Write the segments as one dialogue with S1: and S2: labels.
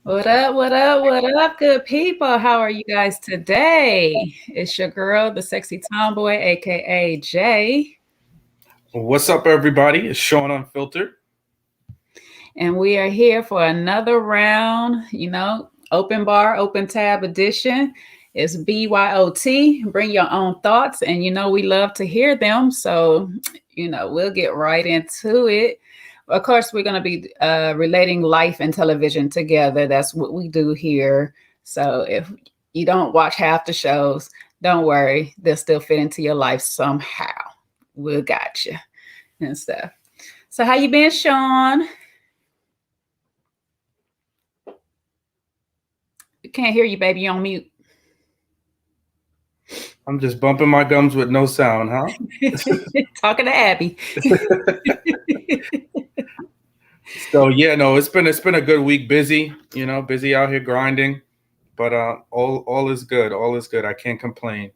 S1: What up? What up? What up, good people? How are you guys today? It's your girl, the sexy tomboy, aka Jay,
S2: What's up, everybody? It's Shawn Unfiltered.
S1: and we are here for another round. Open bar, open tab edition. It's BYOT. Bring your own thoughts, and we love to hear them. So, we'll get right into it. Of course, we're going to be relating life and television together. That's what we do here. So if you don't watch half the shows, don't worry. They'll still fit into your life somehow. We'll got you and stuff. So how you been, Shawn? Can't hear you, baby. You on mute.
S2: I'm just bumping my gums with no sound, huh?
S1: Talking to Abby.
S2: So yeah, no, it's been a good week. Busy, busy out here grinding, but all is good. All is good. I can't complain.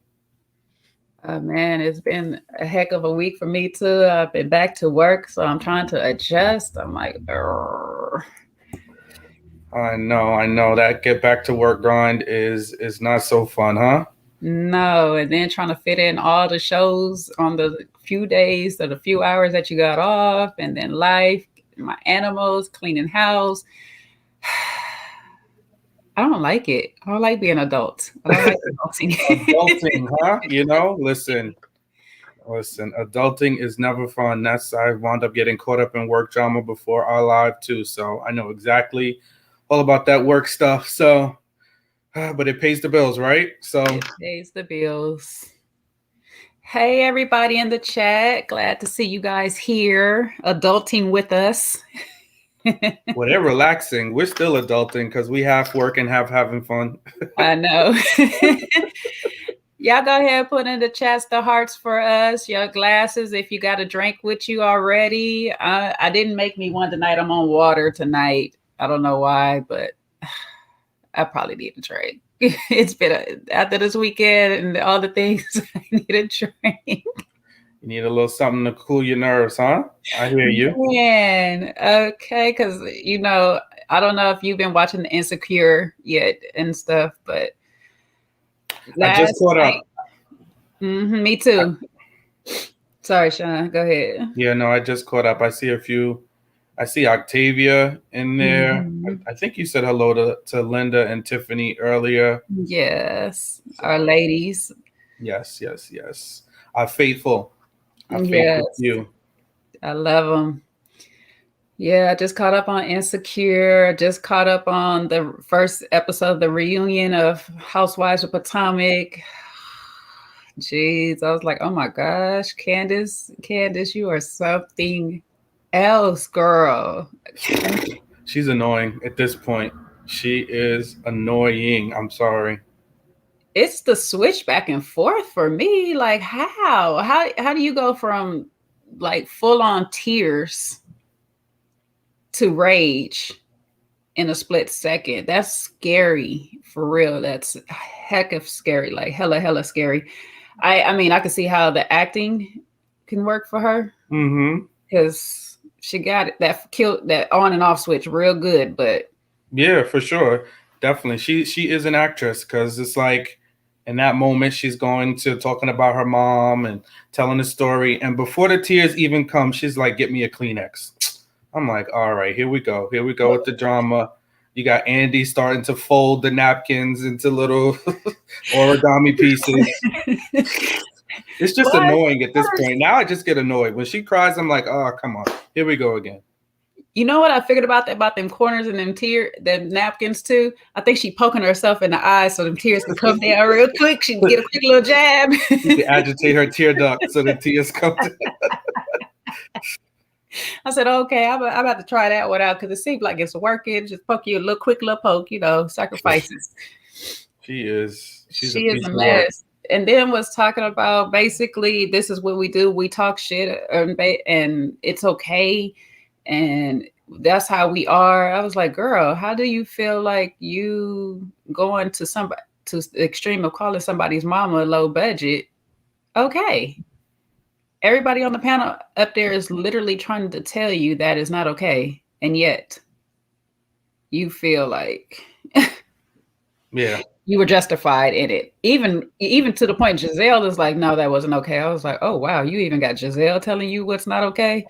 S1: Oh man, it's been a heck of a week for me too. I've been back to work, so I'm trying to adjust. I'm like, "Urgh."
S2: I know that get back to work grind is not so fun, huh?
S1: No, and then trying to fit in all the shows on the few days or the few hours that you got off, and then life, my animals, cleaning house. I don't like it. I don't like being an adult. I don't like adulting.
S2: Adulting, huh? Listen. Adulting is never fun. I wound up getting caught up in work drama before our live too, so I know exactly all about that work stuff. So, but it pays the bills, right? So
S1: It pays the bills. Hey, everybody in the chat. Glad to see you guys here, adulting with us.
S2: well, they're relaxing. We're still adulting because we half work and half having fun.
S1: I know. Y'all go ahead and put in the chats the hearts for us, your glasses if you got a drink with you already. I didn't make me one tonight. I'm on water tonight. I don't know why, but I probably need a drink. It's been after this weekend and all the things. I need a drink.
S2: You need a little something to cool your nerves, huh? I hear you.
S1: Man, okay, because I don't know if you've been watching the Insecure yet and stuff, but
S2: I just
S1: last
S2: caught
S1: night,
S2: up.
S1: me too. Sorry, Shawn, go ahead.
S2: Yeah, no, I just caught up. I see Octavia in there.
S1: Mhm.
S2: I think you said hello to Linda and Tiffany earlier.
S1: Yes, our
S2: So
S1: ladies.
S2: yes. Our faithful, our faithful
S1: Yes,
S2: few.
S1: I love them. Yeah, I just caught up on Insecure. I just caught up on the first episode of the reunion of Housewives of Potomac. Jeez, I was like, oh my gosh, Candace, you are something else, girl.
S2: She's annoying at this point. She is annoying. I'm sorry.
S1: It's the switch back and forth for me. Like, how do you go from like full on tears to rage in a split second? That's scary for real. That's heck of scary, like hella scary. I mean, I can see how the acting can work for her
S2: Mm-hmm.
S1: because she got it that killed that on and off switch real good. But
S2: Yeah, for sure. Definitely. She is an actress because it's like in that moment she's going to talking about her mom and telling the story. And before the tears even come, she's like, get me a Kleenex. I'm like, all right, here we go. Here we go with the drama. You got Andy starting to fold the napkins into little origami pieces. It's just
S1: what?
S2: annoying at this point. Now I just get annoyed. When she cries, I'm like, oh, come on. Here we go again.
S1: You know what I figured about them corners and them napkins too? I think she poking herself in the eyes so them tears can come down real quick. She can get a quick little jab.
S2: You can agitate her tear duct so the tears come down.
S1: I said, okay, I'm about to try that one out because it seems like it's working. Just poke you a little quick little poke, sacrifices.
S2: She is. She's a
S1: She is
S2: piece
S1: a
S2: of work.
S1: mess. And then was talking about basically this is what we do. We talk shit and it's okay. And that's how we are. I was like, girl, how do you feel like you going to somebody to the extreme of calling somebody's mama low budget? Okay. Everybody on the panel up there is literally trying to tell you that is not okay. And yet you feel like
S2: Yeah.
S1: you were justified in it. Even to the point Giselle is like, no, that wasn't okay. I was like, oh wow, you even got Giselle telling you what's not okay.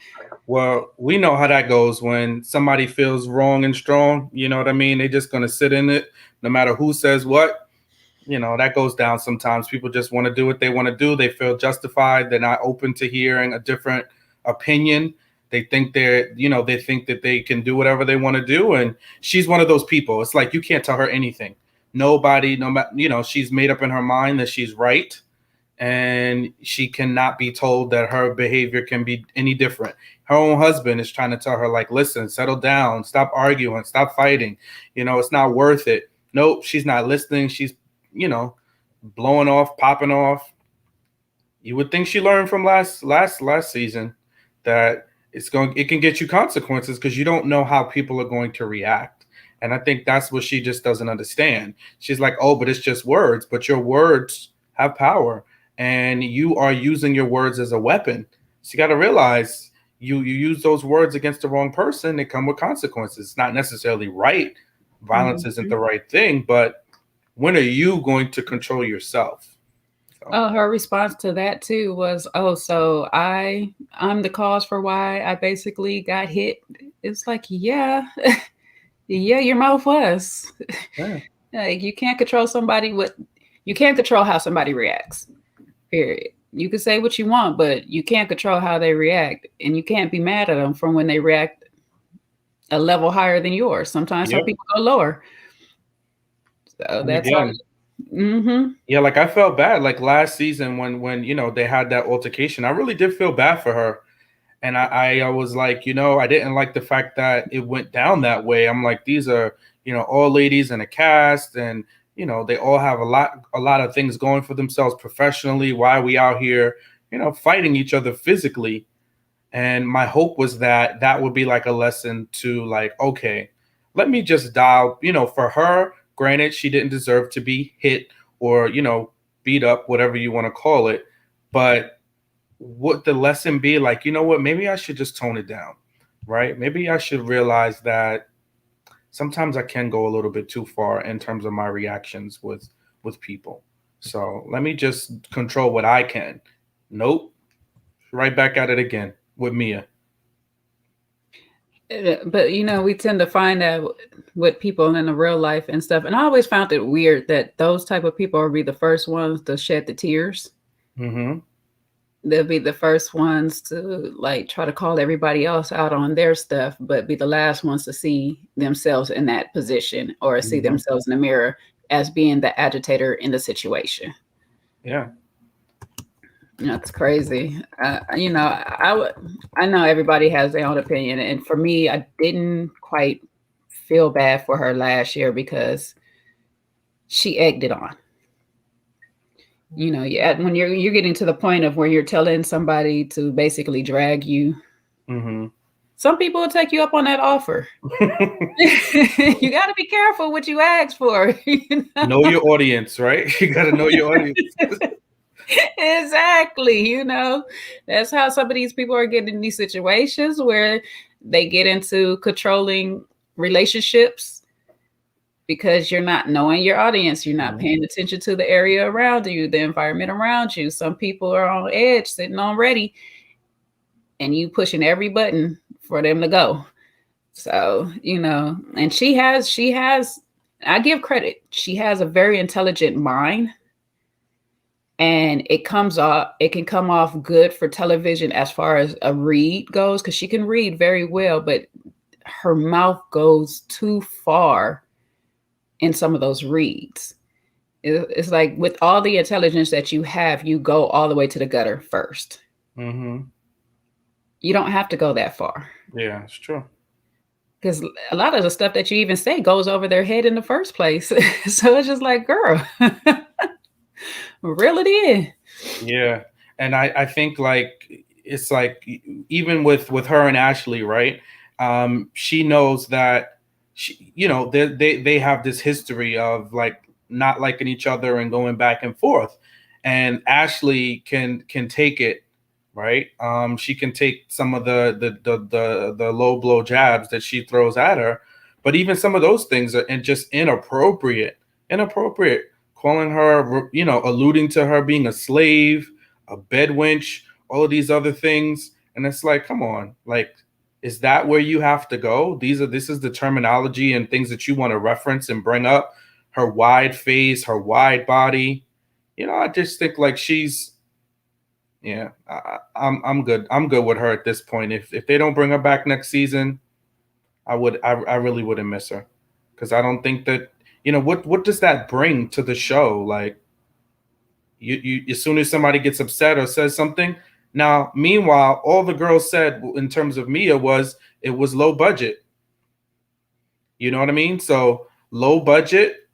S2: Well, we know how that goes when somebody feels wrong and strong. You know what I mean? They're just going to sit in it no matter who says what. You know, that goes down sometimes. People just want to do what they want to do. They feel justified. They're not open to hearing a different opinion. They think that they can do whatever they want to do. And she's one of those people. It's like you can't tell her anything. Nobody, no matter, she's made up in her mind that she's right, and she cannot be told that her behavior can be any different. Her own husband is trying to tell her, like, listen, settle down, stop arguing, stop fighting. It's not worth it. Nope, she's not listening. She's, you know, blowing off, popping off. You would think she learned from last season that it can get you consequences because you don't know how people are going to react. And I think that's what she just doesn't understand. She's like, oh, but it's just words, but your words have power, and you are using your words as a weapon. So you got to realize you use those words against the wrong person, they come with consequences. It's not necessarily right. Violence isn't
S1: Mhm.
S2: the right thing, but when are you going to control yourself? So,
S1: Oh, her response to that too was, "Oh, so I'm the cause for why I basically got hit." It's like, yeah, yeah, your mouth was.
S2: yeah,
S1: Like you can't control you can't control how somebody reacts. Period. You can say what you want, but you can't control how they react, and you can't be mad at them from when they react a level higher than yours. Sometimes some
S2: yep.
S1: people go lower. So
S2: And
S1: that's all.
S2: again,
S1: Mm-hmm.
S2: yeah, like I felt bad like last season when they had that altercation. I really did feel bad for her. And I was like, I didn't like the fact that it went down that way. I'm like, these are, all ladies in a cast, and they all have a lot of things going for themselves professionally. Why are we out here, fighting each other physically? And my hope was that that would be like a lesson to, like, okay, let me just dial, for her, granted, she didn't deserve to be hit or, beat up, whatever you want to call it. But would the lesson be like, what, maybe I should just tone it down, right? Maybe I should realize that sometimes I can go a little bit too far in terms of my reactions with people. So let me just control what I can. Nope. Right back at it again with Mia.
S1: But we tend to find that with people in the real life and stuff. And I always found it weird that those type of people will be the first ones to shed the tears.
S2: Mm-hmm.
S1: They'll be the first ones to like try to call everybody else out on their stuff, but be the last ones to see themselves in that position or see
S2: Mm-hmm.
S1: themselves in the mirror as being the agitator in the situation.
S2: Yeah.
S1: That's crazy. I know everybody has their own opinion, and for me, I didn't quite feel bad for her last year because she egged it on. Yeah, when you're getting to the point of where you're telling somebody to basically drag you,
S2: Mm-hmm.
S1: some people will take you up on that offer. You got to be careful what you ask for.
S2: Know your audience, right? You got to know your audience.
S1: Exactly. That's how some of these people are getting in these situations where they get into controlling relationships because you're not knowing your audience. You're not
S2: Mhm.
S1: paying attention to the area around you, the environment around you. Some people are on edge, sitting on ready, and you pushing every button for them to go. So, and she has, I give credit. She has a very intelligent mind, and it can come off good for television as far as a read goes, because she can read very well, but her mouth goes too far in some of those reads. It's like with all the intelligence that you have, you go all the way to the gutter first.
S2: Mhm.
S1: You don't have to go that far,
S2: Yeah, it's true.
S1: because a lot of the stuff that you even say goes over their head in the first place. So it's just like, girl, reel it in.
S2: Yeah, and I think like it's like even with her and Ashley, right? She knows that they have this history of like not liking each other and going back and forth, and Ashley can take it, right? She can take some of the low blow jabs that she throws at her, But even some of those things are and just inappropriate. Calling her, alluding to her being a slave, a bed wench, all of these other things, and it's like, come on, like, is that where you have to go? This is the terminology and things that you want to reference and bring up. Her wide face, her wide body. I just think like she's, yeah, I'm good. I'm good with her at this point. If they don't bring her back next season, I really wouldn't miss her, because I don't think that, what does that bring to the show? Like, you as soon as somebody gets upset or says something. Now, meanwhile, all the girls said in terms of Mia was it was low budget. You know what I mean? So low budget.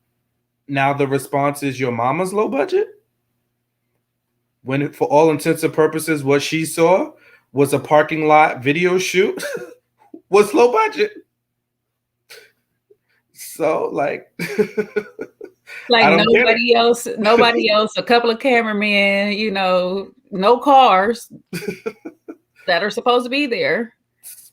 S2: Now the response is your mama's low budget. When for all intents and purposes, what she saw was a parking lot video shoot was low budget. So like,
S1: Like
S2: I don't get it.
S1: nobody else, a couple of cameramen, no cars that are supposed to be there.
S2: It's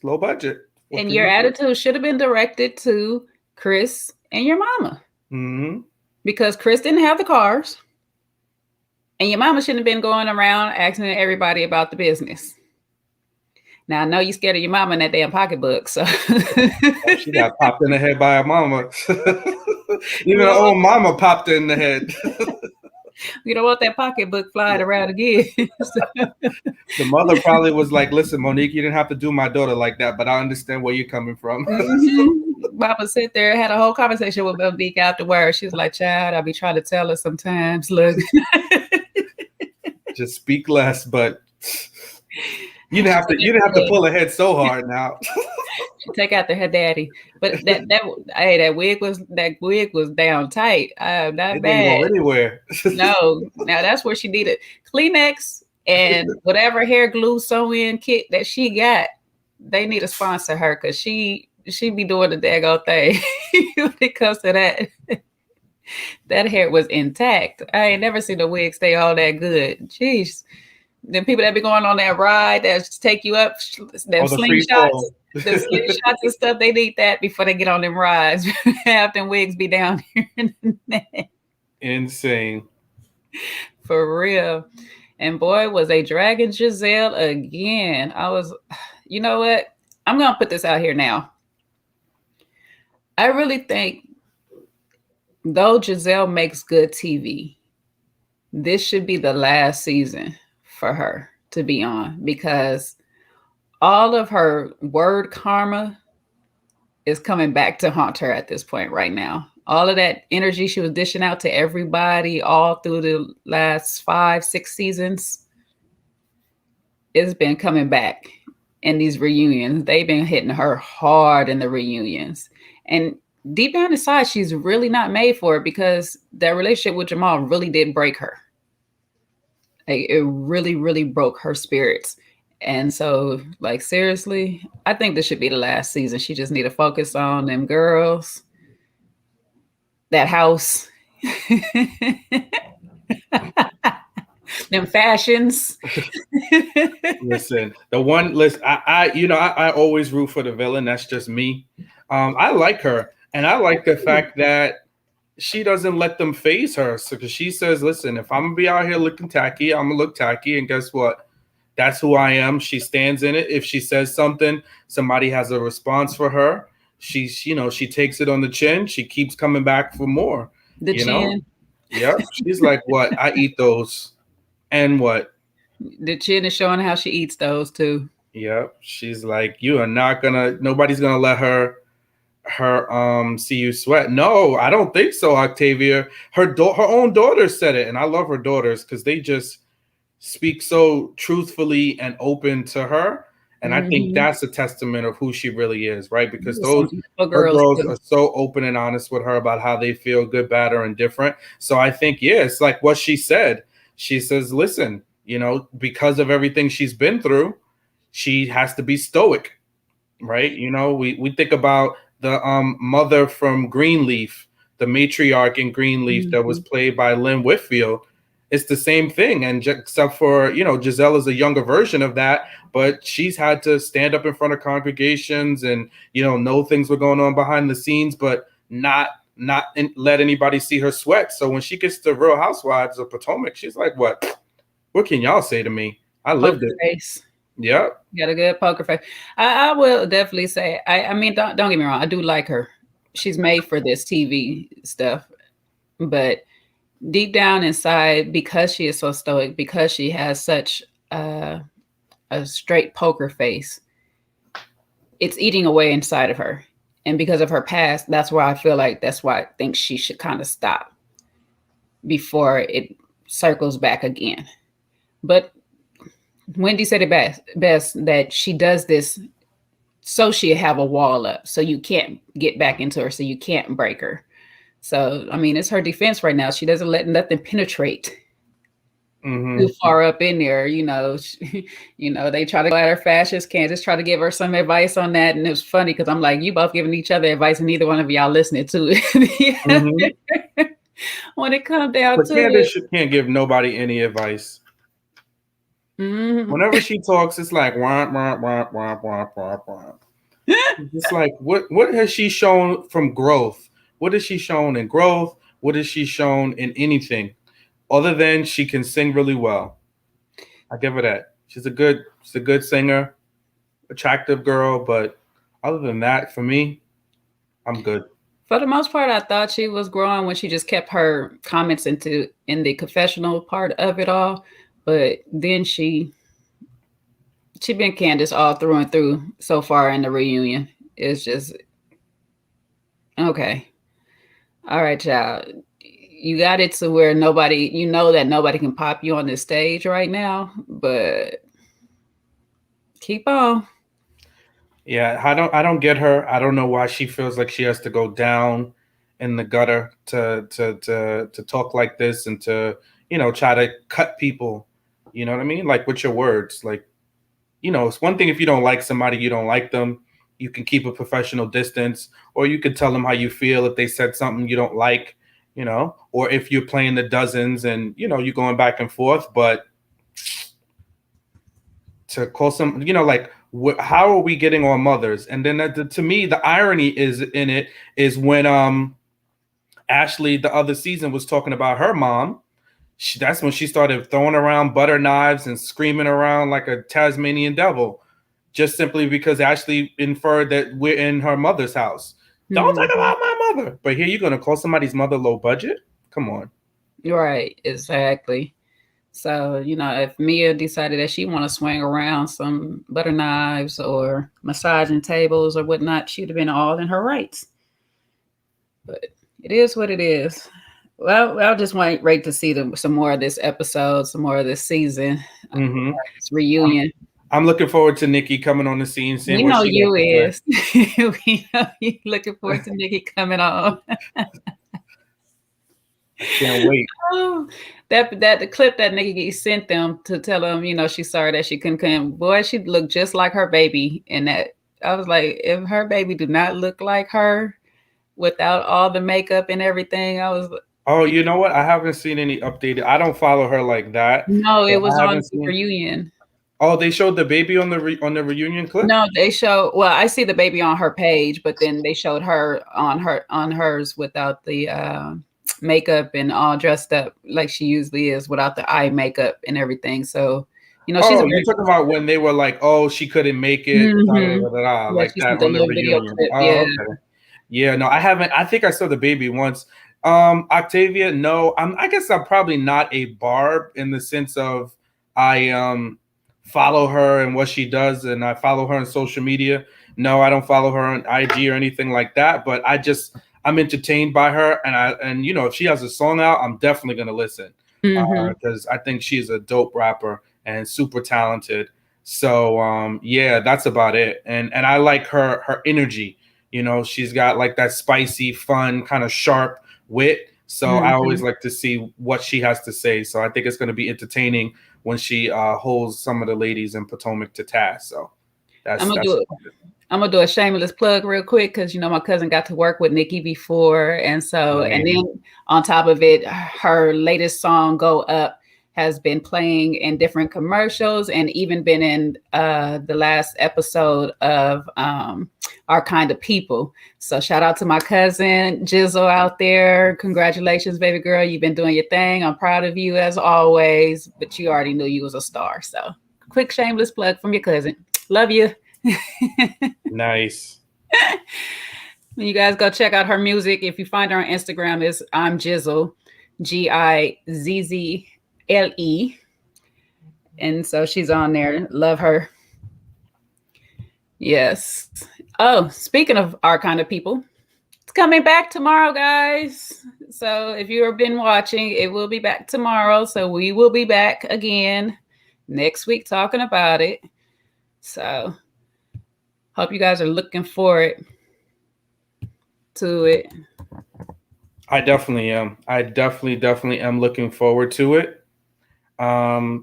S2: low budget. What
S1: And
S2: can
S1: your
S2: you do?
S1: attitude should have been directed to Chris and your mama.
S2: Mm-hmm.
S1: Because Chris didn't have the cars. And your mama shouldn't have been going around asking everybody about the business. Now, I know you're scared of your mama in that damn pocketbook, so.
S2: She got popped in the head by her mama. Even her
S1: Well,
S2: own mama popped her in the head.
S1: you don't want that pocketbook flying around again.
S2: The mother probably was like, listen, Monique, you didn't have to do my daughter like that, but I understand where you're coming from.
S1: Mama sit there, had a whole conversation with Monique afterwards. She was like, child, I'll be trying to tell her sometimes, look.
S2: Just speak less, but you didn't have to pull her head so hard now.
S1: Take after her daddy. But that wig was down tight. Not
S2: It didn't
S1: bad.
S2: go anywhere.
S1: No. Now that's where she needed Kleenex and whatever hair glue sew-in kit that she got. They need to sponsor her because she be doing the daggone thing when it comes to that. That hair was intact. I ain't never seen a wig stay all that good. Jeez. The people that be going on that ride that take you up, them slingshots, and stuff, they need that before they get on them rides. Have them wigs be down here in the neck.
S2: Insane.
S1: For real. And boy, was they dragging Giselle again. You know what? I'm going to put this out here now. I really think, though Giselle makes good TV, this should be the last season for her to be on, because all of her word karma is coming back to haunt her at this point right now. All of that energy she was dishing out to everybody all through the last 5-6 seasons, it's been coming back in these reunions. They've been hitting her hard in the reunions. And deep down inside, she's really not made for it, because that relationship with Jamal really did break her. Like, it really, really broke her spirits. And so, like, seriously, I think this should be the last season. She just need to focus on them girls, that house, them fashions.
S2: Listen, I always root for the villain. That's just me. I like her, and I like the fact that she doesn't let them phase her. So, because she says, listen, if I'm gonna be out here looking tacky, I'm gonna look tacky, and guess what? That's who I am. She stands in it. If she says something, somebody has a response for her. She takes it on the chin. She keeps coming back for more.
S1: The chin.
S2: Yep. She's like, what? I eat those. And what?
S1: The chin is showing how she eats those too.
S2: Yep. She's like, nobody's gonna let her see you sweat. No, I don't think so, Octavia. Her own daughter said it, and I love her daughters because they just speak so truthfully and open to her. And I think that's a testament of who she really is, right? Because her girls are so open and honest with her about how they feel, good, bad, or indifferent. So I think, it's like what she said. She says, listen, because of everything she's been through, she has to be stoic, right? We think about the mother from Greenleaf, the matriarch in Greenleaf that was played by Lynn Whitfield. it's the same thing. And except for, Giselle is a younger version of that, but she's had to stand up in front of congregations and, know things were going on behind the scenes, but not let anybody see her sweat. So when she gets to Real Housewives of Potomac, she's like, what can y'all say to me? I lived
S1: Poker
S2: it.
S1: face.
S2: Yeah.
S1: Got a good poker face. I will definitely say, I mean, don't get me wrong. I do like her. She's made for this TV stuff. But deep down inside, because she is so stoic, because she has such a straight poker face, it's eating away inside of her. And because of her past, that's why I think she should kind of stop before it circles back again. But Wendy said it best that she does this so she'll have a wall up, so you can't get back into her, so you can't break her. So, I mean, it's her defense right now. She doesn't let nothing penetrate too far up in there. They try to go at her fascist. Candace try to give her some advice on that. And it was funny because I'm like, you both giving each other advice and neither one of y'all listening to it. When it comes down
S2: But
S1: to
S2: Candace can't give nobody any advice. Whenever she talks, it's like wah, wah, wah, wah, wah, wah, wah. It's like what has she shown from growth? What has she shown in growth? What has she shown in anything other than she can sing really well? I give her that. She's a good singer, attractive girl, but other than that, for me, I'm good.
S1: For the most part, I thought she was growing when she just kept her comments in the confessional part of it all. But then she been Candace all through and through so far in the reunion. It's just okay. All right, child. You got it to where that nobody can pop you on this stage right now, but keep on.
S2: Yeah, I don't get her. I don't know why she feels like she has to go down in the gutter to talk like this and to, try to cut people. You know what I mean? Like with your words. Like, it's one thing if you don't like somebody, you don't like them. You can keep a professional distance, or you could tell them how you feel if they said something you don't like, or if you're playing the dozens and, you're going back and forth. But to call some, like, how are we getting on mothers? And then to me, the irony is when Ashley the other season was talking about her mom. That's when she started throwing around butter knives and screaming around like a Tasmanian devil, just simply because Ashley inferred that we're in her mother's house. Don't talk about my mother. But here you're going to call somebody's mother low budget? Come on.
S1: Right, exactly. So, if Mia decided that she want to swing around some butter knives or massaging tables or whatnot, she'd have been all in her rights. But it is what it is. Well, I'll just wait to see some more of this episode, some more of this season, this reunion.
S2: I'm looking forward to Nikki coming on the scene.
S1: We know you is. We know you looking forward to Nikki coming on.
S2: Can't wait.
S1: Oh, the clip that Nikki sent them to tell them, she's sorry that she couldn't come. Boy, she looked just like her baby. And that I was like, if her baby did not look like her without all the makeup and everything, I was.
S2: Oh, you know what? I haven't seen any updated. I don't follow her like that.
S1: No, it was on the reunion.
S2: Oh, they showed the baby on the reunion clip?
S1: No, they show. Well, I see the baby on her page, but then they showed her on hers without the makeup and all dressed up like she usually is without the eye makeup and everything. So,
S2: she's you're talking about when they were like, oh, she couldn't make it, like that on the reunion.
S1: Clip,
S2: okay. Yeah, no, I haven't. I think I saw the baby once. Octavia, no, I guess I'm probably not a Barb in the sense of I follow her and what she does, and I follow her on social media. No, I don't follow her on IG or anything like that, but I'm entertained by her, and if she has a song out, I'm definitely gonna listen because I think she's a dope rapper and super talented. So yeah, that's about it. And I like her energy. She's got like that spicy, fun, kind of sharp wit. So I always like to see what she has to say. So I think it's going to be entertaining when she holds some of the ladies in Potomac to task. So I'm
S1: gonna do a shameless plug real quick because my cousin got to work with Nikki before, and so and then on top of it, her latest song "Go Up" has been playing in different commercials and even been in the last episode of Our Kind of People. So shout out to my cousin Jizzle out there. Congratulations, baby girl. You've been doing your thing. I'm proud of you as always, but you already knew you was a star. So quick shameless plug from your cousin. Love you.
S2: Nice.
S1: You guys go check out her music. If you find her on Instagram, it's I'm Jizzle, Gizzle. And so she's on there. Love her. Yes. Oh, speaking of Our Kind of People, it's coming back tomorrow, guys. So if you have been watching, it will be back tomorrow. So we will be back again next week talking about it. So hope you guys are looking forward to it.
S2: I definitely am. I definitely am looking forward to it. I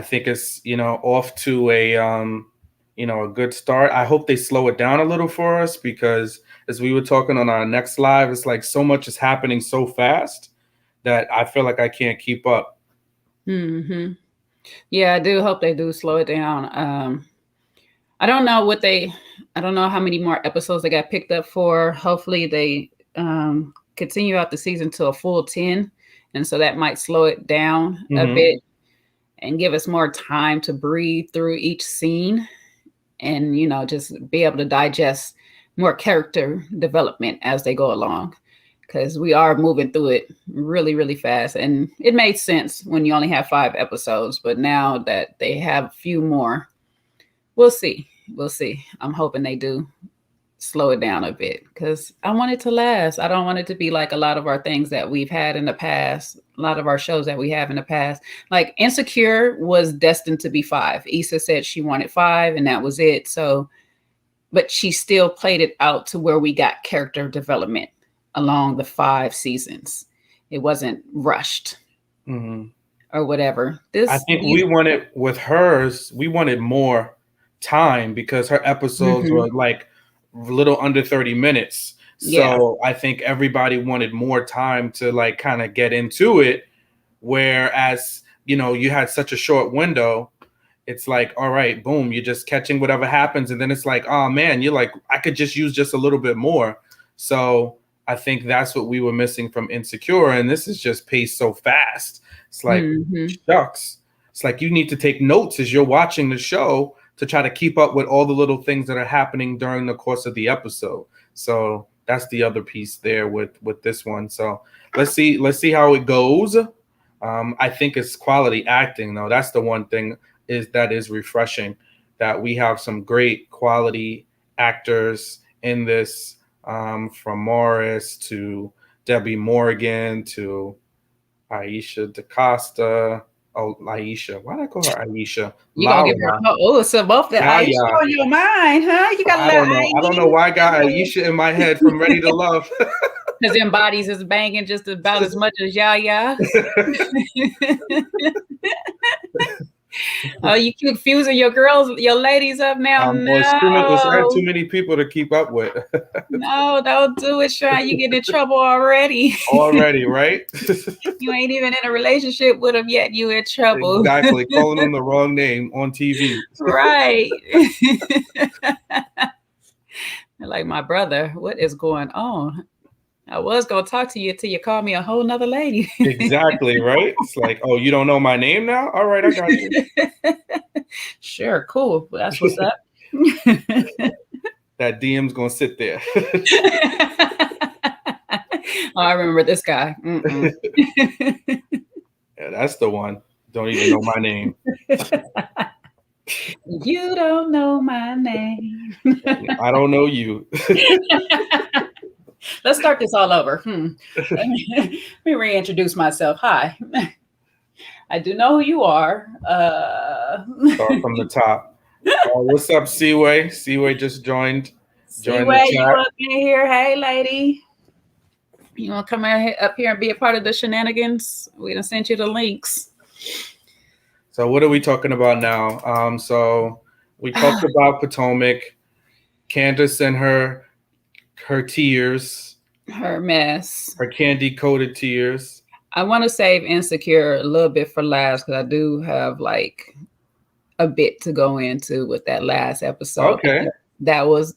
S2: think it's, off to a good start. I hope they slow it down a little for us, because as we were talking on our next live, it's like so much is happening so fast that I feel like I can't keep up.
S1: Mm-hmm. Yeah, I do hope they do slow it down. I don't know how many more episodes they got picked up for. Hopefully they continue out the season to a full 10. And so that might slow it down a bit and give us more time to breathe through each scene and, just be able to digest more character development as they go along. Because we are moving through it really, really fast. And it made sense when you only have 5 episodes. But now that they have a few more, we'll see. I'm hoping they do slow it down a bit, because I want it to last. I don't want it to be like a lot of our things that we've had in the past, a lot of our shows that we have in the past. Like Insecure was destined to be 5. Issa said she wanted 5 and that was it. So, but she still played it out to where we got character development along the 5 seasons. It wasn't rushed or whatever.
S2: I think we wanted with hers, we wanted more time because her episodes were like a little under 30 minutes. So I think everybody wanted more time to like kind of get into it. Whereas, you had such a short window. It's like, all right, boom, you're just catching whatever happens. And then it's like, oh man, you're like, I could just use just a little bit more. So I think that's what we were missing from Insecure. And this is just paced so fast. It's like, shucks. It's like you need to take notes as you're watching the show to try to keep up with all the little things that are happening during the course of the episode. So that's the other piece there with this one. So let's see how it goes. I think it's quality acting, though. That's the one thing that is refreshing, that we have some great quality actors in this, from Morris to Debbie Morgan to Aisha DaCosta. Oh, Aisha. Why did I call her Aisha?
S1: You gonna give her so both the Aisha on your mind, huh? You got
S2: I don't know why I got Aisha in my head from Ready to Love.
S1: Because them bodies is banging just about as much as Yaya. Oh, you confusing your ladies up now? No.
S2: It's too many people to keep up with.
S1: No, don't do it, Shawn. You get in trouble already.
S2: Already, right?
S1: You ain't even in a relationship with them yet. You in trouble.
S2: Exactly. Calling them the wrong name on TV.
S1: Right. Like my brother, what is going on? I was going to talk to you until you called me a whole nother lady.
S2: Exactly, right? It's like, oh, you don't know my name now? All right, I got you.
S1: Sure, cool. That's what's up.
S2: That DM's going to sit there.
S1: Oh, I remember this guy.
S2: Yeah, that's the one. Don't even know my name.
S1: You don't know my name.
S2: I don't know you.
S1: Let's start this all over. Let me reintroduce myself. Hi. I do know who you are.
S2: Start from the top. What's up, Seaway? Seaway just joined.
S1: Seaway, you up in here? Hey, lady. You want to come up here and be a part of the shenanigans? We done sent you the links.
S2: So what are we talking about now? So we talked about Potomac, Candace and her tears,
S1: her mess,
S2: her candy-coated tears.
S1: I want to save Insecure a little bit for last because I do have like a bit to go into with that last episode.
S2: Okay.
S1: That was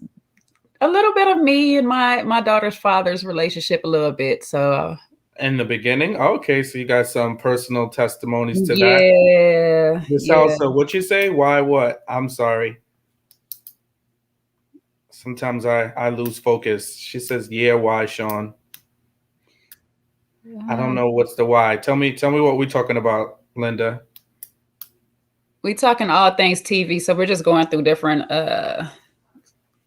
S1: a little bit of me and my daughter's father's relationship a little bit. So
S2: In the beginning, okay, so you got some personal testimonies to that.
S1: yeah,
S2: This
S1: yeah.
S2: also, what you say? Why? What? I'm sorry. Sometimes I lose focus. She says, "Yeah, why, Shawn?" I don't know what's the why. Tell me what we're talking about, Linda.
S1: We talking all things TV, so we're just going through different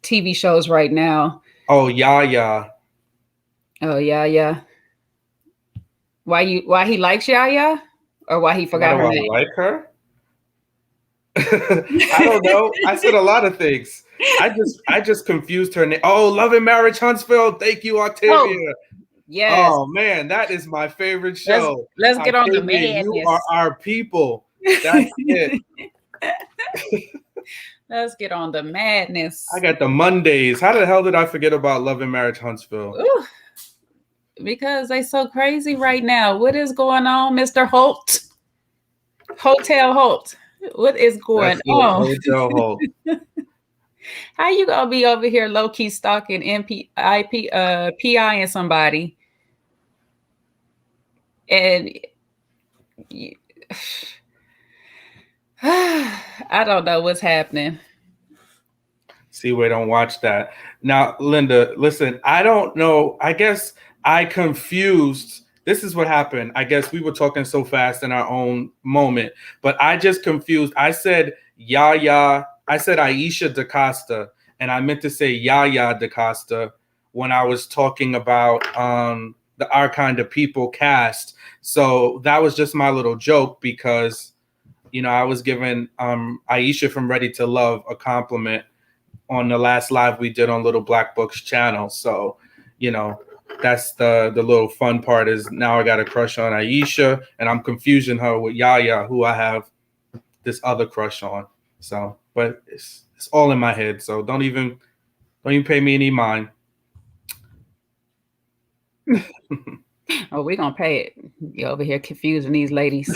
S1: TV shows right now.
S2: Oh, yeah.
S1: Oh yeah, yeah. Why he likes Yaya? Or why he
S2: Why
S1: forgot
S2: do
S1: her
S2: I
S1: name?
S2: like her? I don't know. I said a lot of things. I just confused her name. Oh, Love and Marriage Huntsville. Thank you,
S1: Oh,
S2: Octavia.
S1: yes.
S2: Oh man, that is my favorite
S1: Let's
S2: show.
S1: let's get on the
S2: Octavia, you are
S1: madness.
S2: our people. That's it.
S1: Let's get on the
S2: I
S1: madness.
S2: got the Mondays. How the hell did I forget about Love and Marriage Huntsville?
S1: Ooh, because they so crazy right now. What is going on, Mr. Holt? Hotel Holt. What is going
S2: That's it.
S1: on?
S2: Hotel Holt.
S1: How you gonna be over here low key stalking PI and somebody, and you, I don't know what's happening.
S2: See, we don't watch that. Now, Linda, listen, I don't know. I guess I confused. This is what happened. I guess we were talking so fast in our own moment, but I just confused. I said Yaya. I said Aisha DaCosta, and I meant to say Yaya DaCosta when I was talking about the Our Kind of People cast. So that was just my little joke because I was giving Aisha from Ready to Love a compliment on the last live we did on Little Black Book's channel. So, you know, that's the little fun part is now I got a crush on Aisha and I'm confusing her with Yaya, who I have this other crush on. So, but it's all in my head. So don't even pay me any mind.
S1: Oh, we're gonna pay it. You over here confusing these ladies.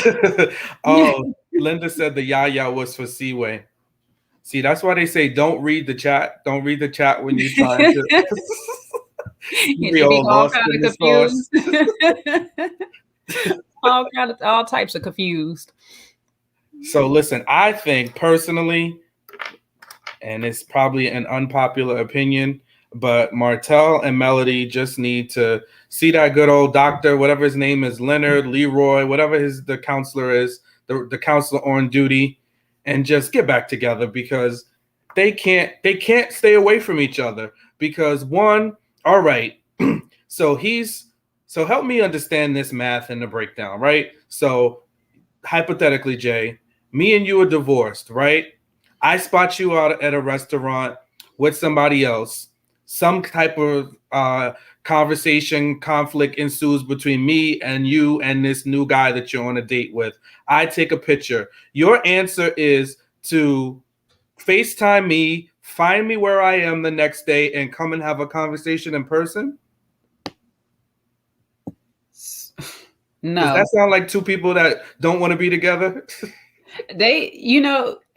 S2: Oh, Linda said the Yaya was for Seaway. See, that's why they say don't read the chat. Don't read the chat when you're trying to. You
S1: It
S2: be
S1: should be
S2: all
S1: all
S2: lost
S1: kind
S2: in
S1: of
S2: the sauce.
S1: confused. All types of confused.
S2: So listen, I think personally, and it's probably an unpopular opinion, but Martell and Melody just need to see that good old doctor, whatever his name is, Leonard, Leroy, whatever the counselor is, the counselor on duty, and just get back together because they can't stay away from each other because one, all right, so help me understand this math and the breakdown, right? So hypothetically, Jay, me and you are divorced, right? I spot you out at a restaurant with somebody else. Some type of conversation, conflict ensues between me and you and this new guy that you're on a date with. I take a picture. Your answer is to FaceTime me, find me where I am the next day, and come and have a conversation in person? Does
S1: No.
S2: that sound like two people that don't want to be together?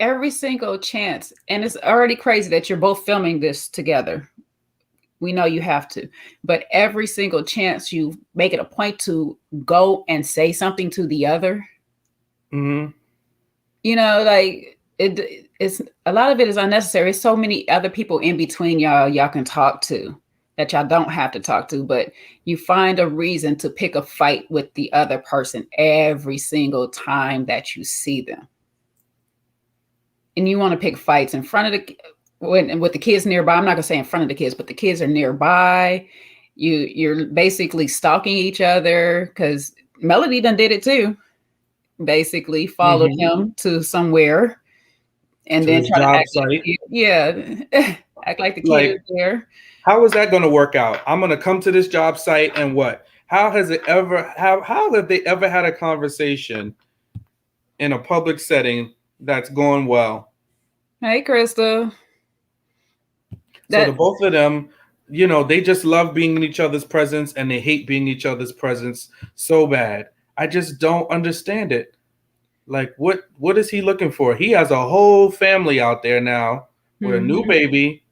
S1: Every single chance, and it's already crazy that you're both filming this together. We know you have to, but every single chance you make it a point to go and say something to the other.
S2: Mm-hmm.
S1: Like it's a lot of it is unnecessary. So many other people in between y'all can talk to that y'all don't have to talk to, but you find a reason to pick a fight with the other person every single time that you see them. And you want to pick fights in front of with the kids nearby. I'm not gonna say in front of the kids, but the kids are nearby. You're basically stalking each other because Melody done did it too. Basically followed
S2: Mm-hmm.
S1: him to somewhere and
S2: To
S1: then
S2: his
S1: try to
S2: job
S1: act like
S2: site.
S1: act like the kid is
S2: Like,
S1: there.
S2: how is that going to work out? I'm going to come to this job site and what? How have they ever had a conversation in a public setting that's going well?
S1: Hey, Krista.
S2: So the
S1: That
S2: both of them, they just love being in each other's presence and they hate being in each other's presence so bad. I just don't understand it. Like, what is he looking for? He has a whole family out there now with a new
S1: Mhm.
S2: baby,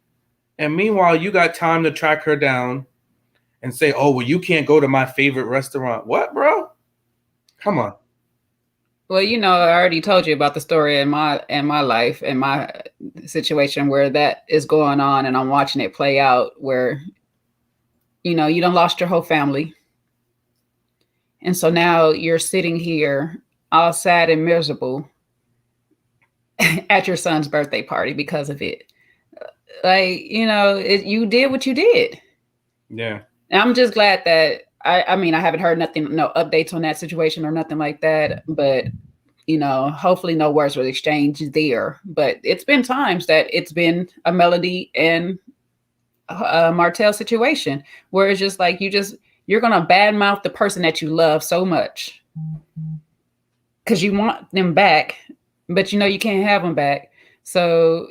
S2: and meanwhile, you got time to track her down and say, "Oh, well, you can't go to my favorite restaurant." What, bro? Come on.
S1: Well, I already told you about the story in my life, in my situation where that is going on, and I'm watching it play out. Where you done lost your whole family, and so now you're sitting here all sad and miserable at your son's birthday party because of it. Like you did what you did.
S2: Yeah.
S1: And I'm just glad that I mean I haven't heard nothing, no updates on that situation or nothing like that, but hopefully no words were exchanged there. But it's been times that it's been a Melody and Martell situation where it's just like you're gonna badmouth the person that you love so much because you want them back, but you can't have them back. So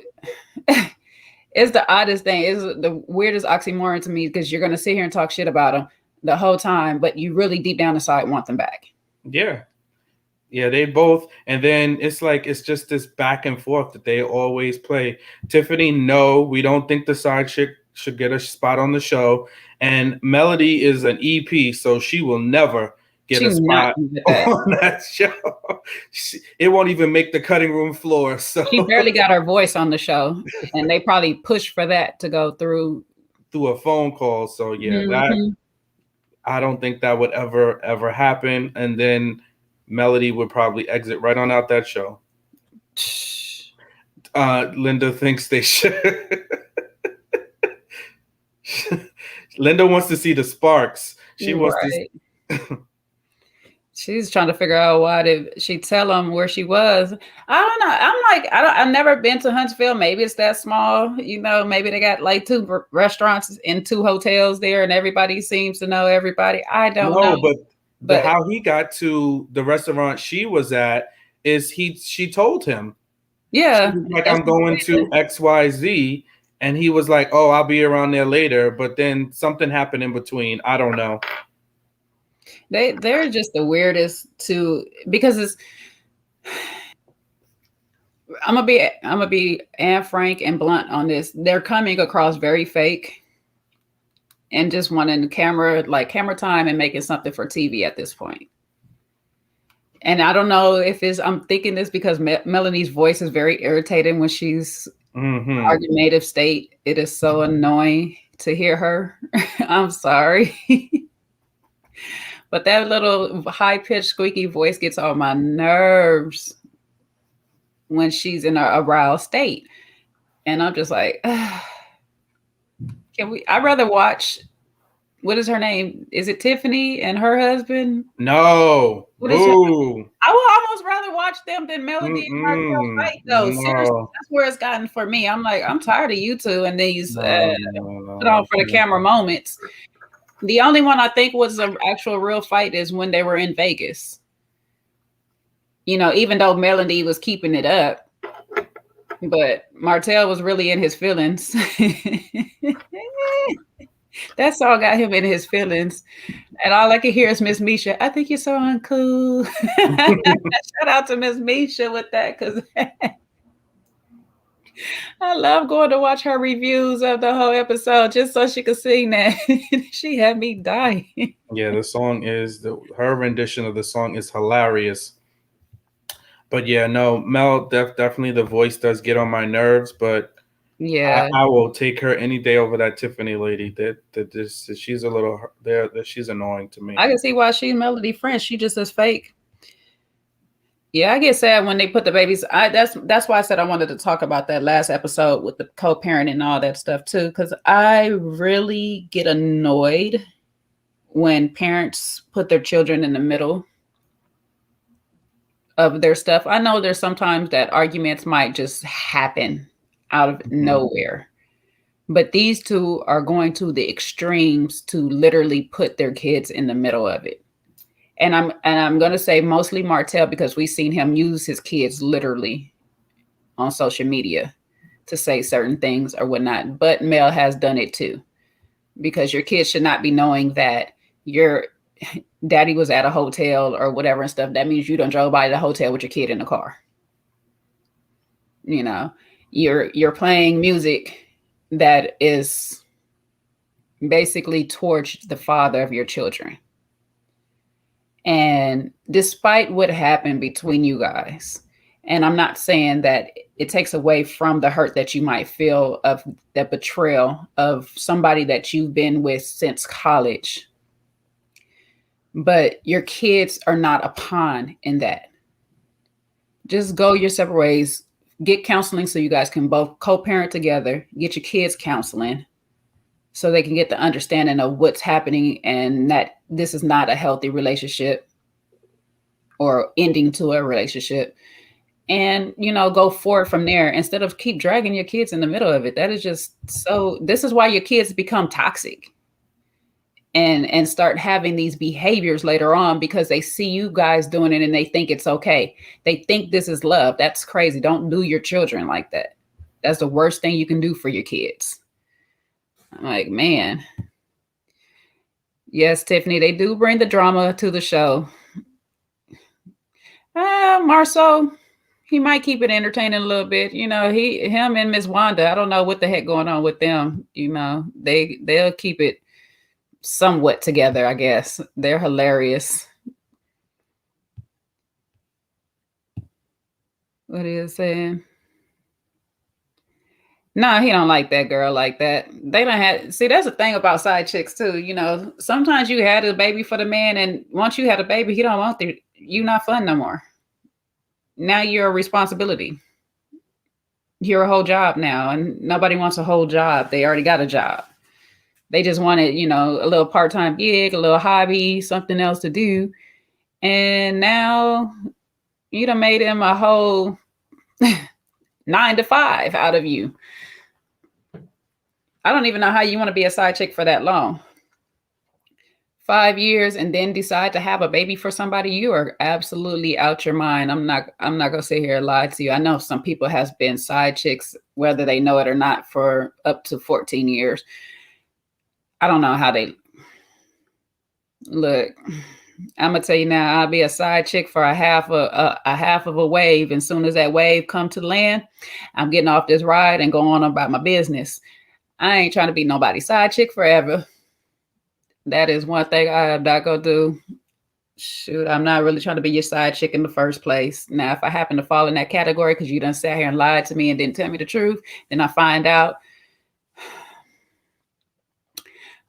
S1: it's the oddest thing. It's the weirdest oxymoron to me because you're gonna sit here and talk shit about them the whole time, but you really deep down inside want them back.
S2: Yeah. Yeah, they both, and then it's just this back and forth that they always play. Tiffany, no, we don't think the side chick should get a spot on the show, and Melody is an EP, so she will never get
S1: She
S2: a
S1: not
S2: spot
S1: gonna get that.
S2: on that show. It won't even make the cutting room floor. So
S1: She barely got her voice on the show, and they probably pushed for that to go through.
S2: through a phone call, so yeah, that
S1: Mhm.
S2: I don't think that would ever happen, and then Melody would probably exit right on out that show. Linda thinks they should. Linda wants to see the sparks. She wants
S1: Right.
S2: to.
S1: She's trying to figure out why did she tell them where she was. I don't know. I'm like, I've never been to Huntsville. Maybe it's that small. Maybe they got like two restaurants and two hotels there, and everybody seems to know everybody. I don't know.
S2: No, but the
S1: But
S2: how he got to the restaurant she was at is she told him. She
S1: yeah,
S2: was like,
S1: that's
S2: I'm going to XYZ. And he was like, oh, I'll be around there later. But then something happened in between. I don't know.
S1: they're just the weirdest too because it's I'm gonna be and frank and blunt on this. They're coming across very fake and just wanting camera time and making something for TV at this point. And I don't know if I'm thinking this because Melanie's voice is very irritating when she's
S2: Mm-hmm.
S1: argumentative state. It is so annoying to hear her. I'm sorry. But that little high pitched squeaky voice gets on my nerves when she's in a aroused state. And I'm just like, I'd rather watch, what is her name? Is it Tiffany and her husband?
S2: No.
S1: What is her?
S2: Boo.
S1: I would almost rather watch them than Melody and Martell
S2: Mm-mm.
S1: fight, though. Seriously,
S2: No.
S1: that's where it's gotten for me. I'm like, I'm tired of you two and these
S2: No,
S1: put on
S2: no,
S1: for the
S2: no.
S1: camera moments. The only one I think was an actual real fight is when they were in Vegas. Even though Melody was keeping it up, but Martell was really in his feelings. That song got him in his feelings. And all I could hear is Miss Misha. I think you're so uncool. Shout out to Miss Misha with that because I love going to watch her reviews of the whole episode just so she could sing that. She had me dying.
S2: Yeah, the song is her rendition of the song is hilarious. But yeah, no, Mel definitely the voice does get on my nerves, but
S1: Yeah.
S2: I will take her any day over that Tiffany lady. She's a little there. She's annoying to me.
S1: I can see why she's Melody French. She just is fake. Yeah, I get sad when they put the babies. That's why I said I wanted to talk about that last episode with the co-parent and all that stuff too, because I really get annoyed when parents put their children in the middle of their stuff. I know there's sometimes that arguments might just happen out of nowhere, but these two are going to the extremes to literally put their kids in the middle of it. And I'm gonna say mostly Martell because we've seen him use his kids literally on social media to say certain things or whatnot. But Mel has done it too. because your kids should not be knowing that your daddy was at a hotel or whatever and stuff. That means you don't drove by the hotel with your kid in the car. You know, you're playing music that is basically towards the father of your children. And despite what happened between you guys, and I'm not saying that it takes away from the hurt that you might feel of the betrayal of somebody that you've been with since college, but your kids are not a pawn in that. Just go your separate ways, get counseling so you guys can both co-parent together, get your kids counseling so they can get the understanding of what's happening and that this is not a healthy relationship or ending to a relationship. And, go forward from there instead of keep dragging your kids in the middle of it. That is just so, this is why your kids become toxic and start having these behaviors later on because they see you guys doing it and they think it's okay. They think this is love. That's crazy. Don't do your children like that. That's the worst thing you can do for your kids. I'm like, man. Yes, Tiffany, they do bring the drama to the show. Marceau, he might keep it entertaining a little bit. Him and Miss Wanda, I don't know what the heck going on with them. They'll keep it somewhat together, I guess. They're hilarious. What is saying? No, he don't like that girl like that. They don't have, see, that's the thing about side chicks too. Sometimes you had a baby for the man, and once you had a baby, he don't want you not fun no more. Now you're a responsibility. You're a whole job now, and nobody wants a whole job. They already got a job. They just wanted, a little part-time gig, a little hobby, something else to do. And now you done made him a whole 9 to 5 out of you. I don't even know how you want to be a side chick for that long. 5 years and then decide to have a baby for somebody. You are absolutely out your mind. I'm not gonna sit here and lie to you. I know some people has been side chicks, whether they know it or not, for up to 14 years. I don't know how they look. I'm gonna tell you now, I'll be a side chick for a half of a wave. And as soon as that wave come to land, I'm getting off this ride and going on about my business. I ain't trying to be nobody's side chick forever. That is one thing I'm not gonna do. Shoot, I'm not really trying to be your side chick in the first place. Now, if I happen to fall in that category because you done sat here and lied to me and didn't tell me the truth, then I find out,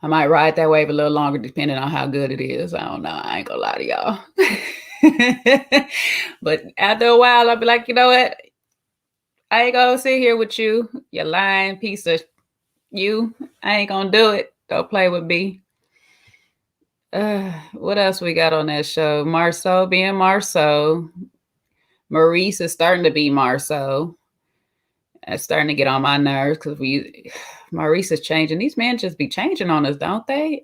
S1: I might ride that wave a little longer depending on how good it is. I don't know. I ain't gonna lie to y'all. But after a while, I'll be like, you know what? I ain't gonna sit here with you, you lying piece of you. I ain't gonna do it. Don't play with me. What else we got on that show? Marceau being Marceau. Maurice is starting to be Marceau. It's starting to get on my nerves because Maurice is changing. These men just be changing on us, don't they?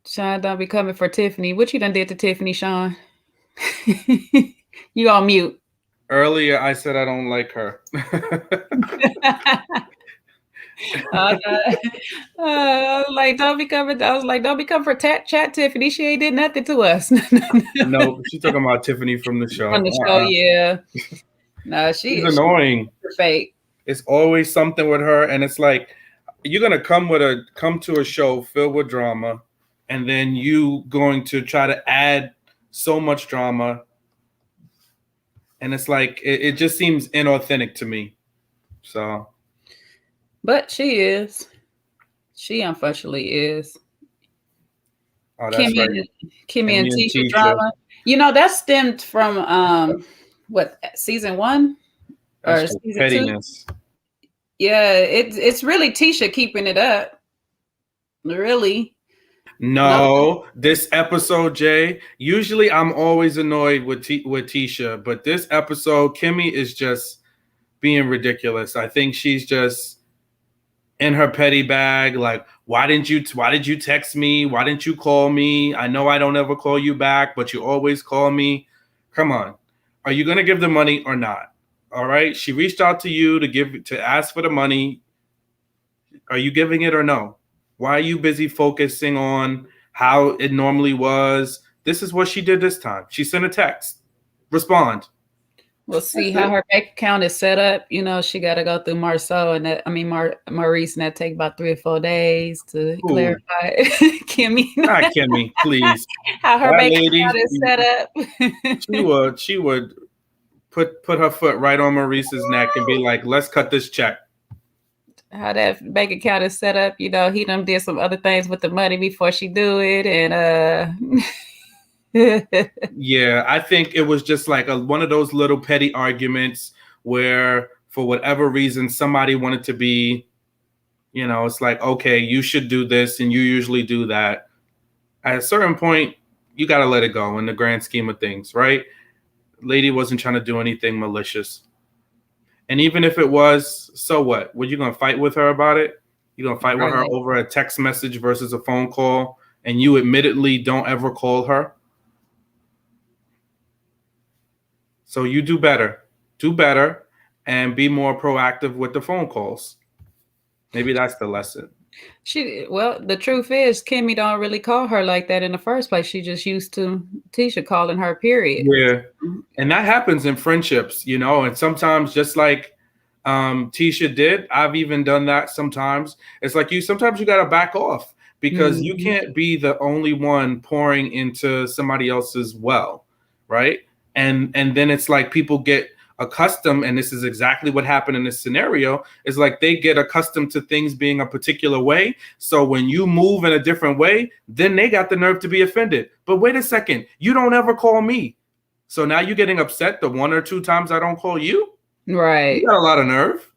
S1: Shawn don't be coming for Tiffany. What you done did to Tiffany, Shawn? You on mute.
S2: Earlier, I said I don't like her.
S1: Like, don't be coming. I was like, don't be coming for chat Tiffany. She ain't did nothing to us.
S2: No, she's talking about Tiffany from the show.
S1: From the show, yeah. No, she's
S2: annoying.
S1: She's fake.
S2: It's always something with her, and it's like you're gonna come to a show filled with drama, and then you going to try to add so much drama, and it's like it just seems inauthentic to me. So.
S1: But she is. She unfortunately is.
S2: Oh, that's right.
S1: Kimmy and Tisha drama. That stemmed from what, season 1 or season pettiness. 2? Yeah, it's really Tisha keeping it up. Really.
S2: No, this episode, Jay. Usually, I'm always annoyed with Tisha, but this episode, Kimmy is just being ridiculous. I think she's just in her petty bag, like, why did you text me? Why didn't you call me? I know I don't ever call you back, but you always call me. Come on. Are you going to give the money or not? All right. She reached out to you to ask for the money. Are you giving it or no? Why are you busy focusing on how it normally was? This is what she did this time. She sent a text. Respond.
S1: We'll see
S2: That's
S1: how
S2: it.
S1: her bank account is set up. You know, she got to go through Marceau and Maurice, and that take about 3 or 4 days to
S2: Ooh,
S1: clarify. Kimmy,
S2: not Kimmy, please.
S1: how her
S2: That
S1: bank
S2: lady,
S1: account is set up.
S2: she would put her foot right on Maurice's neck and be like, "Let's cut this check."
S1: How that bank account is set up. You know, he done did some other things with the money before she do it, and
S2: Yeah, I think it was just like one of those little petty arguments where, for whatever reason, somebody wanted to be, it's like, okay, you should do this and you usually do that. At a certain point, you got to let it go in the grand scheme of things, right? Lady wasn't trying to do anything malicious. And even if it was, so what? Were you going to fight with her about it? You going to fight with her
S1: right.
S2: over a text message versus a phone call, and you admittedly don't ever call her? So you do better, and be more proactive with the phone calls. Maybe that's the lesson.
S1: The truth is, Kimmy don't really call her like that in the first place. She just used to Tisha calling her. Period.
S2: Yeah, and that happens in friendships, and sometimes just like Tisha did, I've even done that sometimes. It's like sometimes you got to back off because you
S1: Mm-hmm.
S2: can't be the only one pouring into somebody else's well, right? And then it's like people get accustomed, and this is exactly what happened in this scenario, is like they get accustomed to things being a particular way. So when you move in a different way, then they got the nerve to be offended. But wait a second, you don't ever call me. So now you're getting upset the 1 or 2 times I don't call you? You
S1: Right.
S2: got a lot of nerve,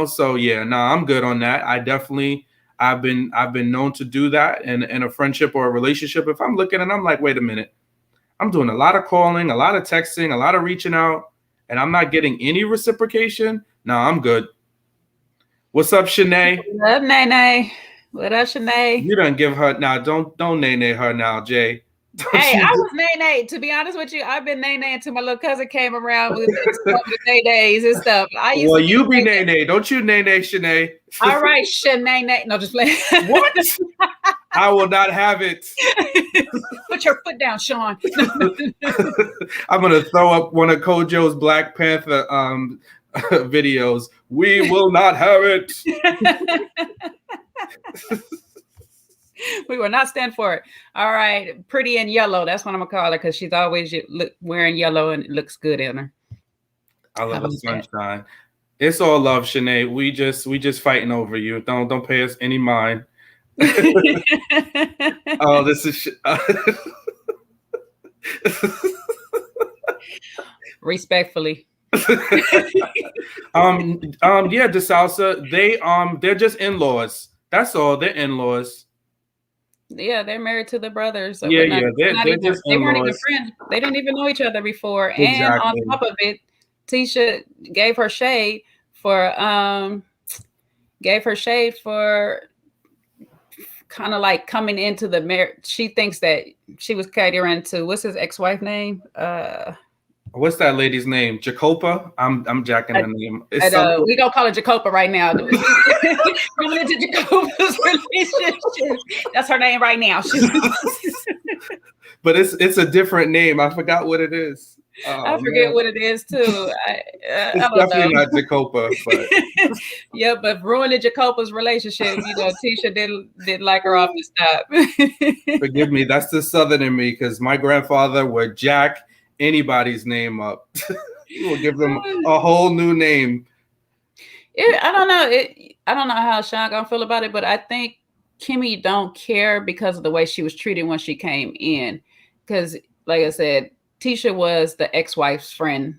S2: so yeah, I'm good on that. I've been known to do that in a friendship or a relationship. If I'm looking and I'm like, wait a minute, I'm doing a lot of calling, a lot of texting, a lot of reaching out, and I'm not getting any reciprocation. No, I'm good. What's up, Shanae?
S1: What up, Nene? What up, Shanae?
S2: You don't give her now. Don't nay her now, Jay. Don't
S1: Hey,
S2: you?
S1: I was Nene. To be honest with you, I've been Nene until my little cousin came around with over the day days and stuff. I used
S2: Well,
S1: to be
S2: you be
S1: Nene.
S2: nay. Don't you nay Shanae?
S1: All right, Shanae. No, just playing.
S2: What? I will not have it.
S1: Put your foot down, Shawn.
S2: I'm gonna throw up one of Kojo's Black Panther videos. We will not have it.
S1: We will not stand for it. All right, pretty in yellow. That's what I'm gonna call her because she's always wearing yellow and it looks good in her.
S2: I love
S1: How
S2: the
S1: about that?
S2: sunshine. It's all love, Shanae. We just fighting over you. Don't pay us any mind. Oh, this is.
S1: Respectfully.
S2: Yeah, the salsa. They're just in-laws. That's all. They're in-laws.
S1: Yeah, they're married to the brothers,
S2: Yeah,
S1: but not,
S2: yeah.
S1: not
S2: They're
S1: even.
S2: just
S1: They weren't even
S2: in-laws.
S1: friends. They didn't even know each other before. And on
S2: Exactly.
S1: top of it, Tisha gave her shade for kind of like coming into the marriage. She thinks that she was catering to what's his ex-wife name?
S2: What's that lady's name? Jacopa? I'm jacking her name. It's something.
S1: We gonna call her Jacopa right now. Coming into Jacopa's relationship. That's her name right now.
S2: But it's a different name. I forgot what it is.
S1: I
S2: Oh
S1: forget
S2: man,
S1: what it is too. I
S2: it's
S1: don't know.
S2: definitely not Jacopa. But
S1: Yeah, but ruining Jacopa's relationship, Tisha didn't like her off the top.
S2: forgive me, that's the Southern in me because my grandfather would jack anybody's name up. He will give them a whole new name.
S1: I don't know. I don't know how Shawn gonna feel about it, but I think Kimmy don't care because of the way she was treated when she came in. Because, like I said, Tisha was the ex-wife's friend,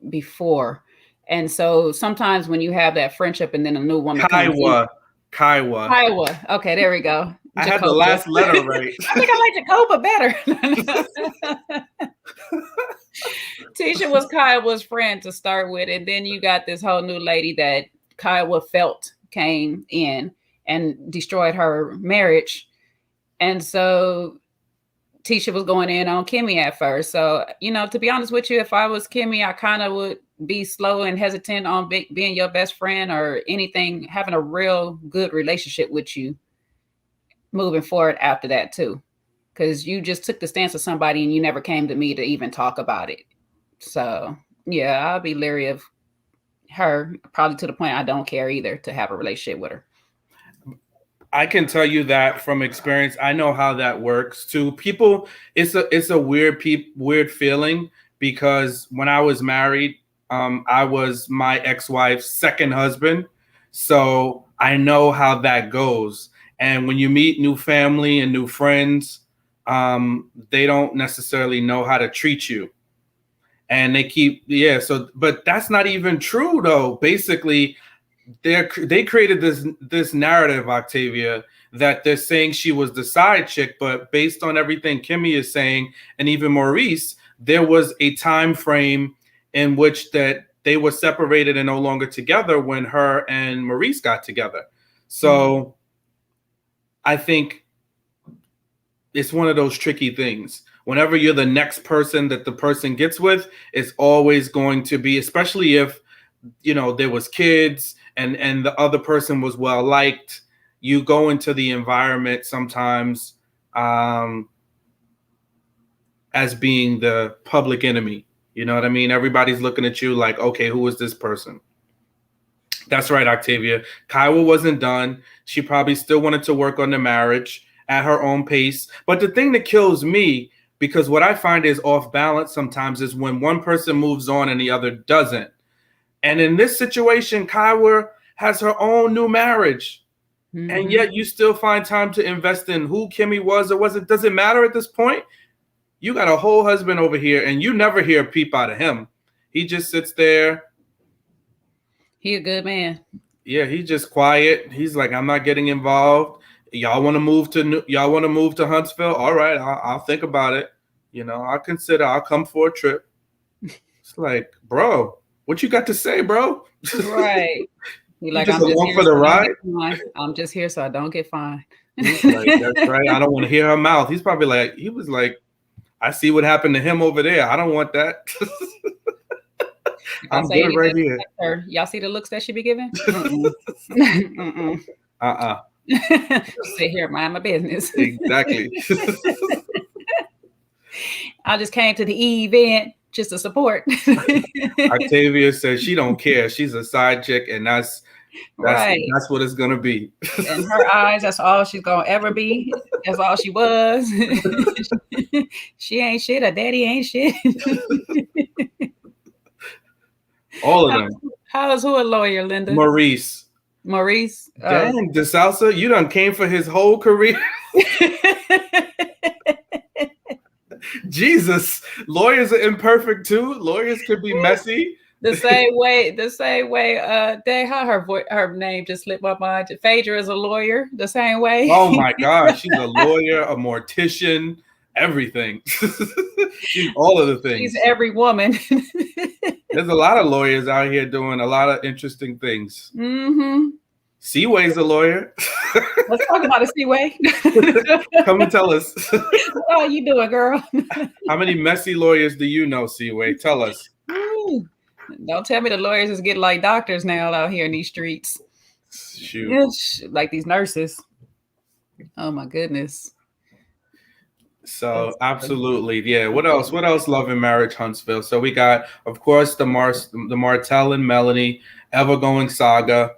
S1: before. And so sometimes when you have that friendship and then a new woman comes in.
S2: Kaiwa.
S1: Iowa. Okay, there we go.
S2: I had the
S1: Jacopa.
S2: last letter right.
S1: I think I like Jacopa better. Tisha was Kiowa's friend to start with, and then you got this whole new lady that Kiowa felt came in and destroyed her marriage. And so Tisha was going in on Kimmy at first. So, to be honest with you, if I was Kimmy, I kind of would be slow and hesitant on being your best friend or anything, having a real good relationship with you moving forward after that too. Because you just took the stance of somebody and you never came to me to even talk about it. So, yeah, I'll be leery of her, probably to the point I don't care either to have a relationship with her.
S2: I can tell you that from experience. I know how that works too. People, it's a weird feeling because when I was married, I was my ex-wife's second husband, so I know how that goes. And when you meet new family and new friends, they don't necessarily know how to treat you, and they keep So, but that's not even true though. Basically, they created this narrative, Octavia, that they're saying she was the side chick, but based on everything Kimmy is saying, and even Maurice, there was a time frame in which that they were separated and no longer together when her and Maurice got together. So I think it's one of those tricky things. Whenever you're the next person that the person gets with, it's always going to be, especially if there was kids and the other person was well liked, you go into the environment sometimes as being the public enemy. You know what I mean? Everybody's looking at you like, okay, who is this person? That's right, Octavia. Kaiwa wasn't done. She probably still wanted to work on the marriage at her own pace. But the thing that kills me, because what I find is off balance sometimes, is when one person moves on and the other doesn't. And in this situation, Kaiwa has her own new marriage. And yet you still find time to invest in who Kimmy was or wasn't. Does it matter at this point? You got a whole husband over here, and you never hear a peep out of him. He just sits there.
S1: He a good man.
S2: Yeah, he's just quiet. He's like, I'm not getting involved. Y'all want to move to Huntsville? All right, I'll think about it. I'll consider. I'll come for a trip. It's like, bro, what you got to say, bro?
S1: Right. You're like, I'm
S2: just here for the ride.
S1: I'm just here so I don't get fined.
S2: He's like, that's right. I don't want to hear her mouth. He was like, I see what happened to him over there. I don't want that. I'm good right here.
S1: Y'all see the looks that she be giving? Sit here, mind my business.
S2: Exactly.
S1: I just came to the event just to support.
S2: Octavia says she don't care. She's a side chick, and that's right. That's what it's gonna be.
S1: In her eyes, that's all she's gonna ever be. That's all she was. She ain't shit. Her daddy ain't shit.
S2: All of them.
S1: How is who a lawyer, Linda?
S2: Maurice.
S1: Dang,
S2: DeSalsa, you done came for his whole career. Jesus, lawyers are imperfect too. Lawyers could be messy.
S1: The same way. Dang, how her name just slipped my mind. Phaedra is a lawyer. The same way.
S2: Oh my gosh, she's a lawyer, a mortician, everything. She's all of the things.
S1: She's every woman.
S2: There's a lot of lawyers out here doing a lot of interesting things. Seaway's a lawyer.
S1: Let's talk about a Seaway.
S2: Come and tell us.
S1: How are you doing, girl?
S2: How many messy lawyers do you know, Seaway? Tell us.
S1: Don't tell me the lawyers is getting like doctors now out here in these streets.
S2: Shoot.
S1: Like these nurses. Oh my goodness.
S2: So absolutely, yeah. What else? Love and Marriage Huntsville. So we got, of course, the Martell and Melanie ever-going saga.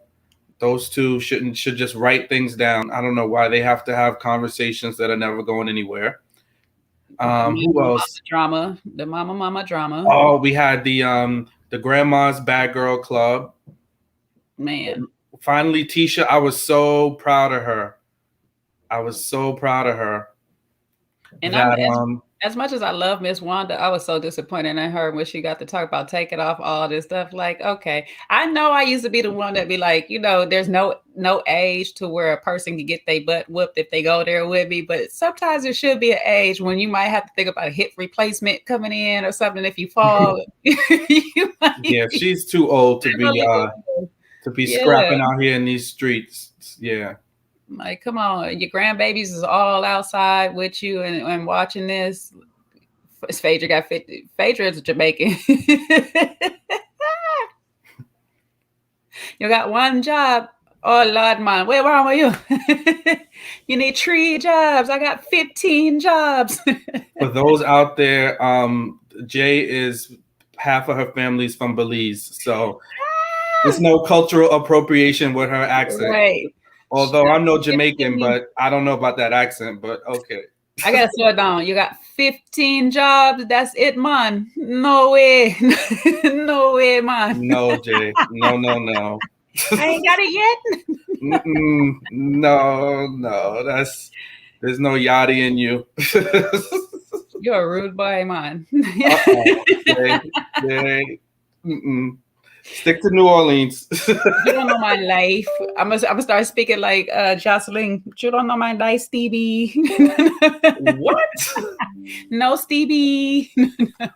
S2: Those two should just write things down. I don't know why they have to have conversations that are never going anywhere. Who else?
S1: The mama drama.
S2: Oh, we had the Grandma's Bad Girl Club.
S1: Man.
S2: Finally, Tisha, I was so proud of her.
S1: And as much as I love Miss Wanda, I was so disappointed in her when she got to talk about taking off all this stuff. Like, okay, I know I used to be the one that be like, there's no age to where a person can get their butt whooped if they go there with me. But sometimes there should be an age when you might have to think about a hip replacement coming in or something if you fall.
S2: Yeah, she's too old to be scrapping out here in these streets. Yeah.
S1: Like, come on, your grandbabies is all outside with you and watching this. Phaedra got 50. Phaedra is Jamaican. You got one job. Oh Lord, man, where wrong with you? You need 3 jobs. I got 15 jobs.
S2: For those out there, Jay is half of her family's from Belize, so there's no cultural appropriation with her accent.
S1: Right.
S2: Although I'm no Jamaican, but I don't know about that accent. But okay.
S1: I gotta slow it down. You got 15 jobs. That's it, man. No way. No way, man.
S2: No, Jay. No.
S1: I ain't got it yet.
S2: No. There's no yachty in you.
S1: You're a rude boy, man.
S2: Jay. Stick to New Orleans.
S1: You don't know my life. I'm gonna start speaking like Jocelyn. You don't know my life, Stevie.
S2: What?
S1: No, Stevie.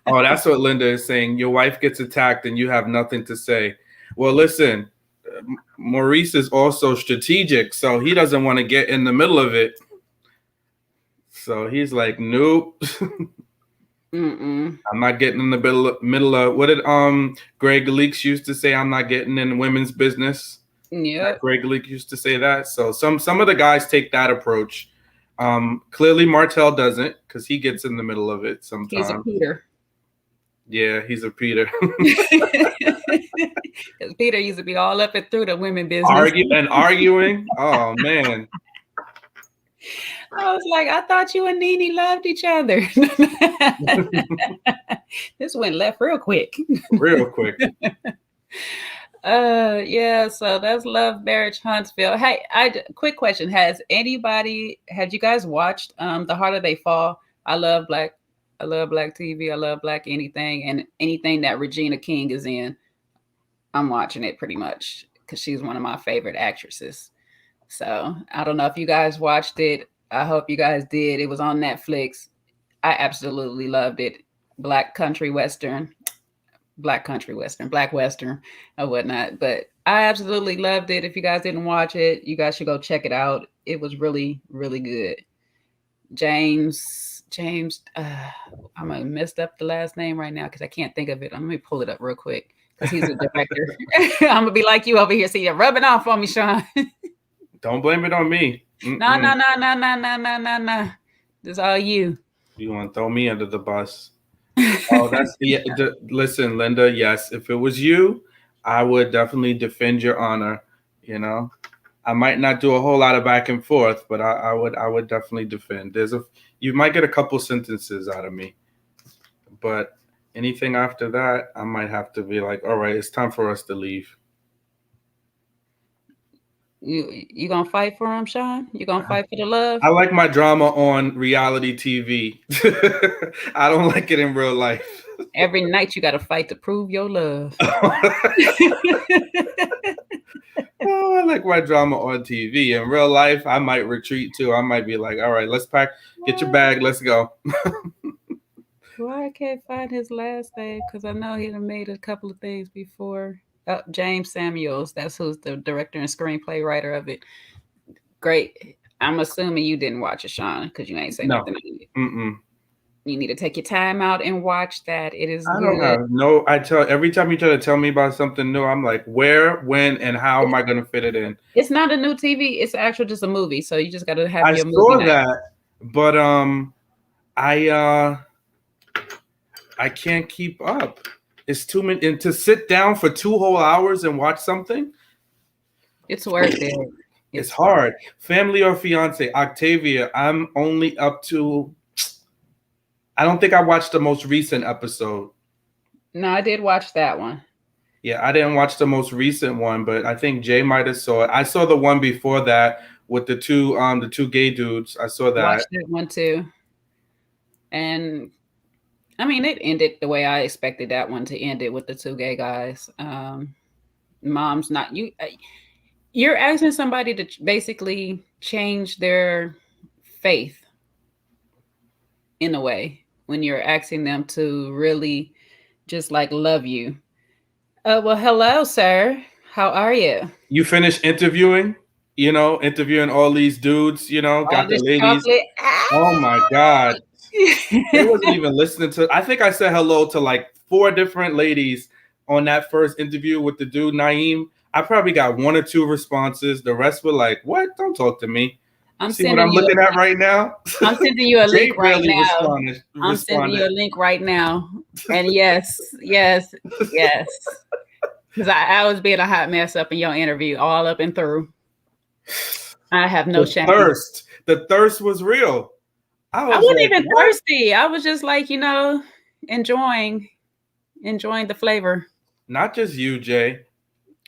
S2: Oh, that's what Linda is saying. Your wife gets attacked and you have nothing to say. Well, listen, Maurice is also strategic, so he doesn't want to get in the middle of it. So he's like, nope. I'm not getting in the middle of what did Greg Leaks used to say, I'm not getting in women's business.
S1: Yeah.
S2: Greg Leak used to say that. So some of the guys take that approach. Clearly Martell doesn't, because he gets in the middle of it sometimes.
S1: He's a Peter.
S2: Yeah, he's a Peter.
S1: Because Peter used to be all up and through the women business.
S2: Arguing. Oh man.
S1: I was like, I thought you and Nene loved each other. This went left real quick. Yeah, so that's Love Marriage Huntsville. Hey, quick question. Had you guys watched The Harder They Fall? I love black TV. I love black anything, and anything that Regina King is in, I'm watching it pretty much because she's one of my favorite actresses. So I don't know if you guys watched it. I hope you guys did. It was on Netflix. I absolutely loved it. Black Western, black Western or whatnot. But I absolutely loved it. If you guys didn't watch it, you guys should go check it out. It was really, really good. James, I'm gonna messed up the last name right now because I can't think of it. Let me pull it up real quick because he's a director. I'm gonna be like you over here. See, you're rubbing off on me, Shawn.
S2: Don't blame it on me.
S1: No. This is all you.
S2: You want to throw me under the bus? Oh, that's listen, Linda. Yes, if it was you, I would definitely defend your honor. You know, I might not do a whole lot of back and forth, but I would definitely defend. You might get a couple sentences out of me, but anything after that, I might have to be like, all right, it's time for us to leave.
S1: You gonna fight for him, Shawn? You gonna fight for the love?
S2: I like my drama on reality TV. I don't like it in real life.
S1: Every night you got to fight to prove your love.
S2: Oh, I like my drama on TV. In real life, I might retreat too. I might be like, all right, let's pack, get your bag, let's go.
S1: Why I can't find his last name? Because I know he done made a couple of things before. James Samuels, that's who's the director and screenplay writer of it. Great. I'm assuming you didn't watch it, Shawn, because you ain't saying nothing. You need to take your time out and watch that. It is good.
S2: I tell every time you try to tell me about something new, I'm like, where, when, and how am I going to fit it in?
S1: It's not a new TV. It's actually just a movie. So you just got to have your movie.
S2: I saw that, but I can't keep up. It's too many, and to sit down for 2 whole hours and watch something,
S1: it's worth it.
S2: It's hard. Family or Fiance, Octavia. I'm only up to. I don't think I watched the most recent episode.
S1: No, I did watch that one.
S2: Yeah, I didn't watch the most recent one, but I think Jay might have saw it. I saw the one before that with the two gay dudes. I saw that.
S1: Watched that one too, and. I mean, it ended the way I expected that one to end it with the 2 gay guys. Mom's not you. You're asking somebody to basically change their faith in a way when you're asking them to really just like love you. Well, hello, sir. How are you?
S2: You finished interviewing? you know, interviewing all these dudes, you know,
S1: All
S2: got the
S1: this
S2: ladies.
S1: chocolate.
S2: Oh my
S1: Ah!
S2: God. They wasn't even listening to. I think I said hello to like 4 different ladies on that first interview with the dude Naeem. I probably got 1 or 2 responses. The rest were like, "What? Don't talk to me."
S1: I'm
S2: See what
S1: sending
S2: I'm
S1: you.
S2: looking at right now?
S1: I'm sending you a
S2: Jay
S1: link right
S2: barely
S1: now.
S2: responded.
S1: I'm sending you
S2: Responded.
S1: a link right now. And yes, yes, yes. Because I was being a hot mess up in your interview, all up and through. I have no
S2: The
S1: shame.
S2: thirst. The thirst was real. I
S1: I
S2: was
S1: wasn't
S2: like,
S1: even
S2: "What?"
S1: thirsty. I was just like, enjoying the flavor.
S2: Not just you, Jay.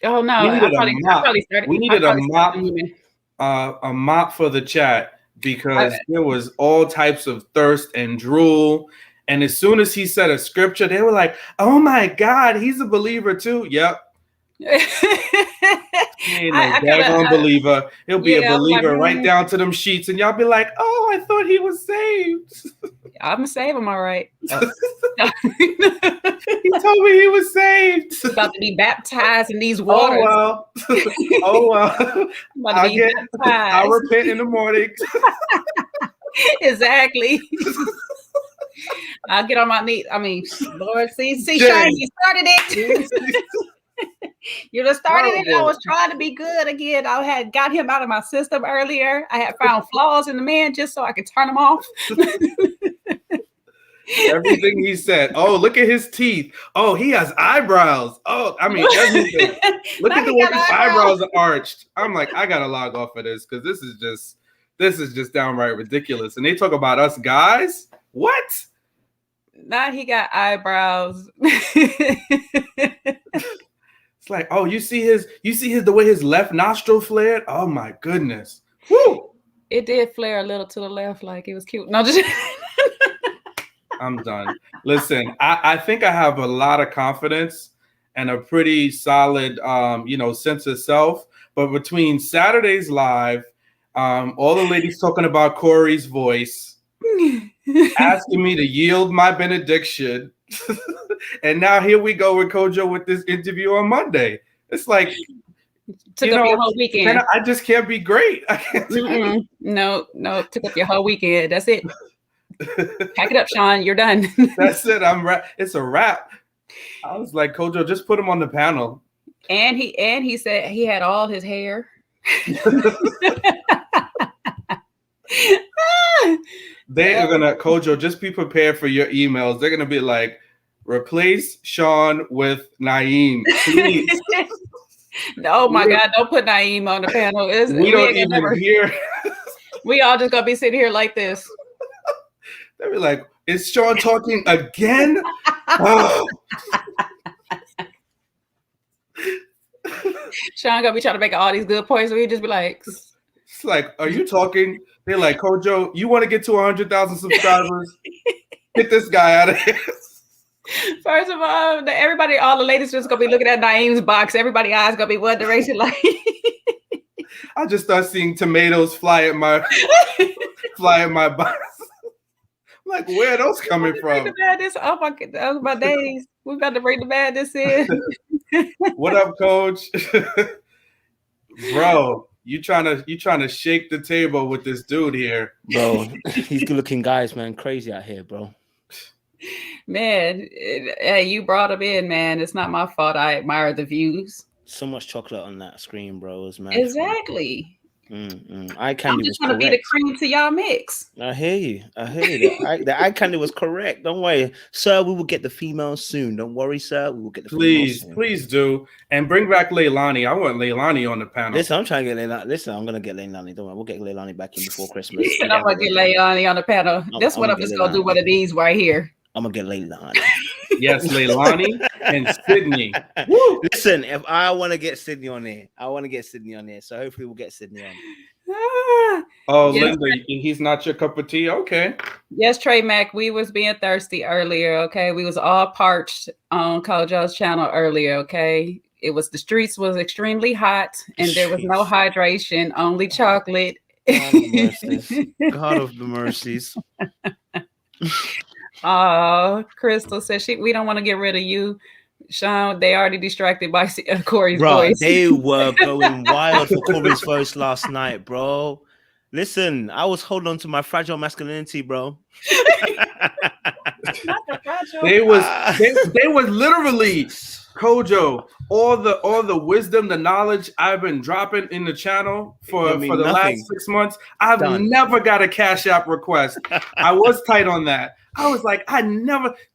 S1: Oh no,
S2: We
S1: I
S2: needed a
S1: probably I
S2: mop.
S1: probably started
S2: We
S1: I
S2: needed
S1: probably started moving.
S2: a mop for the chat
S1: I,
S2: because there was all types of thirst and drool. And as soon as he said a scripture, they were like, "Oh my God, he's a believer too." Yep, he ain't no
S1: I kind of
S2: daggone believer. He'll be a
S1: yeah, I was like,
S2: believer right down to them sheets, and y'all be like, "Oh, I thought he was saved."
S1: I'm gonna save him, all right.
S2: He told me he was saved.
S1: About to be baptized in these
S2: Oh
S1: waters.
S2: well. Oh well.
S1: I'm about to
S2: I'll
S1: be
S2: get. I'll
S1: baptized.
S2: repent in the morning.
S1: Exactly. I'll get on my knees. I mean, Lord, see, Shawn,
S2: Jay.
S1: you started it. You just started it. I
S2: Horrible.
S1: was trying to be good again. I had got him out of my system earlier. I had found flaws in the man just so I could turn him off.
S2: Everything he said. Oh, look at his teeth. Oh, he has eyebrows. Oh, I mean everything. Look
S1: Now
S2: at the
S1: he
S2: way
S1: got
S2: his
S1: eyebrows.
S2: eyebrows are arched. I'm like, I gotta log off of this because this is just downright ridiculous. And they talk about us guys. What?
S1: Now he got eyebrows.
S2: It's like, oh, you see his the way his left nostril flared. Oh my goodness. Woo!
S1: It did flare a little to the left, like it was cute. No, just
S2: I'm done. Listen, I think I have a lot of confidence and a pretty solid, sense of self. But between Saturday's live, all the ladies talking about Corey's voice, asking me to yield my benediction, and now here we go with Kojo with this interview on Monday. It's like,
S1: took up your whole weekend.
S2: I just can't be great. I can't.
S1: No, took up your whole weekend. That's it. Pack it up, Shawn. You're done.
S2: That's it. It's a wrap. I was like, Kojo, just put him on the panel.
S1: And he said he had all his hair.
S2: They are gonna, Kojo, just be prepared for your emails. They're gonna be like, replace Shawn with Naeem, please.
S1: Oh my God, don't put Naeem on the panel.
S2: We don't even hear.
S1: We all just gonna be sitting here like this.
S2: They'll be like, is Shawn talking again? Oh.
S1: Shawn gonna be trying to make all these good points, so he just be like,
S2: it's like, are you talking? They're like, Kojo, you want to get to 100,000 subscribers? Get this guy out of here.
S1: First of all, everybody, all the ladies just gonna be looking at Naeem's box. Everybody's eyes gonna be one direction, like.
S2: I just start seeing tomatoes fly at my box. Like, where are those coming from?
S1: Oh my days. We got to bring the madness in.
S2: What up, Coach? Bro, you trying to shake the table with this dude here.
S3: Bro, these good looking guys, man. Crazy out here, bro.
S1: Man, hey, you brought him in, man. It's not my fault. I admire the views.
S3: So much chocolate on that screen, bro. It's mad.
S1: Exactly.
S3: Eye candy
S1: I'm just
S3: was
S1: trying to be the cream to y'all mix.
S3: I hear you. The eye candy was correct. Don't worry, sir. We will get the females soon. Don't worry, sir. We will get the females soon.
S2: Please do. And bring back Leilani. I want Leilani on the panel.
S3: Listen, I'm trying to get Leilani. Listen, I'm gonna get Leilani. Don't worry, we'll get Leilani back in before Christmas.
S1: And I'm gonna get Leilani on the panel. That's what I'm just gonna do. One of these right here.
S3: I'm gonna get Leilani.
S2: Yes, Leilani and Sydney. Woo!
S3: Listen, if I want to get Sydney on there, So hopefully we'll get Sydney on.
S2: Oh, yes, Linda, he's not your cup of tea. Okay.
S1: Yes, Trey Mac, we was being thirsty earlier. Okay, we was all parched on Kojo's channel earlier. Okay, the streets was extremely hot and there was no hydration, only chocolate.
S3: God of the mercies.
S1: Oh, Crystal said we don't want to get rid of you. Shawn, they already distracted by Corey's
S3: Bro,
S1: voice.
S3: they were going wild for Corey's voice last night, bro. Listen, I was holding on to my fragile masculinity, bro.
S1: Not the fragile.
S2: They was literally Kojo. All the wisdom, the knowledge I've been dropping in the channel for the last 6 months. I've never got a Cash App request. I was tight on that. I was like,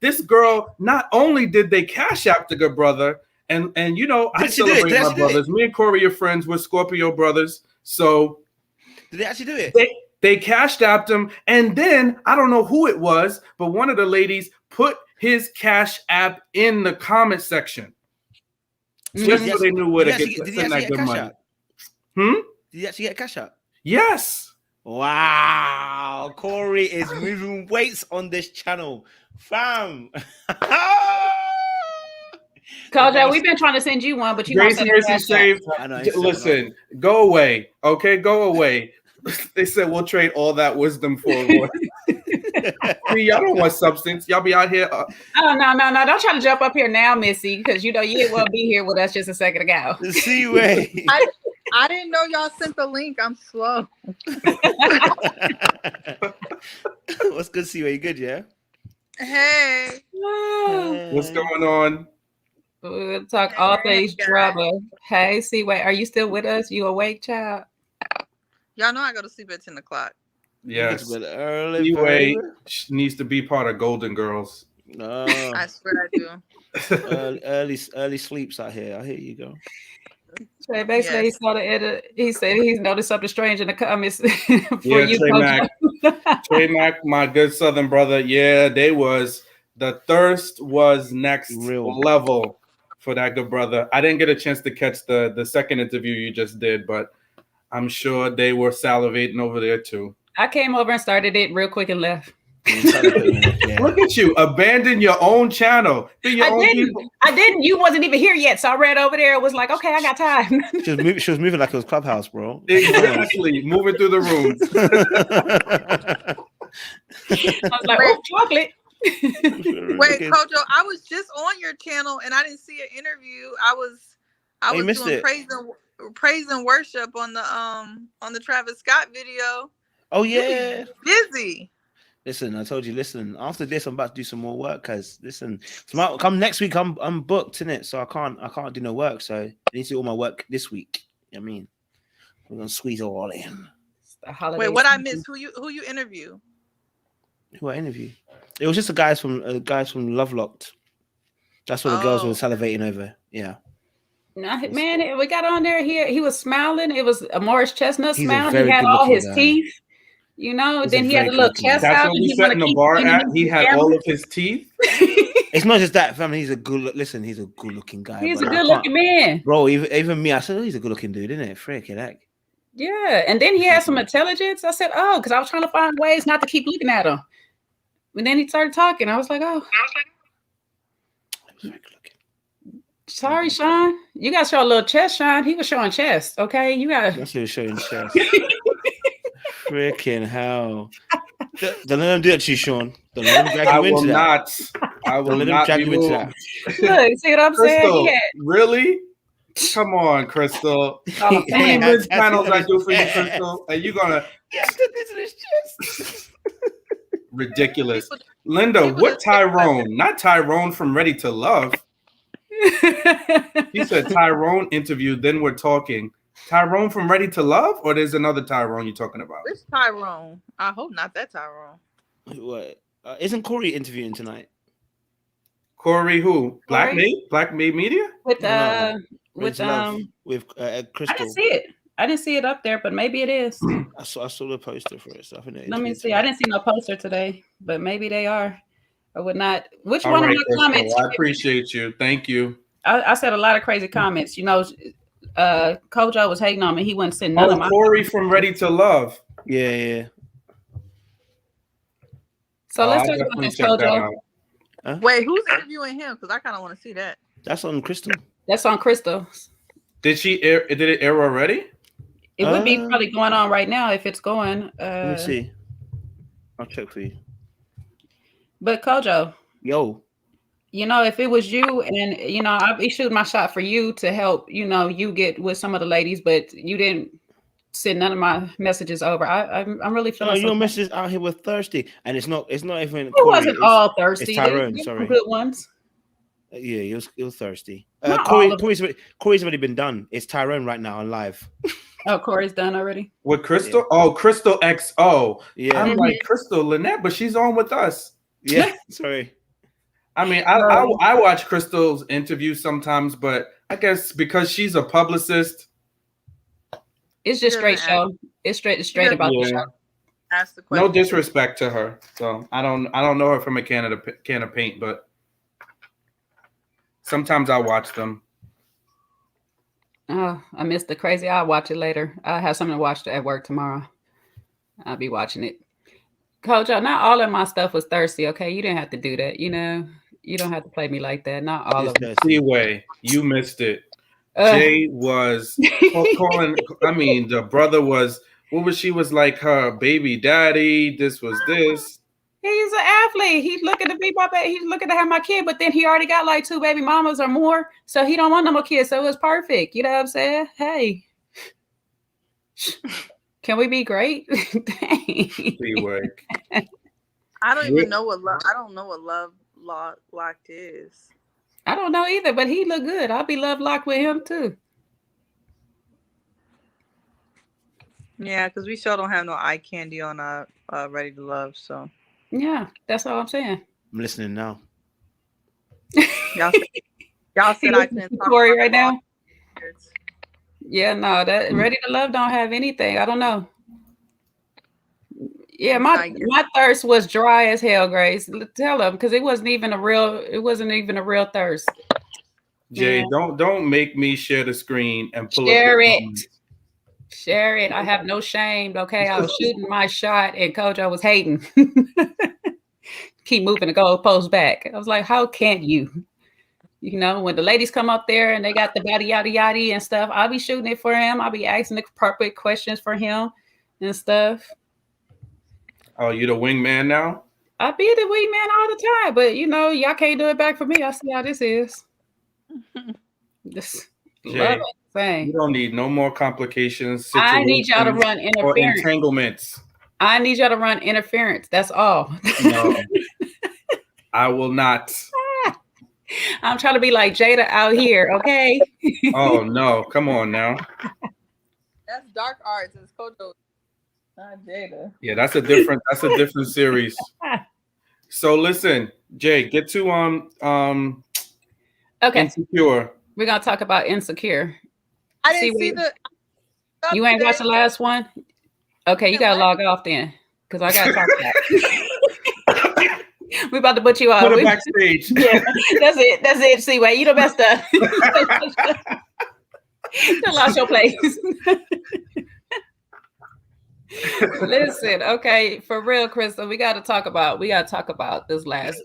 S2: this girl, not only did they Cash App the good brother, and you know, I celebrate my brothers. Me and Corey are friends. We're Scorpio brothers. So
S3: did they actually do it?
S2: They Cash Apped him, and then I don't know who it was, but one of the ladies put his Cash App in the comment section. Just so they knew where to send that good money.
S3: Did you actually get a Cash App?
S2: Yes.
S3: Wow. Corey is moving weights on this channel. Fam.
S1: Kojo, we've been trying to send you one, but you
S2: Grace and Mercy saved. Listen, go away. Okay, go away. They said we'll trade all that wisdom for a y'all don't want substance. Y'all be out here.
S1: Oh, no. Don't try to jump up here now, Missy, because you know you didn't want to be here with us just a second ago.
S3: See way.
S4: I didn't know y'all sent the link. I'm slow.
S3: What's good, C-Way? You good, yeah?
S4: Hey.
S2: What's going on?
S1: We'll talk all things drama. Hey, C-Way, are you still with us? You awake, child?
S4: Y'all know I go to sleep at 10 o'clock.
S2: Yes.
S3: Early
S2: C-Way needs to be part of Golden Girls.
S3: No.
S4: I swear I do.
S3: early sleeps out here. I hear you go.
S1: So basically, he saw the edit. He said he's noticed something strange in the comments.
S2: Trey Mac, my good Southern brother. Yeah, the thirst was next level for that good brother. I didn't get a chance to catch the second interview you just did, but I'm sure they were salivating over there too.
S1: I came over and started it real quick and left.
S2: Look at you, abandon your own channel.
S1: I didn't. You wasn't even here yet, so I read over there. It was like, okay, I got time.
S3: She was moving like it was Clubhouse, bro.
S2: Exactly, moving through the rooms.
S1: I was like, oh, chocolate.
S4: Wait, Kojo, I was just on your channel and I didn't see an interview. I was doing praise and worship on the Travis Scott video.
S3: Oh yeah,
S4: busy.
S3: Listen, I told you. Listen, after this, I'm about to do some more work. Cause listen, come next week, I'm booked in it, so I can't do no work. So I need to do all my work this week. You know what I mean, we're gonna squeeze it all in.
S4: Wait, what I missed? Who you interview?
S3: Who I interview? It was just the guys from Love Locked. That's what the girls were salivating over. Yeah.
S1: Man, we got on there. He was smiling. It was a Morris Chestnut smile. He had all his teeth. You know, then he had a little chest out.
S2: That's what we set in the bar at. He had all of his teeth.
S3: It's not just that, family. He's a good-looking guy.
S1: He's a good-looking man.
S3: Bro, even me, I said, he's a good-looking dude, isn't it? Freaking heck.
S1: Yeah, and then he had some intelligence. I said, because I was trying to find ways not to keep looking at him. And then he started talking. I was like, sorry, Shawn. You got to show a little chest, Shawn. He was showing chest, okay? You got to.
S3: He was showing chest. Freaking hell. Don't let him do that to you, Shawn. Don't let him drag you into that.
S2: I will not drag you into that.
S1: Look, see what I'm
S2: Crystal,
S1: saying?
S2: really? Come on, Crystal. How many panels I do for you, Crystal? Are you going to... Ridiculous. Linda, what Tyrone? Not Tyrone from Ready to Love. He said Tyrone interviewed, then we're talking. Tyrone from Ready to Love, or there's another Tyrone you're talking about?
S4: Which Tyrone? I hope not that Tyrone.
S3: What? Isn't Corey interviewing tonight?
S2: Corey who? Black Made Media?
S1: With
S3: Crystal.
S1: I didn't see it up there, but maybe it is.
S3: I saw the poster for it. So
S1: let me see. I didn't see no poster today, but maybe they are. I would not. Which
S2: all
S1: one
S2: right,
S1: of my comments?
S2: I appreciate you. Thank you.
S1: I said a lot of crazy comments. You know, Kojo was hating on me. He wouldn't send none of my.
S2: Corey from Ready to Love.
S3: Yeah.
S1: So let's talk about this, Kojo.
S4: Huh? Wait, who's interviewing him? Because I kind of want to see that.
S3: That's on Crystal.
S1: That's on Crystal.
S2: Did it air already?
S1: It would be probably going on right now if it's going.
S3: Let me see. I'll check for you.
S1: But Kojo.
S3: Yo.
S1: you know, if it was you and, you know, I'd be shooting my shot for you to help, you know, you get with some of the ladies, but you didn't send none of my messages over. I'm really
S3: No,
S1: feeling
S3: your
S1: some.
S3: messages out here were thirsty, and it's not even
S1: It
S3: Corey.
S1: wasn't all
S3: It's
S1: thirsty.
S3: Tyrone.
S1: There's some
S3: Sorry.
S1: good ones.
S3: Yeah, it was thirsty.
S1: Not all of
S3: Corey's already been done. It's Tyrone right now on live.
S1: Oh, Corey's done already.
S2: With Crystal? Yeah. Oh, Crystal XO.
S3: Yeah.
S2: I'm like, Crystal Lynette, but she's on with us.
S3: Yeah, sorry.
S2: I mean, I watch Crystal's interviews sometimes, but I guess because she's a publicist.
S1: It's just straight show. It's straight about the show.
S4: Ask the question.
S2: No disrespect to her. So I don't know her from a can of paint, but sometimes I watch them.
S1: Oh, I missed the crazy. I'll watch it later. I have something to watch at work tomorrow. I'll be watching it. Coach, not all of my stuff was thirsty, okay? You didn't have to do that, you know? You don't have to play me like that. Not all of it.
S2: Anyway, you missed it. Jay was calling, I mean, the brother was, she was like her baby daddy. This was this.
S1: He's an athlete. He's looking to be my baby. He's looking to have my kid, but then he already got like 2 baby mamas or more. So he don't want no more kids. So it was perfect. You know what I'm saying? Hey. Can we be great?
S4: I don't even know what love. I don't know what love locked is.
S1: I don't know either, but he look good. I'll be love locked with him too.
S4: Yeah, because we sure don't have no eye candy on Ready to Love. So
S1: yeah, that's all I'm saying.
S3: I'm listening now.
S4: y'all said I couldn't talk
S1: Corey right now. Yeah, no, that Ready to Love don't have anything. I don't know. Yeah, my thirst was dry as hell, Grace. Tell them, because it wasn't even a real thirst.
S2: Jay, don't make me share the screen and pull
S1: share it. Share it. I have no shame. Okay, I was shooting my shot, and Coach, I was hating. Keep moving the goalpost back. I was like, how can't you? You know, when the ladies come up there and they got the body yada yada and stuff, I'll be shooting it for him. I'll be asking the appropriate questions for him and stuff.
S2: Oh, you the wingman now?
S1: I be the wingman all the time, but you know, y'all can't do it back for me. I see how this is. Just
S2: Jay, you don't need no more complications.
S1: I need y'all to run interference.
S2: Or entanglements.
S1: I need y'all to run interference. That's all.
S2: No, I will not.
S1: I'm trying to be like Jada out here, okay?
S2: Oh no, come on now.
S4: That's dark arts. It's Kojo. Not Jada.
S2: Yeah, that's a different series. So listen, Jay, get to
S1: okay.
S2: Insecure.
S1: We're gonna talk about Insecure.
S4: I didn't see
S1: you ain't watched the last one? Okay, you gotta log off then. Because I gotta talk about it. We're about to put you out.
S2: Put it backstage.
S1: Yeah, that's it. See, wait, you the best stuff. You lost your place. Listen, okay, for real, Crystal, we gotta talk about this last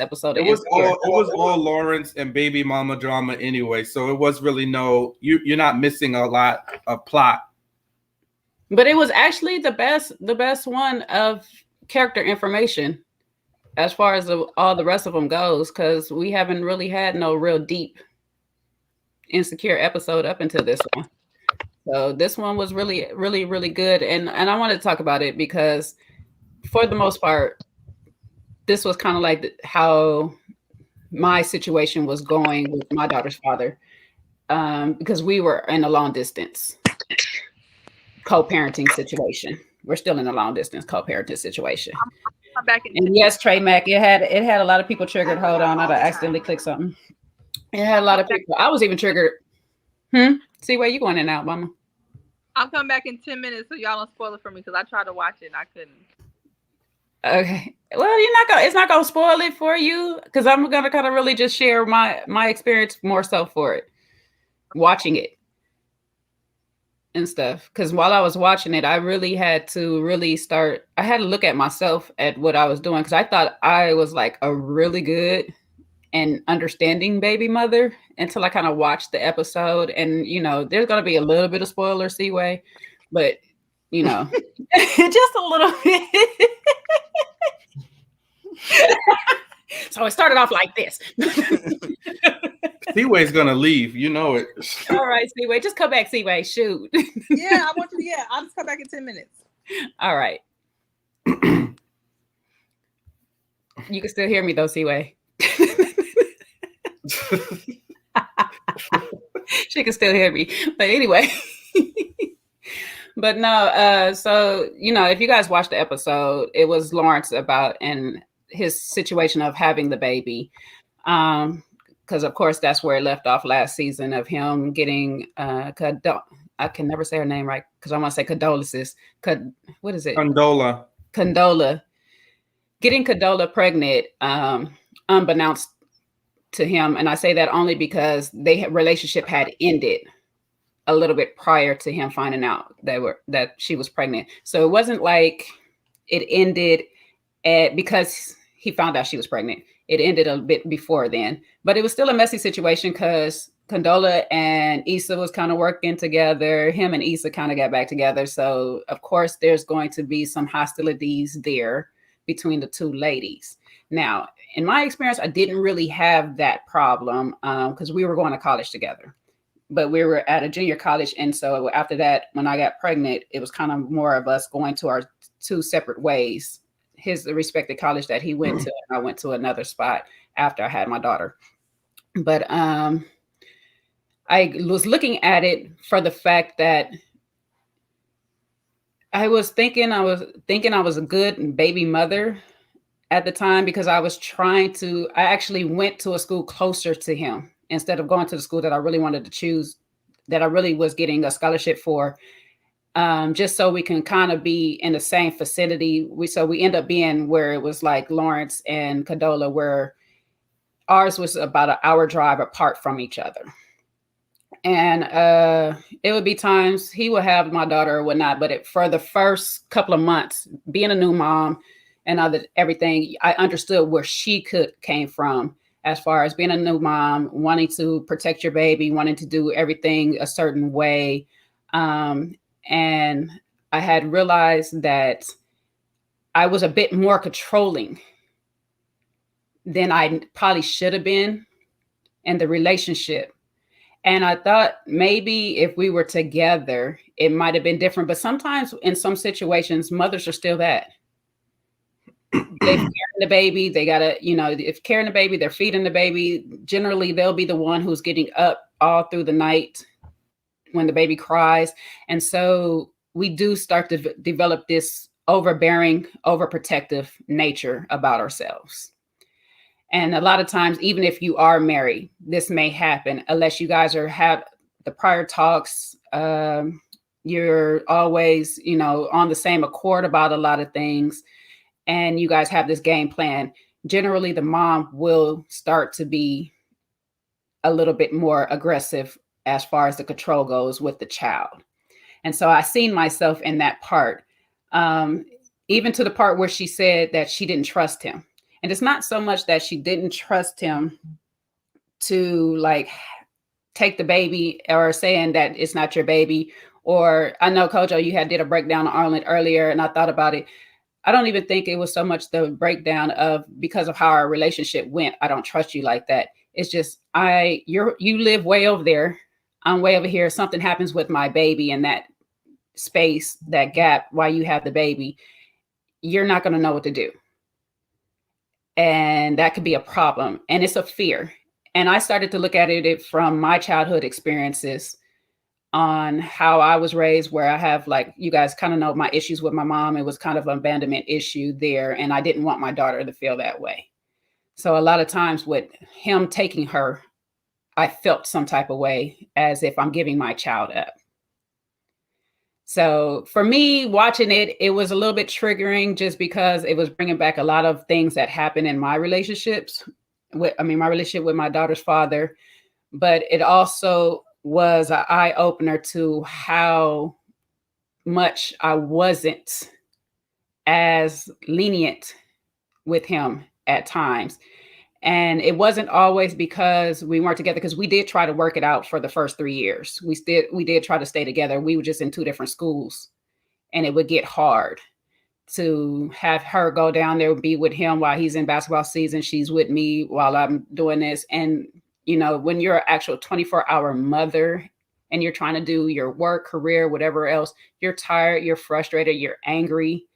S1: episode.
S2: It was all Lawrence and baby mama drama anyway, so it was really you're not missing a lot of plot.
S1: But it was actually the best one of character information as far as all the rest of them goes, because we haven't really had no real deep Insecure episode up until this one. So this one was really, really, really good. And I wanted to talk about it because for the most part, this was kind of like how my situation was going with my daughter's father, because we were in a long distance co-parenting situation. We're still in a long distance co-parenting situation. And yes, Trey Mack, it had a lot of people triggered. Hold on, I accidentally clicked something. It had a lot of people. I was even triggered. See where you going in and out, mama?
S4: I'll come back in 10 minutes so y'all don't spoil it for me because I tried to watch it and I couldn't.
S1: Okay. Well, it's not gonna spoil it for you because I'm gonna kind of really just share my experience more so for it, watching it and stuff. Because while I was watching it, I really had to look at myself at what I was doing because I thought I was like a really good and understanding baby mother until I kind of watched the episode. And there's gonna be a little bit of spoiler, Seaway, but just a little bit. So it started off like this.
S2: Seaway's gonna leave, you know it.
S1: All right, Seaway, just come back, Seaway. Shoot.
S4: Yeah, I want you. Yeah, I'll just come back in 10 minutes.
S1: All right. You can still hear me though, Seaway. She can still hear me, but anyway. But no, so if you guys watched the episode, it was Lawrence about and his situation of having the baby, because of course that's where it left off last season of him getting I can never say her name right because I want to say condolences. What is it?
S2: Condola.
S1: Getting Condola pregnant, unbeknownst to him, and I say that only because relationship had ended a little bit prior to him finding out that she was pregnant. So it wasn't like it ended because he found out she was pregnant. It ended a bit before then, but it was still a messy situation because Condola and Issa was kind of working together. Him and Issa kind of got back together. So of course there's going to be some hostilities there between the two ladies. Now, in my experience, I didn't really have that problem because we were going to college together. But we were at a junior college. And so after that, when I got pregnant, it was kind of more of us going to our two separate ways. The respected college that he went to, and I went to another spot after I had my daughter. But I was looking at it for the fact that I was thinking I was a good baby mother at the time because I actually went to a school closer to him. Instead of going to the school that I really wanted to choose, that I really was getting a scholarship for, just so we can kind of be in the same vicinity. We end up being where it was like Lawrence and Condola, where ours was about an hour drive apart from each other. And it would be times he would have my daughter or whatnot, but for the first couple of months, being a new mom and everything, I understood where she came from. As far as being a new mom, wanting to protect your baby, wanting to do everything a certain way. And I had realized that I was a bit more controlling than I probably should have been in the relationship. And I thought maybe if we were together, it might have been different. But sometimes in some situations, mothers are still that. They're carrying the baby. They gotta, if carrying the baby, they're feeding the baby. Generally, they'll be the one who's getting up all through the night when the baby cries. And so we do start to develop this overbearing, overprotective nature about ourselves. And a lot of times, even if you are married, this may happen unless you guys have the prior talks. You're always, on the same accord about a lot of things. And you guys have this game plan. Generally, the mom will start to be a little bit more aggressive as far as the control goes with the child. And so I seen myself in that part, even to the part where she said that she didn't trust him. And it's not so much that she didn't trust him to take the baby or saying that it's not your baby. Or I know, Kojo, you did a breakdown on it earlier, and I thought about it. I don't even think it was so much the breakdown of because of how our relationship went. I don't trust you like that. It's just you live way over there. I'm way over here. Something happens with my baby in that space, that gap while you have the baby. You're not going to know what to do. And that could be a problem. And it's a fear. And I started to look at it from my childhood experiences on how I was raised, where I have, you guys kind of know my issues with my mom. It was kind of an abandonment issue there. And I didn't want my daughter to feel that way. So a lot of times with him taking her, I felt some type of way as if I'm giving my child up. So for me, watching it, it was a little bit triggering just because it was bringing back a lot of things that happened in my relationships. My relationship with my daughter's father, but it also was an eye opener to how much I wasn't as lenient with him at times. And it wasn't always because we weren't together, because we did try to work it out for the first 3 years. We did try to stay together. We were just in 2 different schools, and it would get hard to have her go down there, be with him while he's in basketball season. She's with me while I'm doing this. And, when you're an actual 24-hour mother and you're trying to do your work, career, whatever else, you're tired, you're frustrated, you're angry.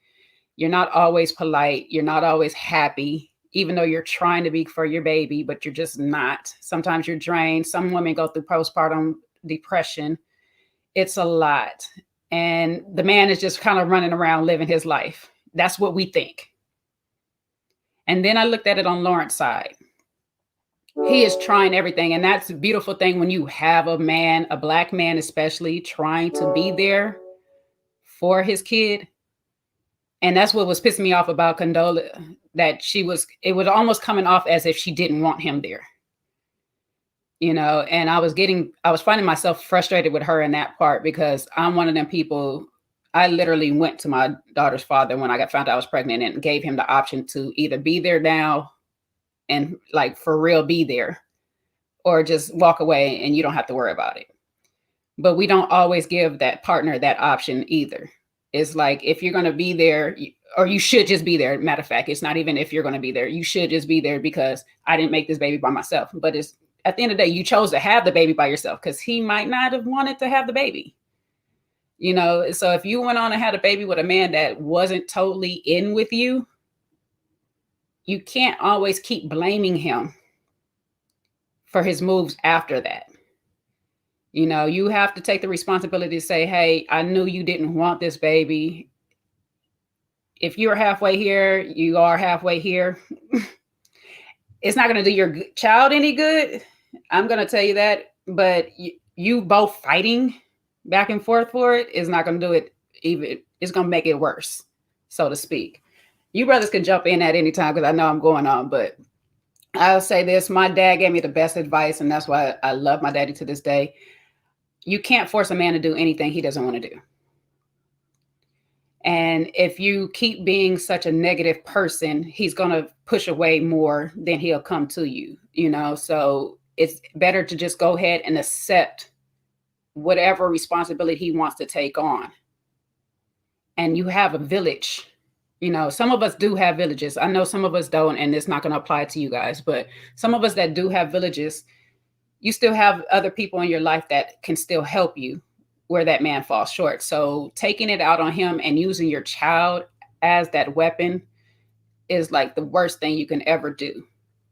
S1: You're not always polite. You're not always happy, even though you're trying to be for your baby, but you're just not. Sometimes you're drained. Some women go through postpartum depression. It's a lot. And the man is just kind of running around living his life. That's what we think. And then I looked at it on Lawrence's side. He is trying everything. And that's a beautiful thing when you have a man, a Black man especially, trying to be there for his kid. And that's what was pissing me off about Condola, that it was almost coming off as if she didn't want him there. And I was finding myself frustrated with her in that part, because I'm one of them people. I literally went to my daughter's father when I found out I was pregnant and gave him the option to either be there now and like for real be there, or just walk away and you don't have to worry about it. But we don't always give that partner that option either. It's like, if you're going to be there, or you should just be there. Matter of fact, it's not even if you're going to be there. You should just be there, because I didn't make this baby by myself. But it's at the end of the day, you chose to have the baby by yourself, because he might not have wanted to have the baby. So if you went on and had a baby with a man that wasn't totally in with you, you can't always keep blaming him for his moves after that. You have to take the responsibility to say, hey, I knew you didn't want this baby. If you're halfway here, you are halfway here. It's not going to do your child any good. I'm going to tell you that. But you both fighting back and forth for it is not going to do it. Even it's going to make it worse, so to speak. You brothers can jump in at any time, because I know I'm going on. But I'll say this. My dad gave me the best advice, and that's why I love my daddy to this day. You can't force a man to do anything he doesn't want to do. And if you keep being such a negative person, he's going to push away more than he'll come to you, So it's better to just go ahead and accept whatever responsibility he wants to take on. And you have a village. Some of us do have villages. I know some of us don't, and it's not going to apply to you guys. But some of us that do have villages, you still have other people in your life that can still help you where that man falls short. So taking it out on him and using your child as that weapon is like the worst thing you can ever do.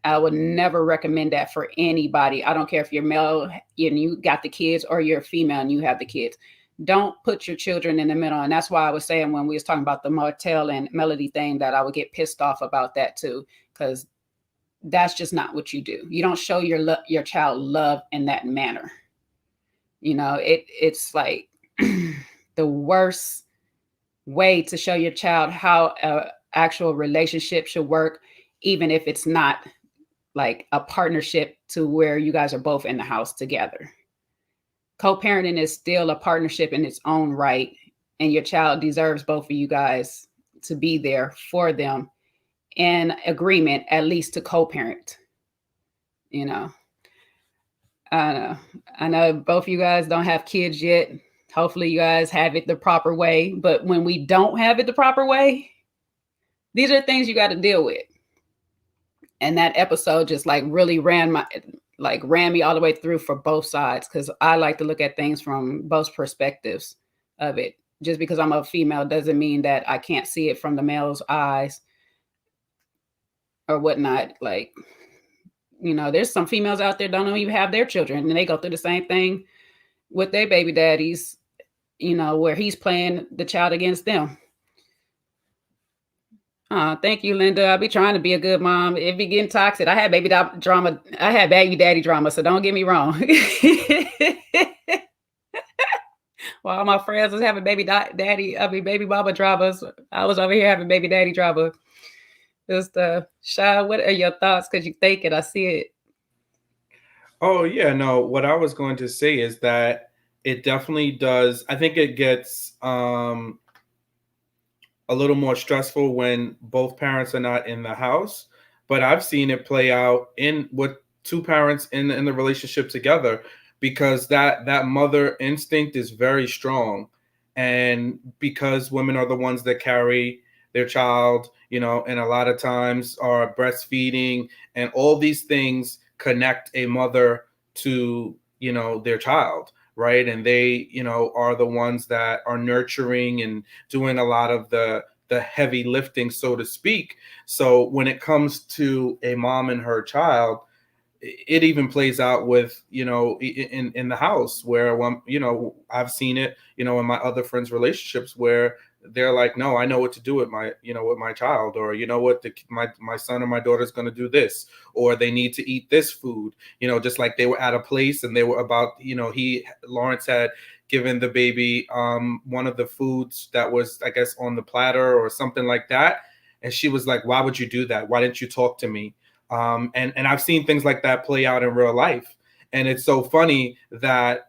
S1: I would never recommend that for anybody. I don't care if you're male and you got the kids, or you're female and you have the kids. Don't put your children in the middle. And that's why I was saying when we was talking about the Martell and Melody thing, that I would get pissed off about that too, because that's just not what you do. You don't show your child love in that manner. It's like the worst way to show your child how an actual relationship should work, even if it's not like a partnership to where you guys are both in the house together. Co-parenting is still a partnership in its own right, and your child deserves both of you guys to be there for them in agreement, at least to co-parent. I know both of you guys don't have kids yet. Hopefully you guys have it the proper way. But when we don't have it the proper way, these are things you got to deal with. And that episode just like really ran me all the way through for both sides, because I like to look at things from both perspectives of it. Just because I'm a female doesn't mean that I can't see it from the male's eyes or whatnot. Like, there's some females out there don't even have their children, and they go through the same thing with their baby daddies, where he's playing the child against them. Thank you, Linda. I'll be trying to be a good mom. It be getting toxic. I had baby drama. I had baby daddy drama, so don't get me wrong. While my friends was having baby mama dramas, I was over here having baby daddy drama. Just Shawn, what are your thoughts? Because you think it, I see it.
S2: Oh yeah, no. What I was going to say is that it definitely does. I think it gets a little more stressful when both parents are not in the house. But I've seen it play out with two parents in the relationship together, because that mother instinct is very strong, and because women are the ones that carry their child, you know, and a lot of times are breastfeeding, and all these things connect a mother to, you know, their child, right? And they, you know, are the ones that are nurturing and doing a lot of the heavy lifting, so to speak. So when it comes to a mom and her child, it even plays out with, you know, in the house where one, you know, I've seen it, you know, in my other friends' relationships where they're like, no, I know what to do with my, you know, with my child, or you know what, my son or my daughter's going to do this, or they need to eat this food, you know, just like they were at a place and they were about, you know, Lawrence had given the baby one of the foods that was, I guess, on the platter or something like that, and she was like, why would you do that? Why didn't you talk to me? And I've seen things like that play out in real life. And it's so funny that,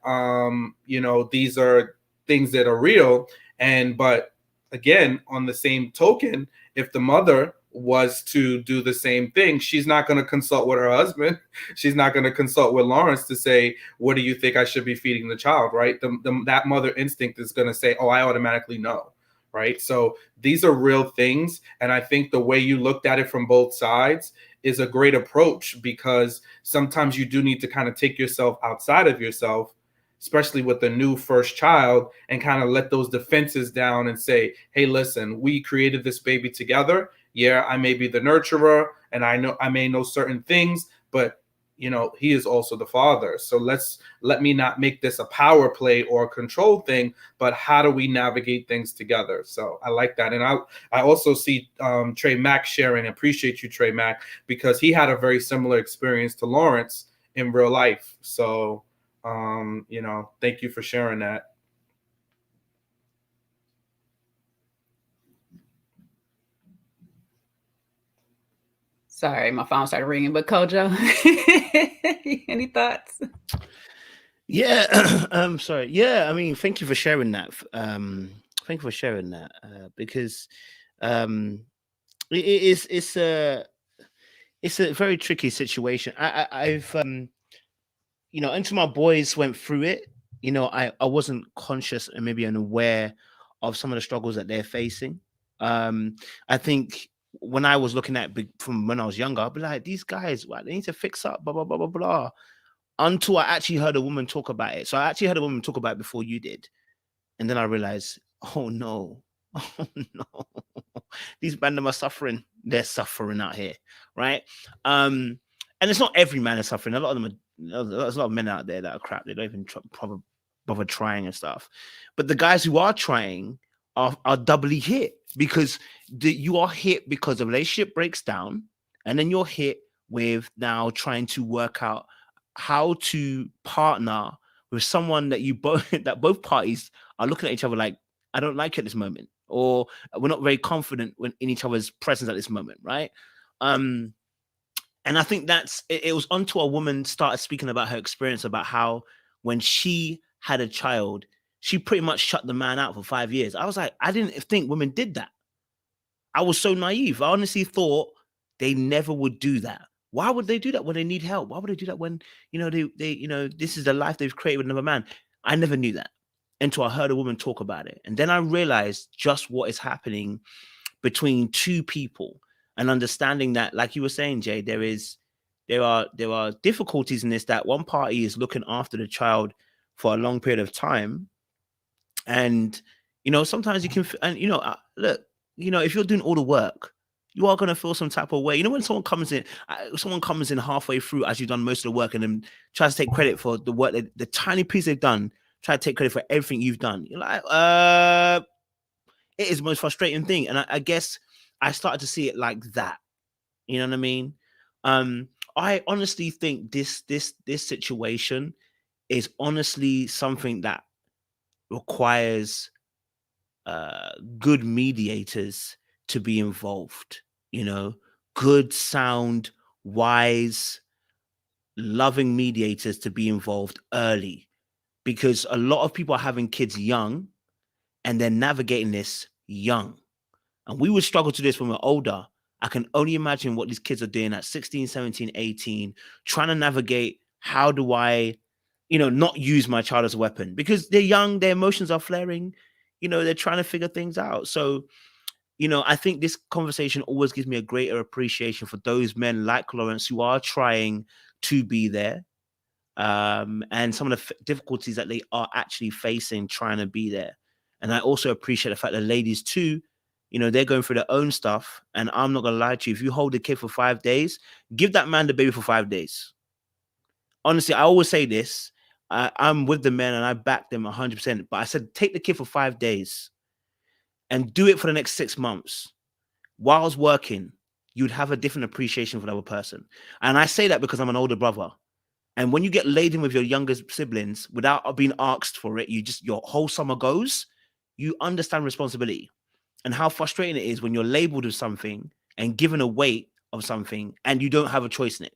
S2: you know, these are things that are real. But again, on the same token, if the mother was to do the same thing, she's not going to consult with her husband. She's not going to consult with Lawrence to say, what do you think I should be feeding the child, right? That mother instinct is going to say, oh, I automatically know, right? So these are real things. And I think the way you looked at it from both sides is a great approach, because sometimes you do need to kind of take yourself outside of yourself, especially with the new first child, and kind of let those defenses down and say, hey, listen, we created this baby together. Yeah, I may be the nurturer and I may know certain things, but you know, he is also the father. So let me not make this a power play or a control thing, but how do we navigate things together? So I like that. And I also see Trey Mack sharing. Appreciate you, Trey Mack, because he had a very similar experience to Lawrence in real life. So, you know, thank you for sharing that.
S1: Sorry, my phone started ringing. But Kojo, any thoughts?
S3: Yeah, sorry. Yeah, I mean, thank you for sharing that. Thank you for sharing that, because it's a very tricky situation. I've you know, until my boys went through it, you know, I wasn't conscious and maybe unaware of some of the struggles that they're facing. I think when I was looking at from when I was younger, I'd be like, these guys, what, they need to fix up, blah blah blah blah blah. Until I actually heard a woman talk about it. So I actually heard a woman talk about it before you did, and then I realized, oh no, oh no, these men are suffering. They're suffering out here, right? And it's not every man is suffering. A lot of them are. There's a lot of men out there that are crap. They don't even bother trying and stuff. But the guys who are trying are doubly hit, because you are hit because the relationship breaks down, and then you're hit with now trying to work out how to partner with someone that that both parties are looking at each other like, I don't like you at this moment, or we're not very confident in each other's presence at this moment, right? And I think it was until a woman started speaking about her experience about how when she had a child, she pretty much shut the man out for 5 years. I was like, I didn't think women did that. I was so naive. I honestly thought they never would do that. Why would they do that when they need help? Why would they do that when, you know, they you know, this is the life they've created with another man? I never knew that until I heard a woman talk about it. And then I realized just what is happening between two people, and understanding that, like you were saying, Jay, there are difficulties in this, that one party is looking after the child for a long period of time. And, you know, sometimes you can, and, you know, look, you know, if you're doing all the work, you are going to feel some type of way. You know, when someone comes in halfway through as you've done most of the work, and then tries to take credit for the work, the tiny piece they've done, try to take credit for everything you've done. You're like, it is the most frustrating thing. And I guess I started to see it like that. You know what I mean? I honestly think this situation is honestly something that requires good mediators to be involved. You know, good, sound, wise, loving mediators to be involved early, because a lot of people are having kids young and they're navigating this young. And we would struggle to this when we're older. I can only imagine what these kids are doing at 16, 17, 18, trying to navigate, how do I, you know, not use my child as a weapon, because they're young, their emotions are flaring, you know, they're trying to figure things out. So, you know, I think this conversation always gives me a greater appreciation for those men like Lawrence who are trying to be there, and some of the difficulties that they are actually facing trying to be there. And I also appreciate the fact that ladies too, you know, they're going through their own stuff. And I'm not going to lie to you. If you hold a kid for 5 days, give that man the baby for 5 days. Honestly, I always say this. I'm with the men and I back them 100%. But I said, take the kid for 5 days and do it for the next 6 months. Whilst working, you'd have a different appreciation for the other person. And I say that because I'm an older brother. And when you get laden with your younger siblings without being asked for it, your whole summer goes, you understand responsibility and how frustrating it is when you're labeled with something and given a weight of something and you don't have a choice in it.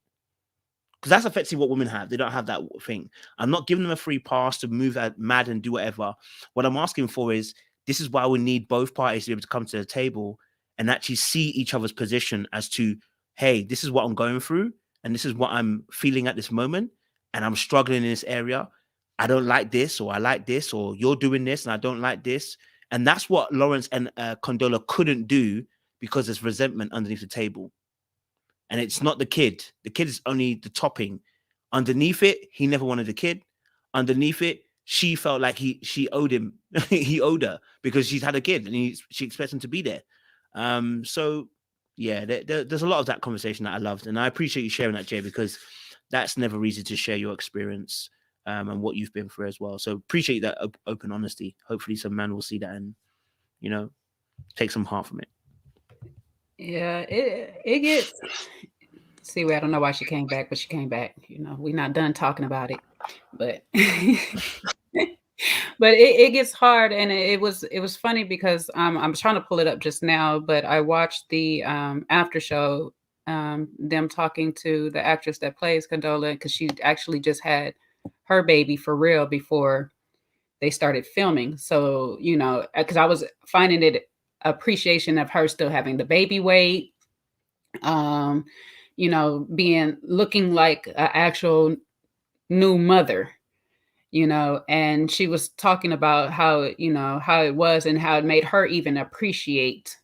S3: Because that's effectively what women have. They don't have that thing. I'm not giving them a free pass to move mad and do whatever. What I'm asking for is, this is why we need both parties to be able to come to the table and actually see each other's position as to, hey, this is what I'm going through and this is what I'm feeling at this moment, and I'm struggling in this area. I don't like this, or I like this, or you're doing this and I don't like this. And that's what Lawrence and Condola couldn't do because there's resentment underneath the table. And it's not the kid. The kid is only the topping. Underneath it, he never wanted a kid. Underneath it, she felt like she owed him. He owed her because she's had a kid and she expects him to be there. So yeah, there's a lot of that conversation that I loved, and I appreciate you sharing that, Jay, because that's never easy to share your experience and what you've been through as well. So appreciate that open honesty. Hopefully some man will see that and, you know, take some heart from it.
S1: Yeah, it gets. See, I don't know why she came back, but she came back. You know, we're not done talking about it, but but it gets hard, and it was funny because I'm trying to pull it up just now, but I watched the after show, them talking to the actress that plays Condola, because she actually just had her baby for real before they started filming. So, you know, because I was finding it appreciation of her still having the baby weight, you know, looking like an actual new mother, you know, and she was talking about how, you know, how it was and how it made her even appreciate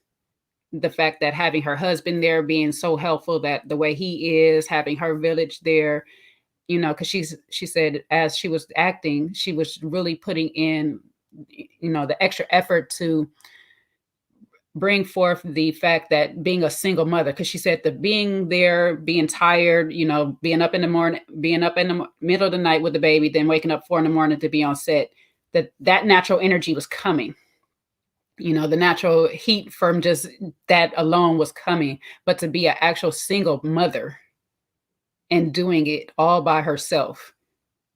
S1: the fact that having her husband there being so helpful, that the way he is, having her village there, you know, because she said as she was acting, she was really putting in, you know, the extra effort to bring forth the fact that being a single mother, because she said that being there, being tired, you know, being up in the morning, being up in the middle of the night with the baby, then waking up 4 a.m. to be on set, that natural energy was coming. You know, the natural heat from just that alone was coming, but to be an actual single mother and doing it all by herself,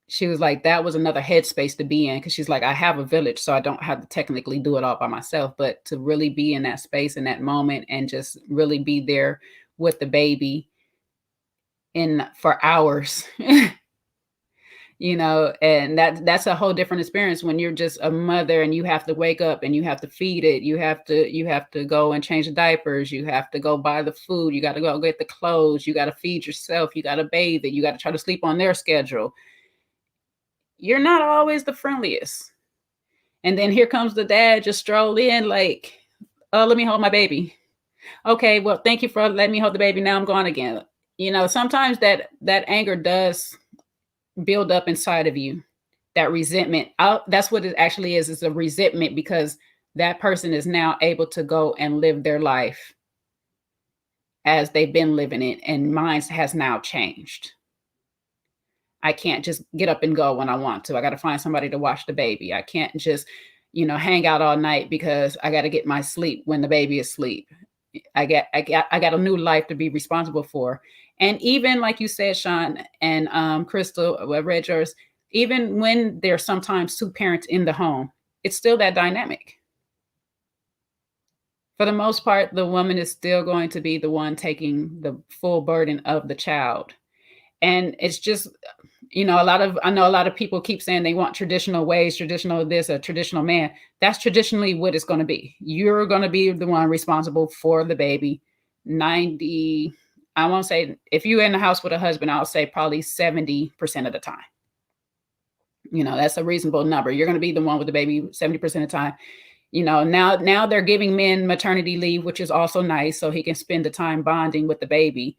S1: she was like, that was another headspace to be in, because she's like, I have a village, so I don't have to technically do it all by myself, but to really be in that space in that moment and just really be there with the baby for hours. You know, and that's a whole different experience when you're just a mother and you have to wake up and you have to feed it. You have to go and change the diapers. You have to go buy the food. You got to go get the clothes. You got to feed yourself. You got to bathe it. You got to try to sleep on their schedule. You're not always the friendliest. And then here comes the dad just stroll in like, oh, let me hold my baby. Okay, well, thank you for letting me hold the baby. Now I'm gone again. You know, sometimes that anger does build up inside of you, that resentment. That's what it actually is. It's a resentment because that person is now able to go and live their life as they've been living it, and mine has now changed. I can't just get up and go when I want to. I got to find somebody to watch the baby. I can't just, you know, hang out all night because I got to get my sleep when the baby is asleep. I got a new life to be responsible for. And even like you said, Shawn and Crystal, read yours, even when there's sometimes 2 parents in the home, it's still that dynamic. For the most part, the woman is still going to be the one taking the full burden of the child. And it's just, you know, I know a lot of people keep saying they want traditional ways, traditional this, a traditional man. That's traditionally what it's going to be. You're going to be the one responsible for the baby. I won't say, if you're in the house with a husband, I'll say probably 70% of the time. You know, that's a reasonable number. You're going to be the one with the baby 70% of the time. Now they're giving men maternity leave, which is also nice, so he can spend the time bonding with the baby.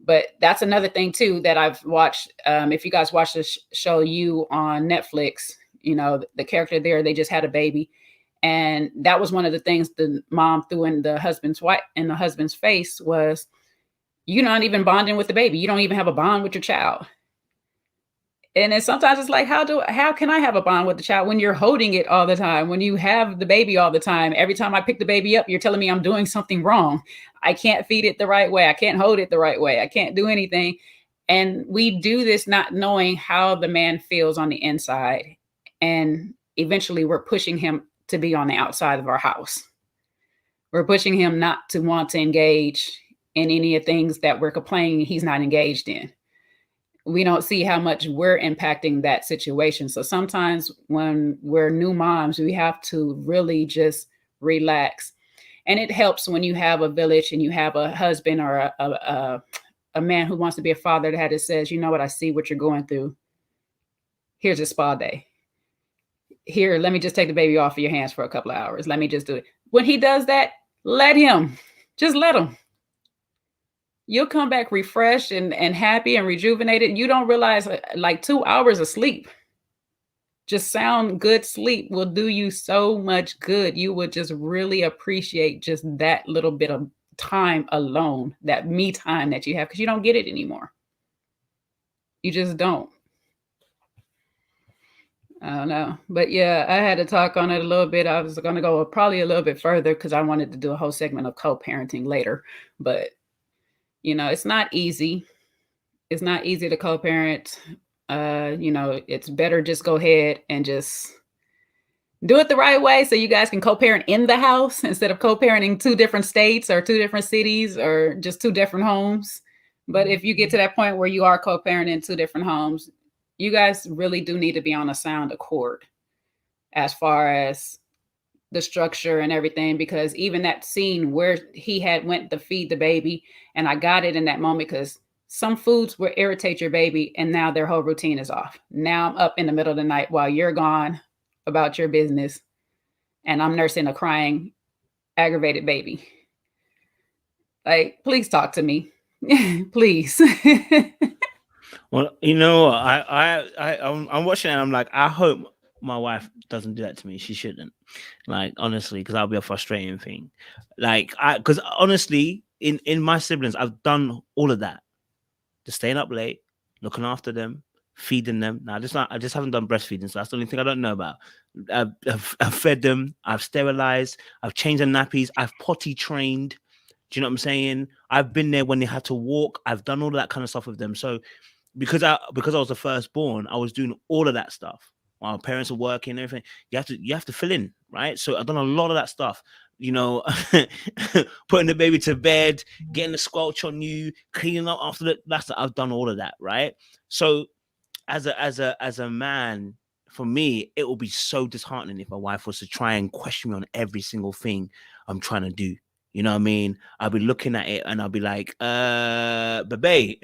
S1: But that's another thing too that I've watched. If you guys watch the show You on Netflix, the character there, they just had a baby, and that was one of the things the mom threw in the husband's face was, you're not even bonding with the baby. You don't even have a bond with your child. And then sometimes it's like, how can I have a bond with the child when you're holding it all the time, when you have the baby all the time? Every time I pick the baby up, you're telling me I'm doing something wrong. I can't feed it the right way. I can't hold it the right way. I can't do anything. And we do this not knowing how the man feels on the inside. And eventually we're pushing him to be on the outside of our house. We're pushing him not to want to engage in any of the things that we're complaining he's not engaged in. We don't see how much we're impacting that situation. So sometimes when we're new moms, we have to really just relax. And it helps when you have a village and you have a husband or a man who wants to be a father that says, you know what, I see what you're going through. Here's a spa day. Here, let me just take the baby off of your hands for a couple of hours. Let me just do it. When he does that, let him. Just let him. You'll come back refreshed and happy and rejuvenated. You don't realize like 2 hours of sleep, just sound good sleep will do you so much good. You would just really appreciate just that little bit of time alone, that me time that you have, because you don't get it anymore. You just don't. I don't know. But yeah, I had to talk on it a little bit. I was going to go probably a little bit further because I wanted to do a whole segment of co-parenting later. But it's not easy. It's not easy to co-parent. It's better just go ahead and just do it the right way so you guys can co-parent in the house instead of co-parenting 2 different states or 2 different cities or just 2 different homes. But if you get to that point where you are co-parenting 2 different homes, you guys really do need to be on a sound accord as far as the structure and everything, because even that scene where he had went to feed the baby, and I got it in that moment because some foods will irritate your baby and now their whole routine is off. Now I'm up in the middle of the night while you're gone about your business and I'm nursing a crying, aggravated baby. Like, please talk to me. Please.
S3: Well, I'm watching it and I'm like, I hope my wife doesn't do that to me. She shouldn't. Like, honestly, because that'll be a frustrating thing. Like, because honestly, in my siblings, I've done all of that. Just staying up late, looking after them, feeding them. Now, I just haven't done breastfeeding, so that's the only thing I don't know about. I've fed them, I've sterilized, I've changed their nappies, I've potty trained. Do you know what I'm saying? I've been there when they had to walk. I've done all of that kind of stuff with them. So because I was the firstborn, I was doing all of that stuff. While parents are working and everything, you have to fill in, right? So I've done a lot of that stuff. Putting the baby to bed, getting the squelch on you, cleaning up after I've done all of that, right? So as a man, for me, it will be so disheartening if my wife was to try and question me on every single thing I'm trying to do. You know what I mean? I'll be looking at it and I'll be like, babe,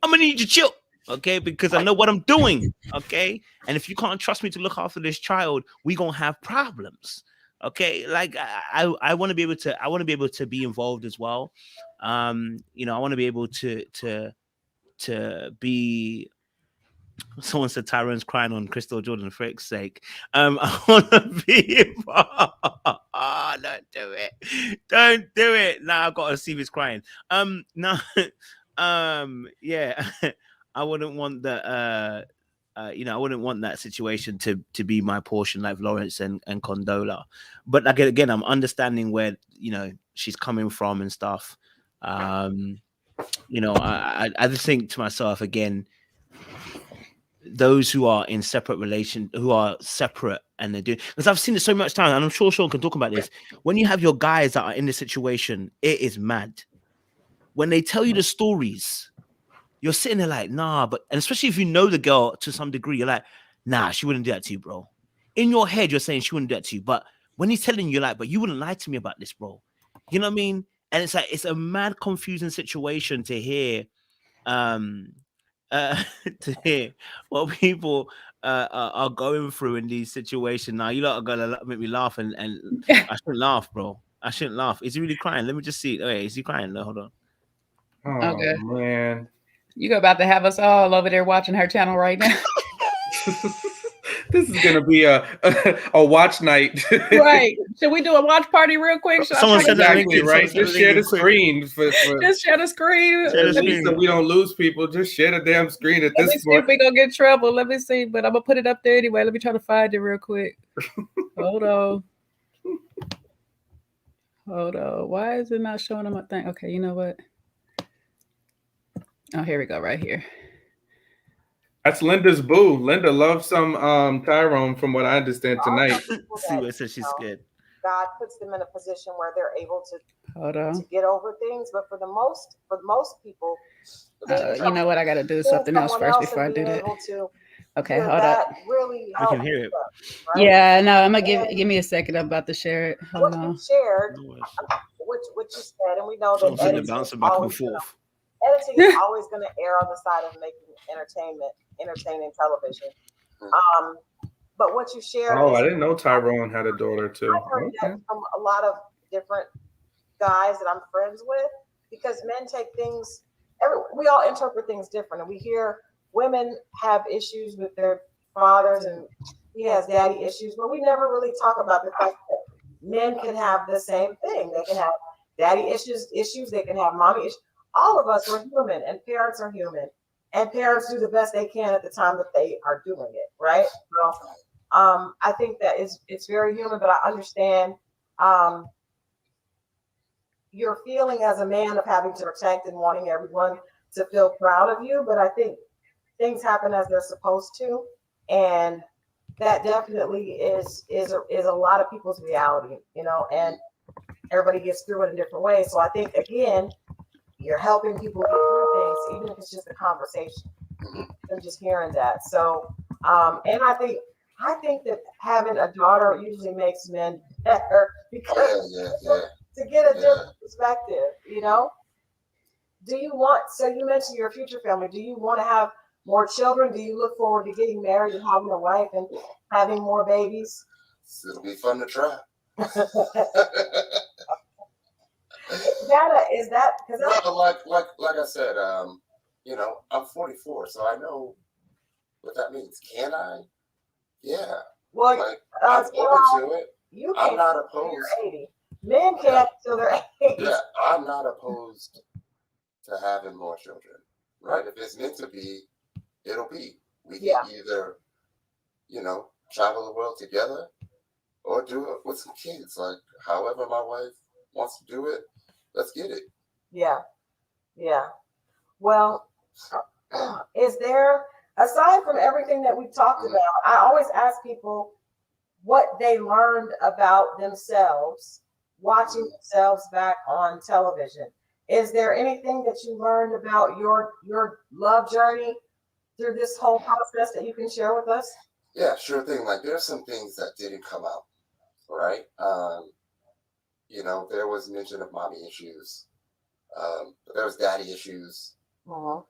S3: I'm gonna need you to chill, okay? Because I know what I'm doing, okay? And if you can't trust me to look after this child, we gonna have problems. Okay, like I want to be able to be involved as well. I want to be able to be. Someone said Tyrone's crying on Crystal Jordan for its sake. I want to be involved. Don't do it. Don't do it. Now I've got to see if he's crying. No. Yeah. I wouldn't want that. I wouldn't want that situation to be my portion, like Lawrence and Condola. But again, I'm understanding where she's coming from and stuff. I just think to myself again, those who are in separate who are separate and they're doing, because I've seen it so much time, and I'm sure Shawn can talk about this. When you have your guys that are in this situation, it is mad. When they tell you the stories, you're sitting there like, nah, and especially if you know the girl to some degree, you're like, nah, she wouldn't do that to you, bro. In your head, you're saying she wouldn't do that to you. But when he's telling you, like, but you wouldn't lie to me about this, bro. You know what I mean? And it's like, it's a mad, confusing situation to hear, to hear what people are going through in these situations now. You lot are gonna make me laugh, and I shouldn't laugh, bro. I shouldn't laugh. Is he really crying? Let me just see. Wait, is he crying? No, hold on.
S2: Oh
S1: Okay.
S2: man,
S1: you about to have us all over there watching her channel right now.
S2: This is gonna be a watch night.
S1: Right? Should we do a watch party real quick?
S3: Someone said that
S2: exactly right. Just share the screen for
S1: just share the screen.
S3: Share the screen.
S2: so we don't lose people. Just share the damn screen at
S1: Let me
S2: this
S1: see if
S2: point.
S1: we gonna get trouble. Let me see, but I'm gonna put it up there anyway. Let me try to find it real quick. Hold on. Why is it not showing on my thing? Okay, you know what? Oh, here we go, right here.
S2: That's Linda's boo. Linda loves some Tyrone, from what I understand tonight.
S3: See what it says. She's scared.
S5: God puts them in a position where they're able
S1: to
S5: get over things, but for most people,
S1: you know what? I gotta do something else first before I do that. Okay, hold up.
S5: Really,
S3: I can hear it.
S5: Right?
S1: Yeah, no, I'm gonna give me a second. I'm about to share it. Hold on.
S5: You shared, what you said, and we know that editing
S3: bouncing back and forth.
S5: Editing is always going to err on the side of making entertaining television. But what you shared.
S2: Oh, I didn't know Tyrone had a daughter too.
S5: I heard that from a lot of different guys that I'm friends with, because men take things. We all interpret things different, and we hear women have issues with their fathers, and he has daddy issues, but we never really talk about the fact that men can have the same thing. They can have daddy issues. They can have mommy issues. All of us are human, and parents are human, and parents do the best they can at the time that they are doing it, right? So, I think that it's very human, but I understand your feeling as a man of having to protect and wanting everyone to feel proud of you. But I think things happen as they're supposed to, and that definitely is a lot of people's reality, and everybody gets through it in different ways. So I think, again, you're helping people get through things, even if it's just a conversation and just hearing that. So, and I think that having a daughter usually makes men better, because to get a different perspective, Do you want? So you mentioned your future family. Do you want to have more children? Do you look forward to getting married and having a wife and having more babies?
S6: It'll be fun to try.
S5: Is that because
S6: like I said, I'm 44, so I know what that means. Can I? Yeah.
S5: Well,
S6: I'm open to it. I'm not opposed.
S5: You're 80. Men can't till they're 80.
S6: Yeah, I'm not opposed to having more children. Right? If it's meant to be, it'll be. We can either, travel the world together, or do it with some kids. Like, however my wife wants to do it, let's get it.
S5: Yeah. Well, is there, aside from everything that we talked about, I always ask people what they learned about themselves watching themselves back on television. Is there anything that you learned about your love journey through this whole process that you can share with us?
S6: Yeah, sure thing. Like, there's some things that didn't come out, right? There was mention of mommy issues. But there was daddy issues.
S5: Uh-huh.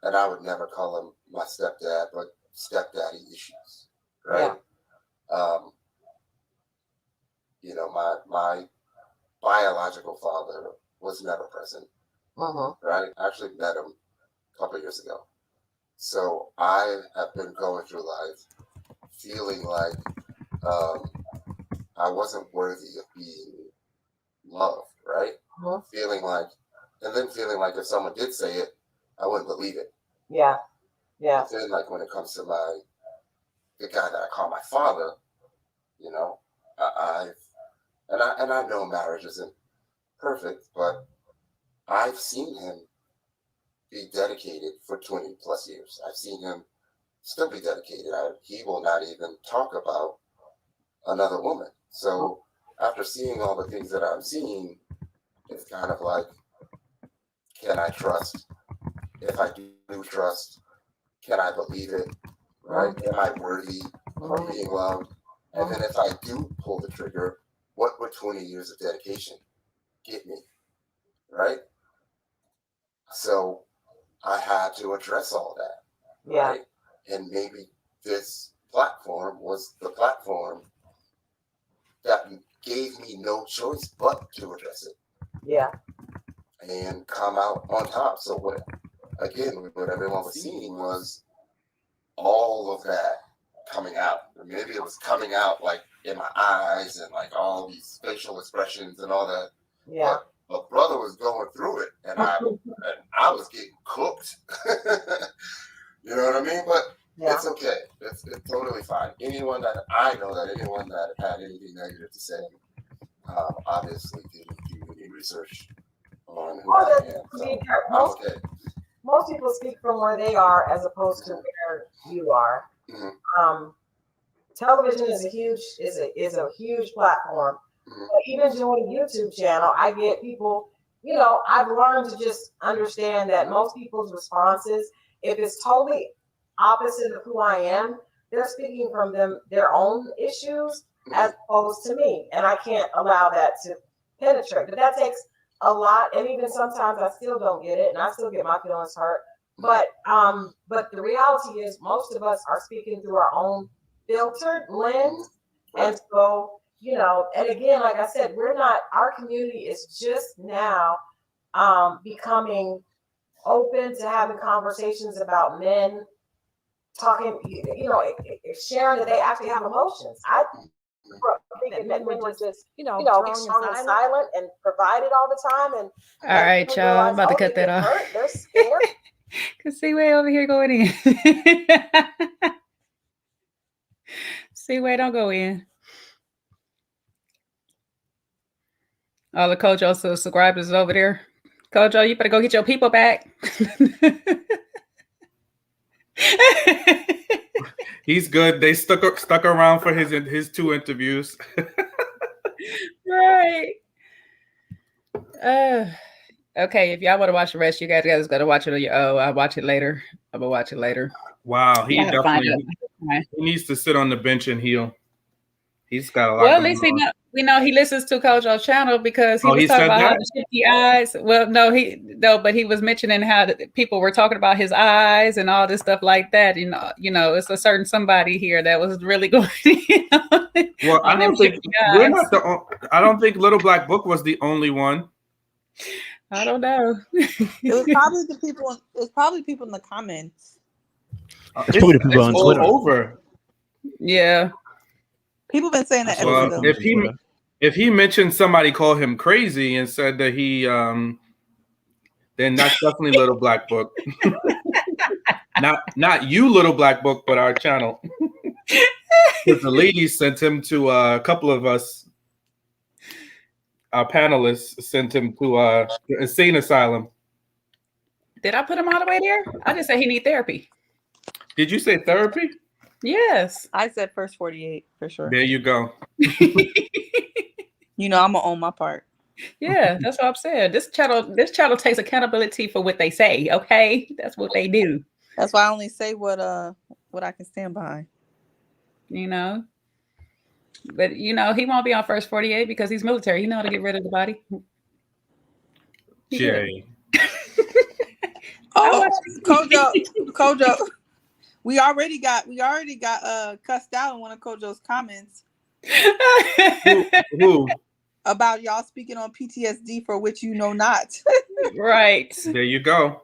S6: And I would never call him my stepdad, but stepdaddy issues, right? Yeah. My biological father was never present, right? I actually met him a couple of years ago. So I have been going through life feeling like I wasn't worthy of being loved, right? Feeling like if someone did say it, I wouldn't believe it.
S5: Yeah.
S6: But then, like, when it comes to the guy that I call my father, I know marriage isn't perfect, but I've seen him be dedicated for 20 plus years. I've seen him still be dedicated. He will not even talk about another woman. So after seeing all the things that I'm seeing, it's kind of like, can I trust? If I do trust, can I believe it? Right? Am I worthy of being loved? And then if I do pull the trigger, what would 20 years of dedication get me? Right? So I had to address all that.
S5: Yeah.
S6: Right? And maybe this platform was the platform that gave me no choice but to address it.
S5: Yeah.
S6: And come out on top. So what everyone was seeing was all of that coming out. Maybe it was coming out like in my eyes and like all these facial expressions and all that.
S5: Yeah.
S6: But brother was going through it, and I was getting cooked. You know what I mean? But it's okay. It's totally fine. Anyone that had anything negative to say, obviously didn't do any research on who I am. So
S5: most people speak from where they are as opposed to where you are. Mm-hmm. Television is a huge platform. Mm-hmm. But even doing a YouTube channel, I get people. I've learned to just understand that most people's responses, if it's totally opposite of who I am, they're speaking from their own issues as opposed to me, and I can't allow that to penetrate. But that takes a lot, and even sometimes I still don't get it, and I still get my feelings hurt. But the reality is, most of us are speaking through our own filtered lens, and so and again, like I said, our community is just now becoming open to having conversations about men talking, sharing that they actually have emotions. I think that men were just, strong and silent and provided all the time. And
S1: all right, y'all, I'm about to cut that off.
S5: They're scared.
S1: Cause Seaway over here going in. Seaway, don't go in. All the Kojo subscribers over there. Kojo, you better go get your people back.
S2: He's good. They stuck around for his 2 interviews.
S1: Right. Okay, if y'all want to watch the rest, you guys gotta watch it on your own. I'll watch it later. I'm gonna watch it later.
S2: Wow, he needs to sit on the bench and heal. He's got a lot.
S1: Well, at least we know he listens to Kojo's channel because he was talking about how the shifty eyes. Well, but he was mentioning how people were talking about his eyes and all this stuff like that. It's a certain somebody here that was really going.
S2: Well, I don't think Little Black Book was the only one.
S1: I don't know.
S4: It was probably the people. It was probably people in the comments.
S3: It's probably the people on Twitter.
S2: Over.
S1: Yeah.
S4: People been saying that.
S2: Well, if he mentioned somebody called him crazy and said that he then that's definitely Little Black Book. not you, Little Black Book, but our channel. The ladies sent him to a couple of us. Our panelists sent him to the insane asylum.
S1: Did I put him all the way there? I just said he need therapy.
S2: Did you say therapy?
S4: Yes. I said first 48 for sure.
S2: There you go.
S4: I'm gonna own my part.
S1: Yeah, that's what I'm saying. This channel takes accountability for what they say, okay? That's what they do.
S4: That's why I only say what I can stand behind.
S1: But he won't be on first 48 because he's military. He know how to get rid of the body.
S2: Jay.
S4: Oh, Kojo. We already got cussed out in one of Kojo's comments.
S2: Who?
S4: About y'all speaking on PTSD for which you know not.
S1: Right.
S2: There you go.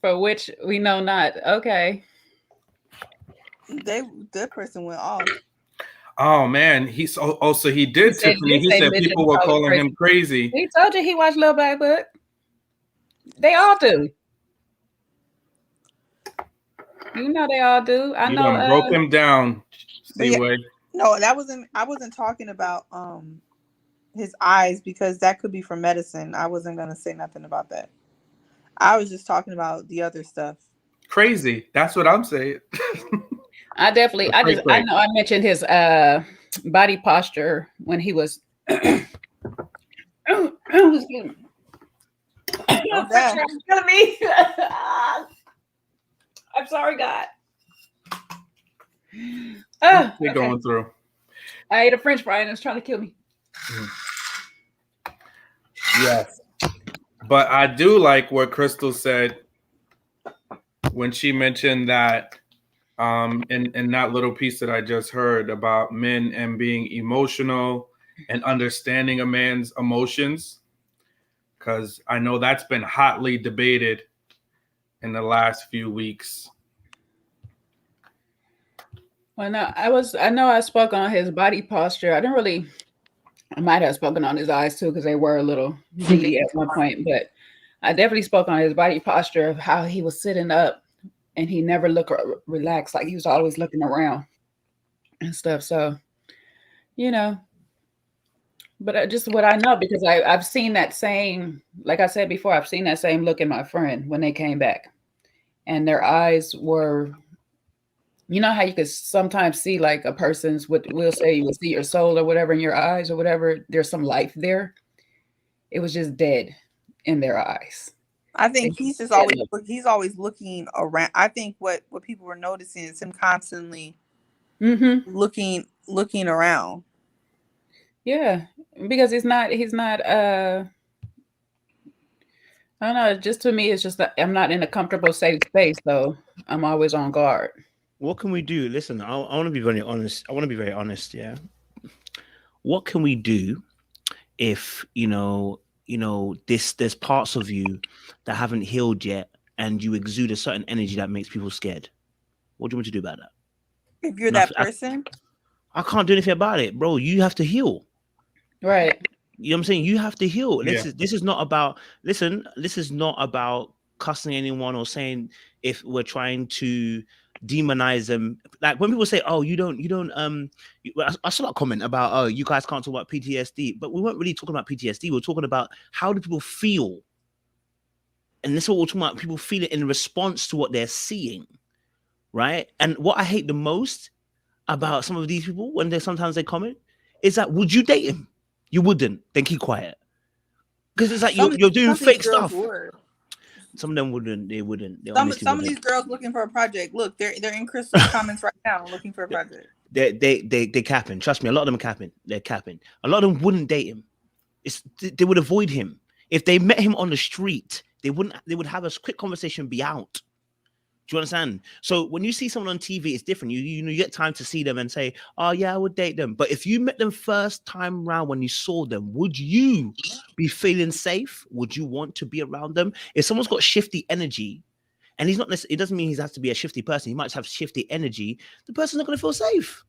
S1: For which we know not. Okay.
S4: That person went off.
S2: Oh man, he did, Tiffany. He said people were calling him crazy.
S1: He told you he watched Little Black Book. They all do. They all do. I know.
S2: Broke him down.
S4: No, I wasn't talking about his eyes because that could be for medicine. I wasn't gonna say nothing about that. I was just talking about the other stuff.
S2: Crazy. That's what I'm saying.
S1: I know I mentioned his body posture when he was I'm sorry, God.
S2: We're going through.
S1: I ate a French fry and it's trying to kill me.
S2: Yes. But I do like what Crystal said when she mentioned that in that little piece that I just heard about men and being emotional and understanding a man's emotions, because I know that's been hotly debated in the last few weeks.
S1: Well, no, I know I spoke on his body posture. I might have spoken on his eyes too, because they were a little beady at one point, but I definitely spoke on his body posture of how he was sitting up and he never looked relaxed. Like he was always looking around and stuff. So, you know, but just what I know, because I've seen that same, like I said before, I've seen that same look in my friend when they came back, and their eyes were, you know how you could sometimes see like a person's, what we'll say, you will see your soul or whatever in your eyes or whatever. There's some life there. It was just dead in their eyes.
S4: I think he's always looking around. I think what people were noticing is him constantly looking around.
S1: Yeah, because he's not I don't know, just to me it's just that I'm not in a comfortable safe space, so I'm always on guard.
S3: What can we do? Listen, I want to be very honest. I want to be very honest, yeah. What can we do if there's parts of you that haven't healed yet and you exude a certain energy that makes people scared? What do you want to do about that?
S4: If you're that person,
S3: I can't do anything about it, bro. You have to heal.
S1: Right.
S3: You know what I'm saying? You have to heal.
S2: Yeah.
S3: This is not about, listen, this is not about cussing anyone or saying if we're trying to demonize them. Like when people say, oh, I saw that comment about, oh, you guys can't talk about PTSD, but we weren't really talking about PTSD. We were talking about how do people feel? And this is what we're talking about, people feel it in response to what they're seeing, right? And what I hate the most about some of these people when sometimes they comment is that, would you date him? You wouldn't. Then keep quiet. Because it's like you're doing fake stuff. Some of them wouldn't. They wouldn't.
S4: Some of these girls looking for a project. Look, they're in Crystal's comments right now looking for a project.
S3: They capping. Trust me, a lot of them are capping. They're capping. A lot of them wouldn't date him. They would avoid him. If they met him on the street, they would have a quick conversation, be out. Do you understand? So when you see someone on TV, it's different. You get time to see them and say, oh yeah, I would date them. But if you met them first time round when you saw them, would you be feeling safe? Would you want to be around them? If someone's got shifty energy, and he's not necessarily, it doesn't mean he has to be a shifty person. He might have shifty energy. The person's not going to feel safe.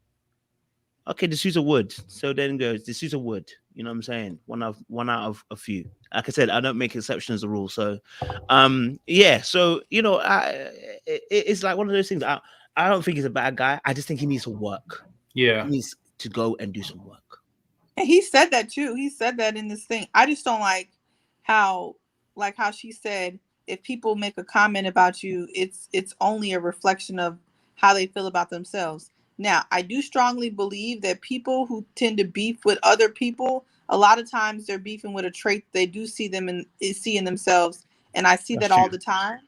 S3: Okay, D'Souza would. So then goes D'Souza would. You know what I'm saying? One out of a few. Like I said, I don't make exceptions as a rule. So, yeah. So it's like one of those things. I don't think he's a bad guy. I just think he needs to work.
S2: Yeah,
S3: he needs to go and do some work.
S4: And he said that too. He said that in this thing. I just don't like how she said, if people make a comment about you, it's only a reflection of how they feel about themselves. Now, I do strongly believe that people who tend to beef with other people, a lot of times they're beefing with a trait they do see in themselves, and I see that all the time.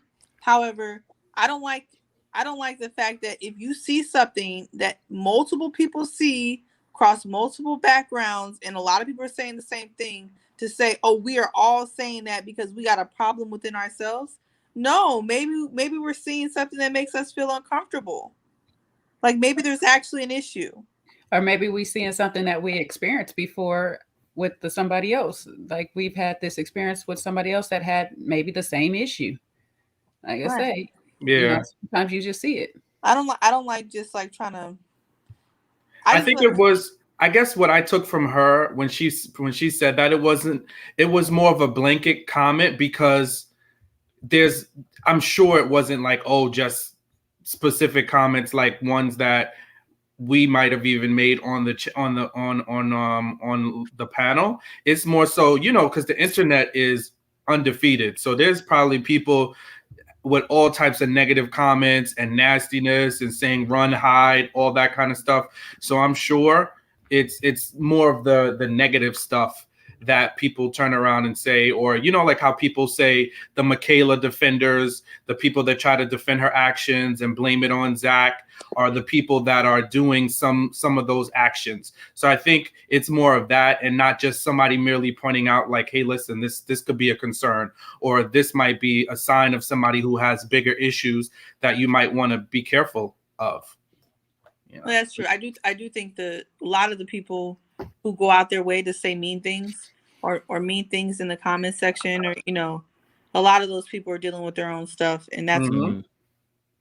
S4: However, I don't like the fact that if you see something that multiple people see across multiple backgrounds, and a lot of people are saying the same thing, to say, oh, we are all saying that because we got a problem within ourselves. No, maybe we're seeing something that makes us feel uncomfortable. Like maybe there's actually an issue.
S1: Or maybe we seeing something that we experienced before with somebody else. Like we've had this experience with somebody else that had maybe the same issue. Like I say,
S2: yeah.
S1: Sometimes you just see it.
S4: I don't like just like trying to.
S2: I think it was. I guess what I took from her when she said that, it was more of a blanket comment, because I'm sure it wasn't like, oh, just specific comments like ones that we might have even made on the panel. It's more so, because the internet is undefeated, so there's probably people with all types of negative comments and nastiness and saying run, hide, all that kind of stuff. So I'm sure it's more of the negative stuff that people turn around and say, or like how people say the Michaela defenders, the people that try to defend her actions and blame it on Zach, are the people that are doing some of those actions. So I think it's more of that, and not just somebody merely pointing out like, hey, listen, this could be a concern, or this might be a sign of somebody who has bigger issues that you might want to be careful of.
S4: Well, that's true. I do think that a lot of the people who go out their way to say mean things or mean things in the comment section, or a lot of those people are dealing with their own stuff, and that's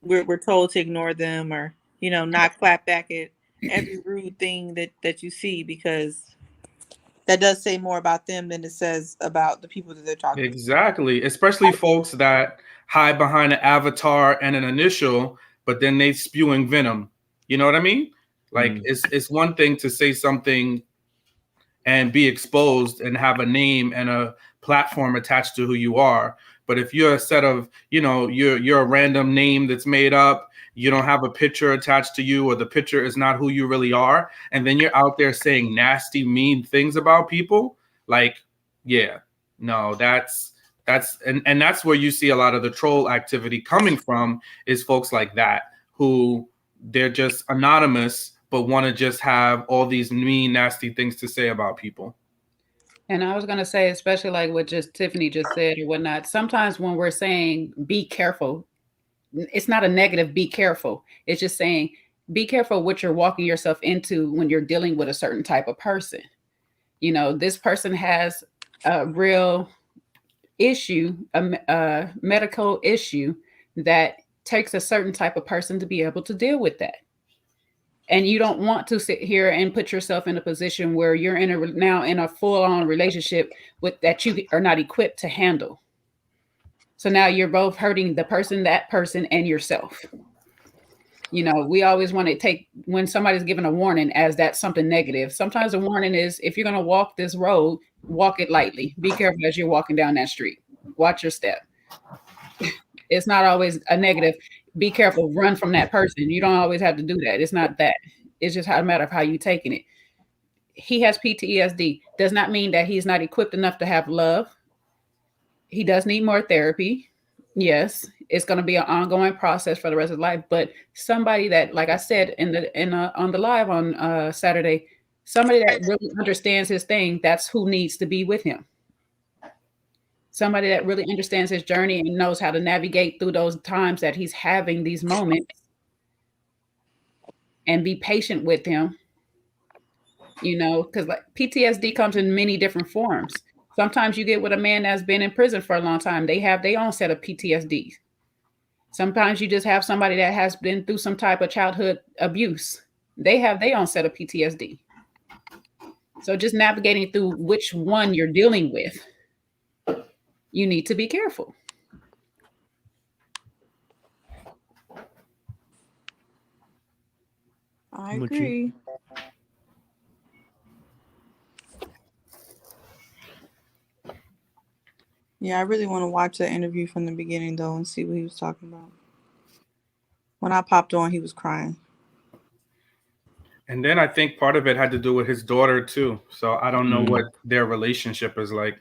S4: we're told to ignore them, or not clap back at every rude thing that you see, because that does say more about them than it says about the people that they're talking to.
S2: Exactly. Especially folks that hide behind an avatar and an initial, but then they spewing venom. You know what I mean? Like it's one thing to say something and be exposed and have a name and a platform attached to who you are. But if you're a set of, you're a random name that's made up, you don't have a picture attached to you, or the picture is not who you really are, and then you're out there saying nasty, mean things about people, like, yeah, no, that's and that's where you see a lot of the troll activity coming from, is folks like that who they're just anonymous but want to just have all these mean, nasty things to say about people.
S1: And I was going to say, especially like what just Tiffany just said or whatnot, sometimes when we're saying be careful, it's not a negative be careful. It's just saying be careful what you're walking yourself into when you're dealing with a certain type of person. This person has a real issue, a medical issue that takes a certain type of person to be able to deal with that. And you don't want to sit here and put yourself in a position where you're now in a full-on relationship with that you are not equipped to handle. So now you're both hurting that person, and yourself. We always want to take, when somebody's given a warning, as that's something negative. Sometimes the warning is, if you're going to walk this road, walk it lightly. Be careful as you're walking down that street. Watch your step. It's not always a negative. Be careful, run from that person. You don't always have to do that. It's not that. It's just a matter of how you're taking it. He has PTSD. Does not mean that he's not equipped enough to have love. He does need more therapy. Yes, it's going to be an ongoing process for the rest of life. But somebody that, like I said on the live on Saturday, somebody that really understands his thing, that's who needs to be with him. Somebody that really understands his journey and knows how to navigate through those times that he's having these moments, and be patient with him, because like PTSD comes in many different forms. Sometimes you get with a man that's been in prison for a long time. They have their own set of PTSD. Sometimes you just have somebody that has been through some type of childhood abuse. They have their own set of PTSD. So just navigating through which one you're dealing with, you need to be careful.
S4: I agree. Yeah, I really want to watch that interview from the beginning, though, and see what he was talking about. When I popped on, he was crying.
S2: And then I think part of it had to do with his daughter, too. So I don't know what their relationship is like.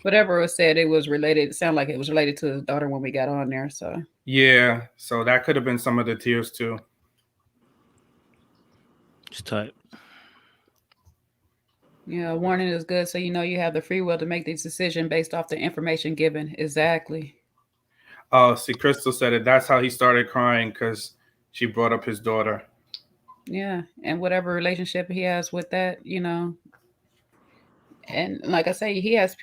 S1: Whatever was said, it was related. It sounded like it was related to his daughter when we got on there. So
S2: yeah, so that could have been some of the tears too.
S3: It's tight.
S1: Yeah, warning is good, so you have the free will to make this decision based off the information given. Exactly.
S2: Oh, see, Crystal said it. That's how he started crying, because she brought up his daughter.
S1: Yeah, and whatever relationship he has with that, and like I say, he has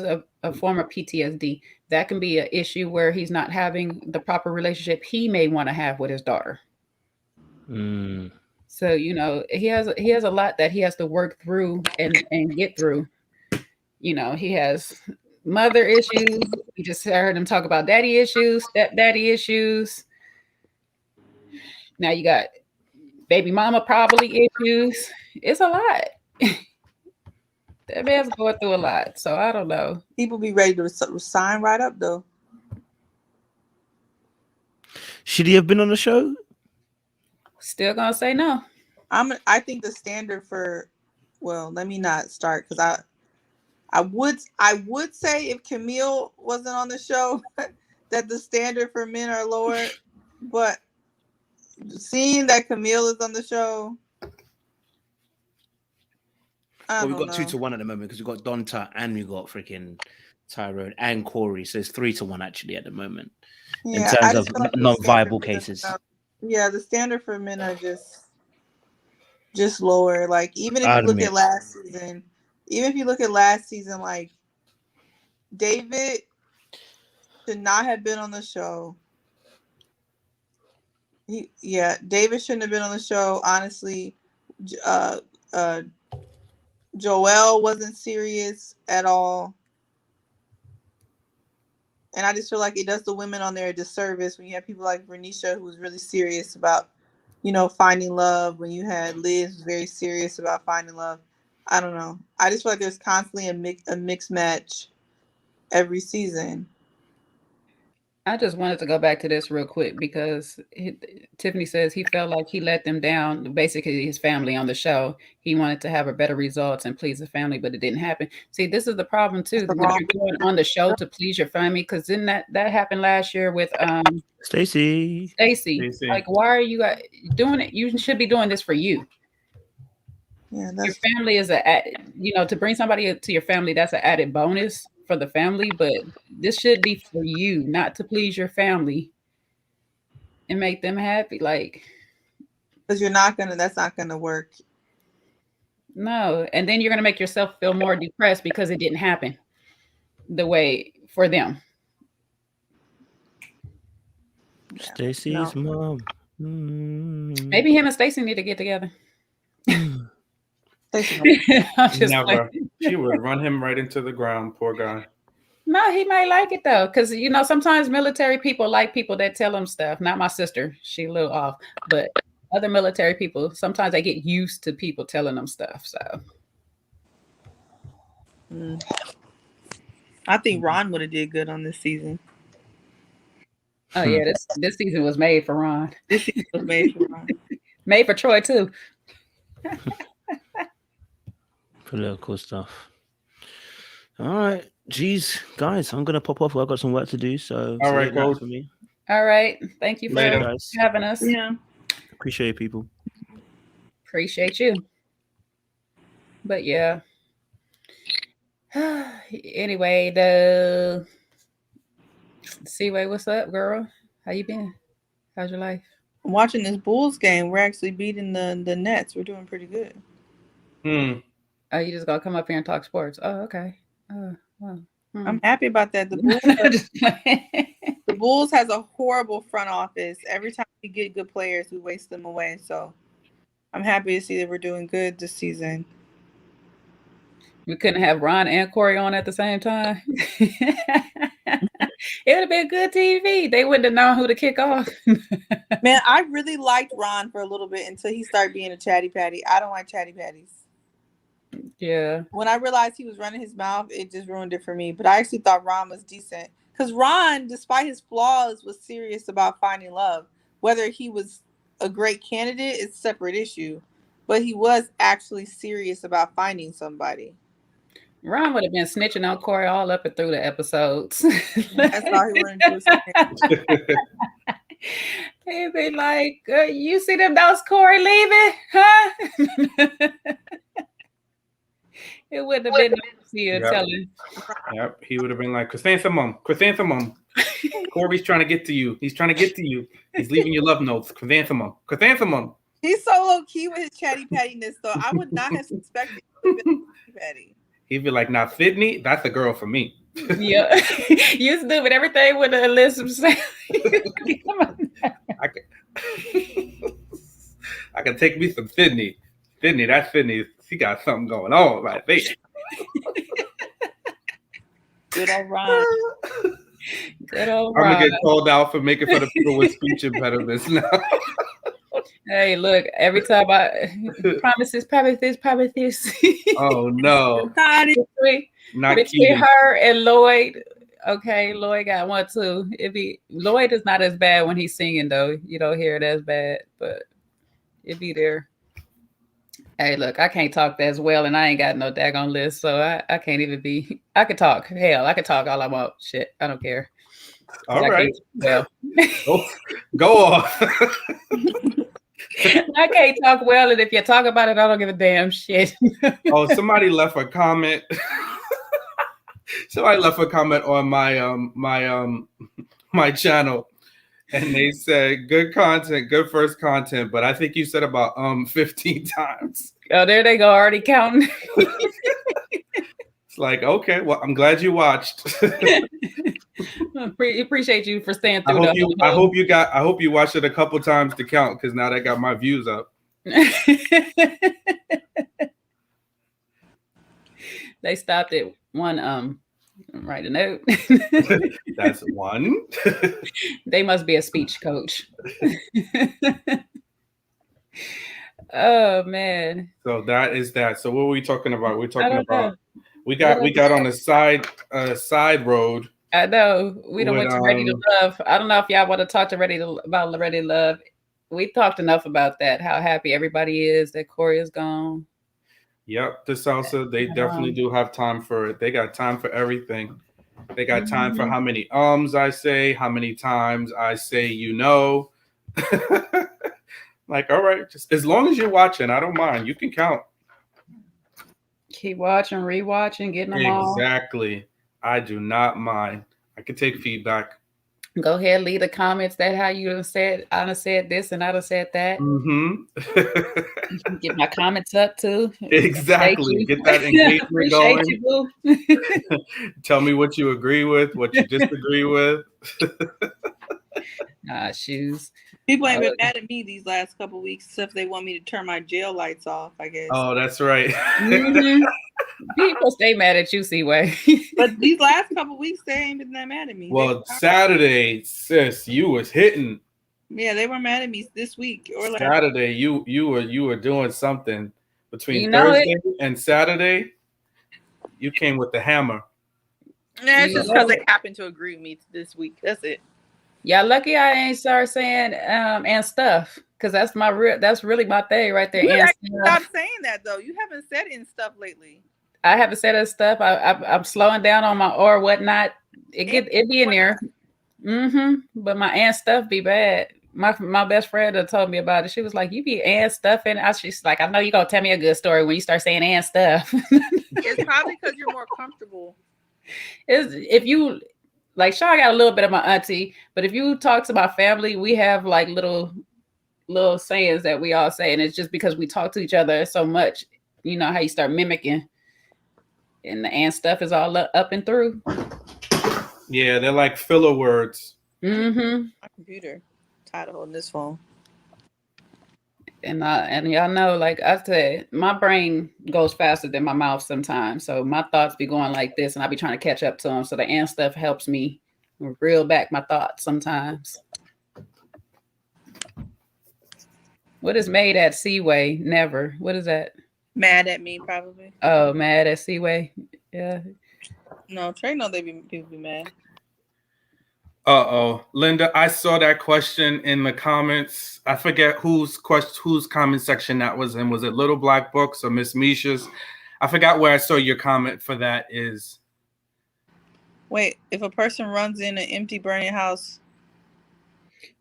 S1: a form of PTSD. That can be an issue where he's not having the proper relationship he may want to have with his daughter. So, he has a lot that he has to work through and get through. He has mother issues. We just heard him talk about daddy issues, stepdaddy issues. Now you got baby mama probably issues. It's a lot. That man's going through a lot, so I don't know.
S4: People be ready to sign right up, though.
S3: Should he have been on the show?
S1: Still gonna say no.
S4: I think the standard for, well, let me not start, because I would say if Camille wasn't on the show that the standard for men are lower, but seeing that Camille is on the show.
S3: Well, we've got 2-1 at the moment, because we've got Donta and we've got freaking Tyrone, and Corey. So it's 3-1 actually at the moment in
S4: Yeah,
S3: terms of
S4: like
S3: non-viable cases.
S4: Yeah, the standard for men are just lower. Like even if
S3: I'd
S4: you look
S3: admit.
S4: at last season, like David should not have been on the show. David shouldn't have been on the show. Honestly, Joel wasn't serious at all. And I just feel like it does the women on there a disservice when you have people like Renisha, who was really serious about, finding love. When you had Liz, who's very serious about finding love. I don't know. I just feel like there's constantly a mixed match every season.
S1: I just wanted to go back to this real quick because Tiffany says he felt like he let them down, basically his family on the show. He wanted to have a better results and please the family, but it didn't happen. See, this is the problem too. When you're going on the show to please your family, because then that happened last year with
S3: Stacey.
S1: Like, why are you doing it? You should be doing this for you.
S4: Yeah,
S1: your family is to bring somebody to your family, that's an added bonus for the family, but this should be for you, not to please your family and make them happy. Like,
S4: because that's not gonna work.
S1: No, and then you're gonna make yourself feel more depressed because it didn't happen the way for them.
S3: Stacey's mom.
S1: Maybe him and Stacey need to get together.
S2: Never. She would run him right into the ground, poor guy.
S1: No, he might like it though, because sometimes military people like people that tell them stuff. Not my sister, she a little off, but other military people, sometimes they get used to people telling them stuff. So
S4: I think Ron would have did good on this season.
S1: Oh yeah, this season was made for Ron.
S4: This season was made for Ron.
S1: Made for Troy too.
S3: Political stuff. All right, geez, guys, I'm gonna pop off. I've got some work to do. So
S2: all right,
S3: for me.
S1: All right, thank you for having us.
S4: Yeah,
S3: appreciate it, people.
S1: Appreciate you. But yeah. Anyway, Seaway, what's up, girl? How you been? How's your life?
S4: I'm watching this Bulls game. We're actually beating the Nets. We're doing pretty good.
S1: Oh, you just gotta come up here and talk sports. Oh, okay. Well.
S4: I'm happy about that. The Bulls has a horrible front office. Every time we get good players, we waste them away. So I'm happy to see that we're doing good this season.
S1: We couldn't have Ron and Corey on at the same time. It would have been good TV. They wouldn't have known who to kick off.
S4: Man, I really liked Ron for a little bit until he started being a chatty patty. I don't like chatty patties.
S1: Yeah.
S4: When I realized he was running his mouth, it just ruined it for me. But I actually thought Ron was decent. Because Ron, despite his flaws, was serious about finding love. Whether he was a great candidate is a separate issue. But he was actually serious about finding somebody.
S1: Ron would have been snitching on Corey all up and through the episodes.
S4: That's all he wanted to do.
S1: He'd be like, you see them those Corey leaving? Huh? It wouldn't have been easier telling.
S2: Yep, he would have been like, Chrysanthemum. Corey's trying to get to you. He's trying to get to you. He's leaving you love notes. Chrysanthemum.
S4: He's so low key with his chatty pattiness, though. I would not have suspected he would have been chatty patty. He'd
S2: be like, now Sydney, that's a girl for me.
S1: Yeah. You stupid. Everything with the list of
S2: I can take me some Sydney. That's Sydney. She got something going on right there.
S4: Good old Ron.
S2: I'm going to get called out for making fun of people with speech impediments now.
S1: Hey, look, every time I promises, probably this.
S2: Oh, no.
S1: Between her and Lloyd. Okay, Lloyd got one too. Lloyd is not as bad when he's singing, though. You don't hear it as bad, but it be there. Hey, look, I can't talk as well, and I ain't got no daggone list, so I can't even be. I could talk. Hell, I could talk all I want. Shit, I don't care.
S2: All right. Go on.
S1: I can't talk well, and if you talk about it, I don't give a damn shit.
S2: Oh, somebody left a comment. Somebody left a comment on my channel, and they said good content, good first content, but I think you said about 15 times.
S1: Oh, there they go, already counting.
S2: It's like, okay, well, I'm glad you watched.
S1: Appreciate you for staying through.
S2: I hope you watched it a couple times to count, because now that got my views up.
S1: They stopped at one. Write a note.
S2: That's one.
S1: They must be a speech coach. Oh man.
S2: So that is that. So what were we talking about? We're talking about we got on a side road.
S1: I know. We don't went to Ready to Love. I don't know if y'all want to talk about Ready to Love. We talked enough about that, how happy everybody is that Corey is gone.
S2: Yep, the salsa, they definitely do have time for it. They got time for everything. They got time for how many I say, how many times I say, Like, all right, just as long as you're watching, I don't mind. You can count.
S1: Keep watching, rewatching, getting them all.
S2: Exactly. I do not mind. I can take feedback.
S1: Go ahead, leave the comments that how you said, I done said this and I done said that.
S2: Mm-hmm.
S1: Get my comments up too.
S2: Exactly. Get that engagement going. You, tell me what you agree with, what you disagree with.
S1: Shoes.
S4: People ain't been mad at me these last couple of weeks, except they want me to turn my jail lights off, I guess.
S2: Oh, that's right.
S1: Mm-hmm. People stay mad at you, Seaway.
S4: But these last couple of weeks, they ain't been that mad at me.
S2: Well, Saturday, sis, you was hitting.
S4: Yeah, they were mad at me this week. Or
S2: Saturday, you were doing something between Thursday and Saturday. You came with the hammer.
S4: Yeah, it's just because they happened to agree with me this week. That's it.
S1: Yeah, lucky I ain't started saying and stuff, because that's really my thing right there.
S4: You
S1: and
S4: stop saying that though. You haven't said and stuff lately.
S1: I haven't said that stuff. I'm slowing down on my or whatnot. It be in there. But my and stuff be bad. My best friend told me about it. She was like, "You be and stuff," and she's like, "I know you gonna tell me a good story when you start saying and stuff."
S4: It's probably because you're more comfortable.
S1: If you like, Shawn got a little bit of my auntie, but if you talk to my family, we have like little sayings that we all say, and it's just because we talk to each other so much. You know how you start mimicking, and the and stuff is all up and through.
S2: Yeah, they're like filler words.
S1: My
S4: computer tired of holding this phone.
S1: And y'all know, like I said, my brain goes faster than my mouth sometimes. So my thoughts be going like this, and I be trying to catch up to them. So the and stuff helps me reel back my thoughts sometimes. What is made at Seaway? Never. What is that?
S4: Mad at me, probably.
S1: Oh, mad at Seaway. Yeah.
S4: No, Trey know people be mad.
S2: Linda, I saw that question in the comments. I forget whose comment section that was in. Was it Little Black Books or Miss Misha's? I forgot where I saw your comment for that is.
S4: Wait, if a person runs in an empty burning house.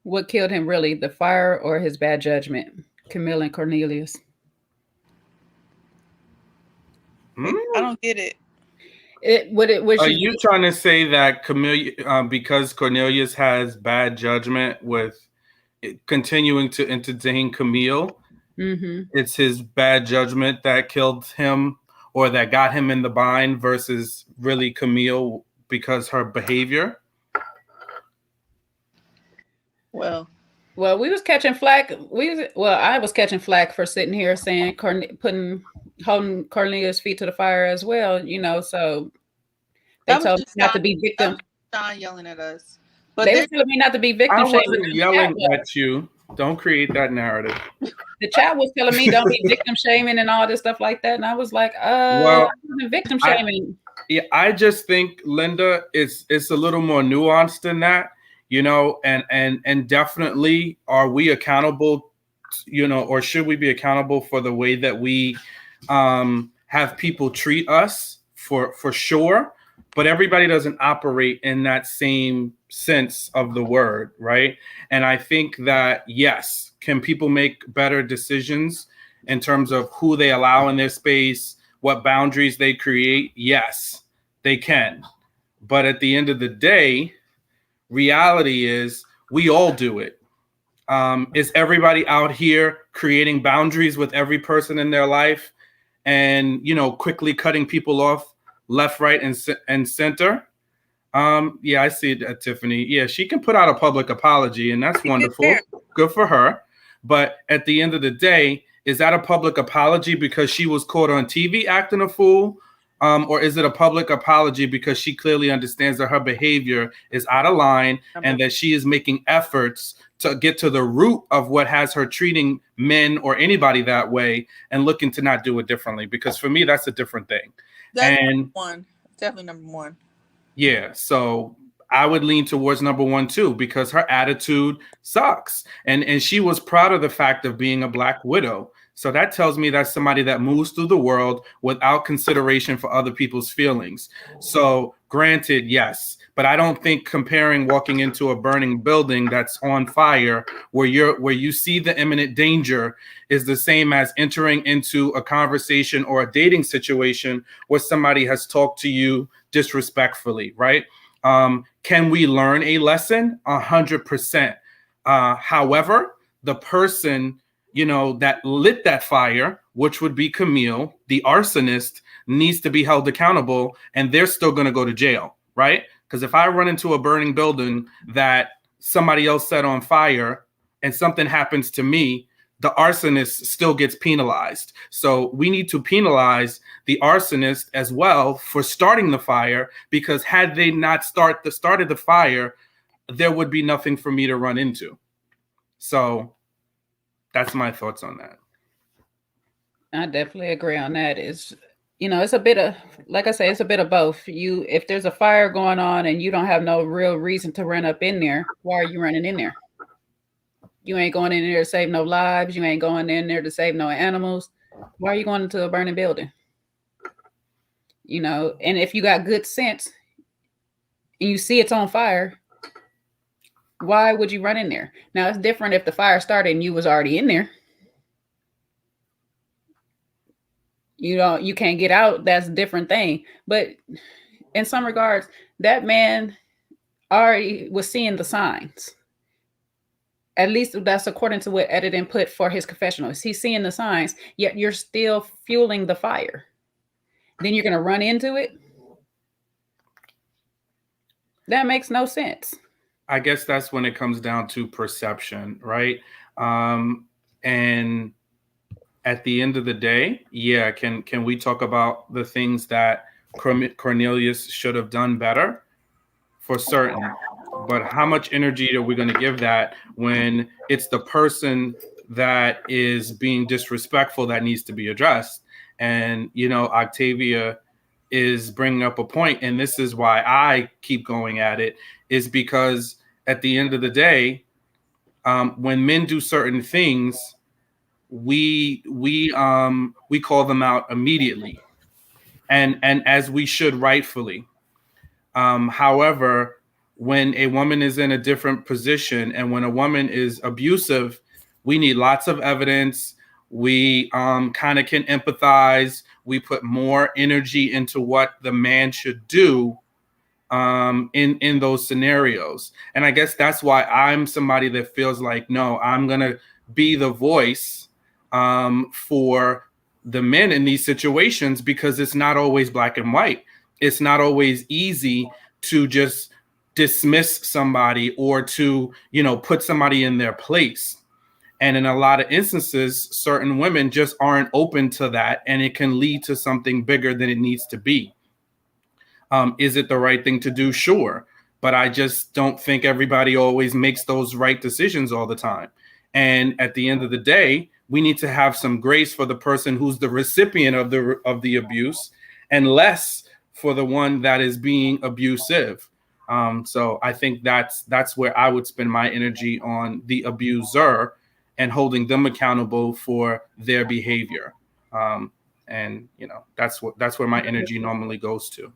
S1: What killed him really? The fire or his bad judgment? Camille and Cornelius.
S4: I don't get it.
S2: Are you trying to say that Camille, because Cornelius has bad judgment with continuing to entertain Camille, it's his bad judgment that killed him or that got him in the bind versus really Camille because her behavior?
S4: Well,
S1: we was catching flack. I was catching flack for sitting here saying holding Cornelius' feet to the fire as well. You know, so they told me not to be victim.
S4: Shawn yelling at us, but
S1: they were telling me not to be victim.
S2: I wasn't yelling at you. Don't create that narrative.
S1: The chat was telling me don't be victim shaming and all this stuff like that, and I was like,
S2: well,
S1: victim shaming.
S2: I just think, Linda, it's a little more nuanced than that. You know, and definitely, are we accountable, you know, or should we be accountable for the way that we have people treat us for sure? But everybody doesn't operate in that same sense of the word, right? And I think that, yes, can people make better decisions in terms of who they allow in their space, what boundaries they create? Yes, they can. But at the end of the day, reality is we all do it. Is everybody out here creating boundaries with every person in their life and, quickly cutting people off left, right, and center? Yeah, I see it, Tiffany. Yeah, she can put out a public apology, and that's wonderful. Good for her. But at the end of the day, is that a public apology because she was caught on TV acting a fool? Or is it a public apology because she clearly understands that her behavior is out of line and that she is making efforts to get to the root of what has her treating men or anybody that way and looking to not do it differently? Because for me, that's a different thing.
S4: That's number one. Definitely number one.
S2: Yeah, so I would lean towards number one too, because her attitude sucks. And she was proud of the fact of being a Black widow. So that tells me that's somebody that moves through the world without consideration for other people's feelings. So granted, yes, but I don't think comparing walking into a burning building that's on fire where you see the imminent danger is the same as entering into a conversation or a dating situation where somebody has talked to you disrespectfully, right? Can we learn a lesson? 100%. However, the person that lit that fire, which would be Camille, the arsonist, needs to be held accountable, and they're still going to go to jail, right? Because if I run into a burning building that somebody else set on fire and something happens to me, the arsonist still gets penalized. So we need to penalize the arsonist as well for starting the fire, because had they not started the fire, there would be nothing for me to run into. So that's my thoughts on that.
S1: I definitely agree on that. It's a bit of, like I say, it's a bit of both. If there's a fire going on and you don't have no real reason to run up in there, why are you running in there? You ain't going in there to save no lives. You ain't going in there to save no animals. Why are you going into a burning building? And if you got good sense and you see it's on fire, why would you run in there? Now, it's different if the fire started and you was already in there. You can't get out. That's a different thing. But in some regards, that man already was seeing the signs. At least that's according to what Edidin put for his confessional. He's seeing the signs, yet you're still fueling the fire. Then you're going to run into it? That makes no sense.
S2: I guess that's when it comes down to perception, right? And at the end of the day, yeah, can we talk about the things that Cornelius should have done better? For certain. But how much energy are we going to give that when it's the person that is being disrespectful that needs to be addressed? And, Octavia is bringing up a point, and this is why I keep going at it, is because at the end of the day, when men do certain things, we call them out immediately, and as we should rightfully. However, when a woman is in a different position and when a woman is abusive, we need lots of evidence. We kind of can empathize. We put more energy into what the man should do in those scenarios. And I guess that's why I'm somebody that feels like, no, I'm going to be the voice for the men in these situations, because it's not always black and white. It's not always easy to just dismiss somebody or to, put somebody in their place. And in a lot of instances, certain women just aren't open to that, and it can lead to something bigger than it needs to be. Is it the right thing to do? Sure. But I just don't think everybody always makes those right decisions all the time. And at the end of the day, we need to have some grace for the person who's the recipient of the abuse, and less for the one that is being abusive. So I think that's where I would spend my energy, on the abuser and holding them accountable for their behavior. And that's where my energy normally goes to.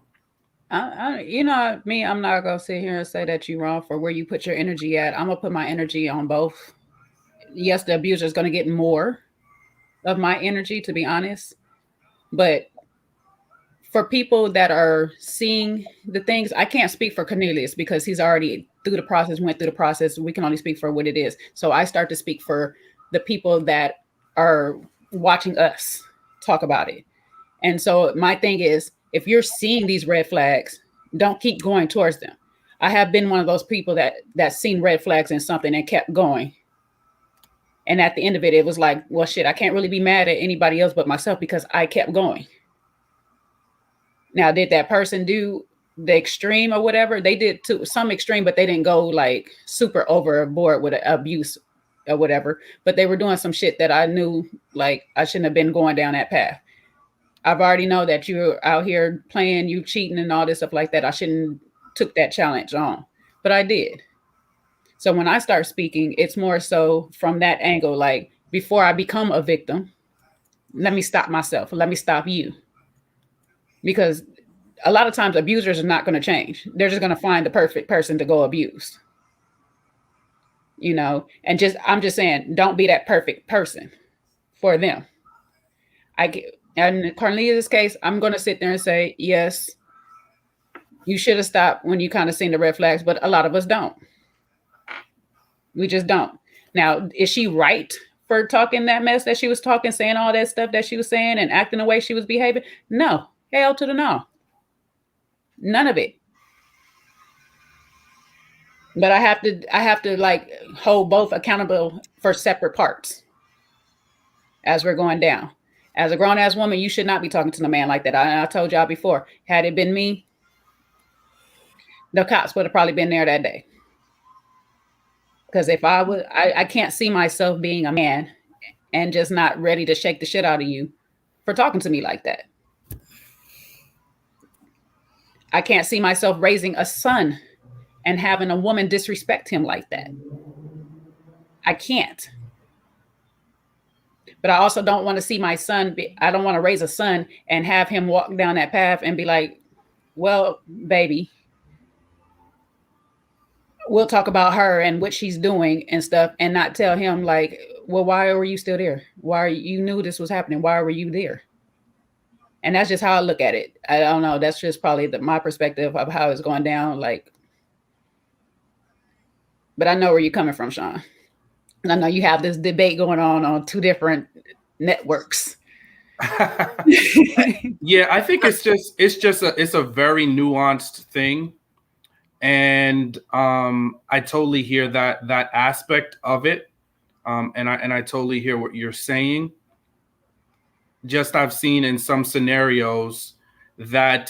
S1: Me, I'm not gonna sit here and say that you're wrong for where you put your energy at. I'm gonna put my energy on both. Yes, the abuser is gonna get more of my energy, to be honest, but for people that are seeing the things, I can't speak for Cornelius because he's already went through the process. We can only speak for what it is. So I start to speak for the people that are watching us talk about it. And so my thing is, if you're seeing these red flags, don't keep going towards them. I have been one of those people that seen red flags in something and kept going. And at the end of it, it was like, well, shit, I can't really be mad at anybody else but myself because I kept going. Now, did that person do the extreme or whatever? They did to some extreme, but they didn't go like super overboard with abuse or whatever. But they were doing some shit that I knew like I shouldn't have been going down that path. I've already know that you're out here playing, you cheating and all this stuff like that. I shouldn't took that challenge on, but I did. So when I start speaking, it's more so from that angle, like before I become a victim, let me stop myself. Let me stop you. Because a lot of times abusers are not going to change. They're just going to find the perfect person to go abuse. You know, and I'm just saying, don't be that perfect person for them. And in Cornelius' case, I'm going to sit there and say, yes, you should have stopped when you kind of seen the red flags, but a lot of us don't. We just don't. Now, is she right for talking that mess that she was talking, saying all that stuff that she was saying and acting the way she was behaving? No. Hell to the no. None of it. But I have to like hold both accountable for separate parts as we're going down. As a grown-ass woman, you should not be talking to a man like that. I told y'all before, had it been me, the cops would have probably been there that day. Because if I can't see myself being a man and just not ready to shake the shit out of you for talking to me like that. I can't see myself raising a son and having a woman disrespect him like that. I can't. But I also don't want to see my son I don't want to raise a son and have him walk down that path and be like, well, baby, we'll talk about her and what she's doing and stuff, and not tell him like, well, why were you still there? You knew this was happening? Why were you there? And that's just how I look at it. I don't know. That's just probably my perspective of how it's going down. Like, but I know where you're coming from, Shawn. And I know you have this debate going on 2 different networks.
S2: Yeah, I think it's a very nuanced thing. And I totally hear that aspect of it. And I totally hear what you're saying. Just I've seen in some scenarios that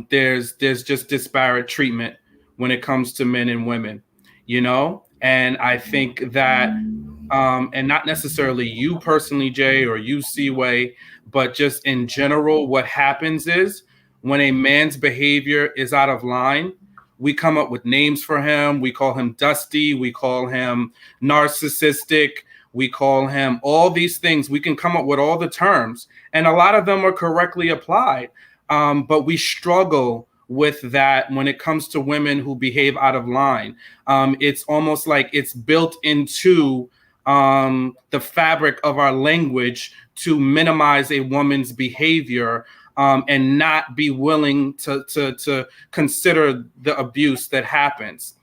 S2: there's just disparate treatment when it comes to men and women, you know? And I think that, and not necessarily you personally, Jay, or you, Seaway, but just in general, what happens is when a man's behavior is out of line, we come up with names for him. We call him dusty. We call him narcissistic. We call him all these things. We can come up with all the terms, and a lot of them are correctly applied. But we struggle with that when it comes to women who behave out of line. It's almost like it's built into the fabric of our language to minimize a woman's behavior and not be willing to consider the abuse that happens.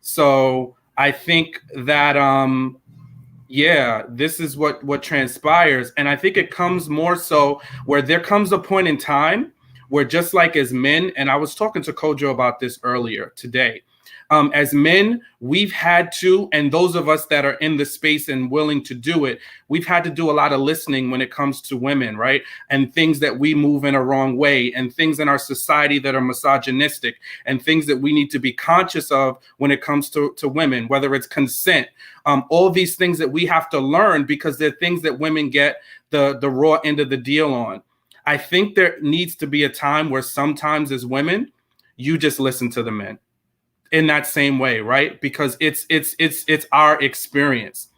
S2: So I think that yeah, this is what transpires. And I think it comes more so where there comes a point in time where, just like as men, and I was talking to Kojo about this earlier today, as men, we've had to, and those of us that are in the space and willing to do it, we've had to do a lot of listening when it comes to women, right? And things that we move in a wrong way, and things in our society that are misogynistic, and things that we need to be conscious of when it comes to women, whether it's consent, all these things that we have to learn because they're things that women get the raw end of the deal on. I think there needs to be a time where sometimes as women, you just listen to the men in that same way, right? Because it's our experience.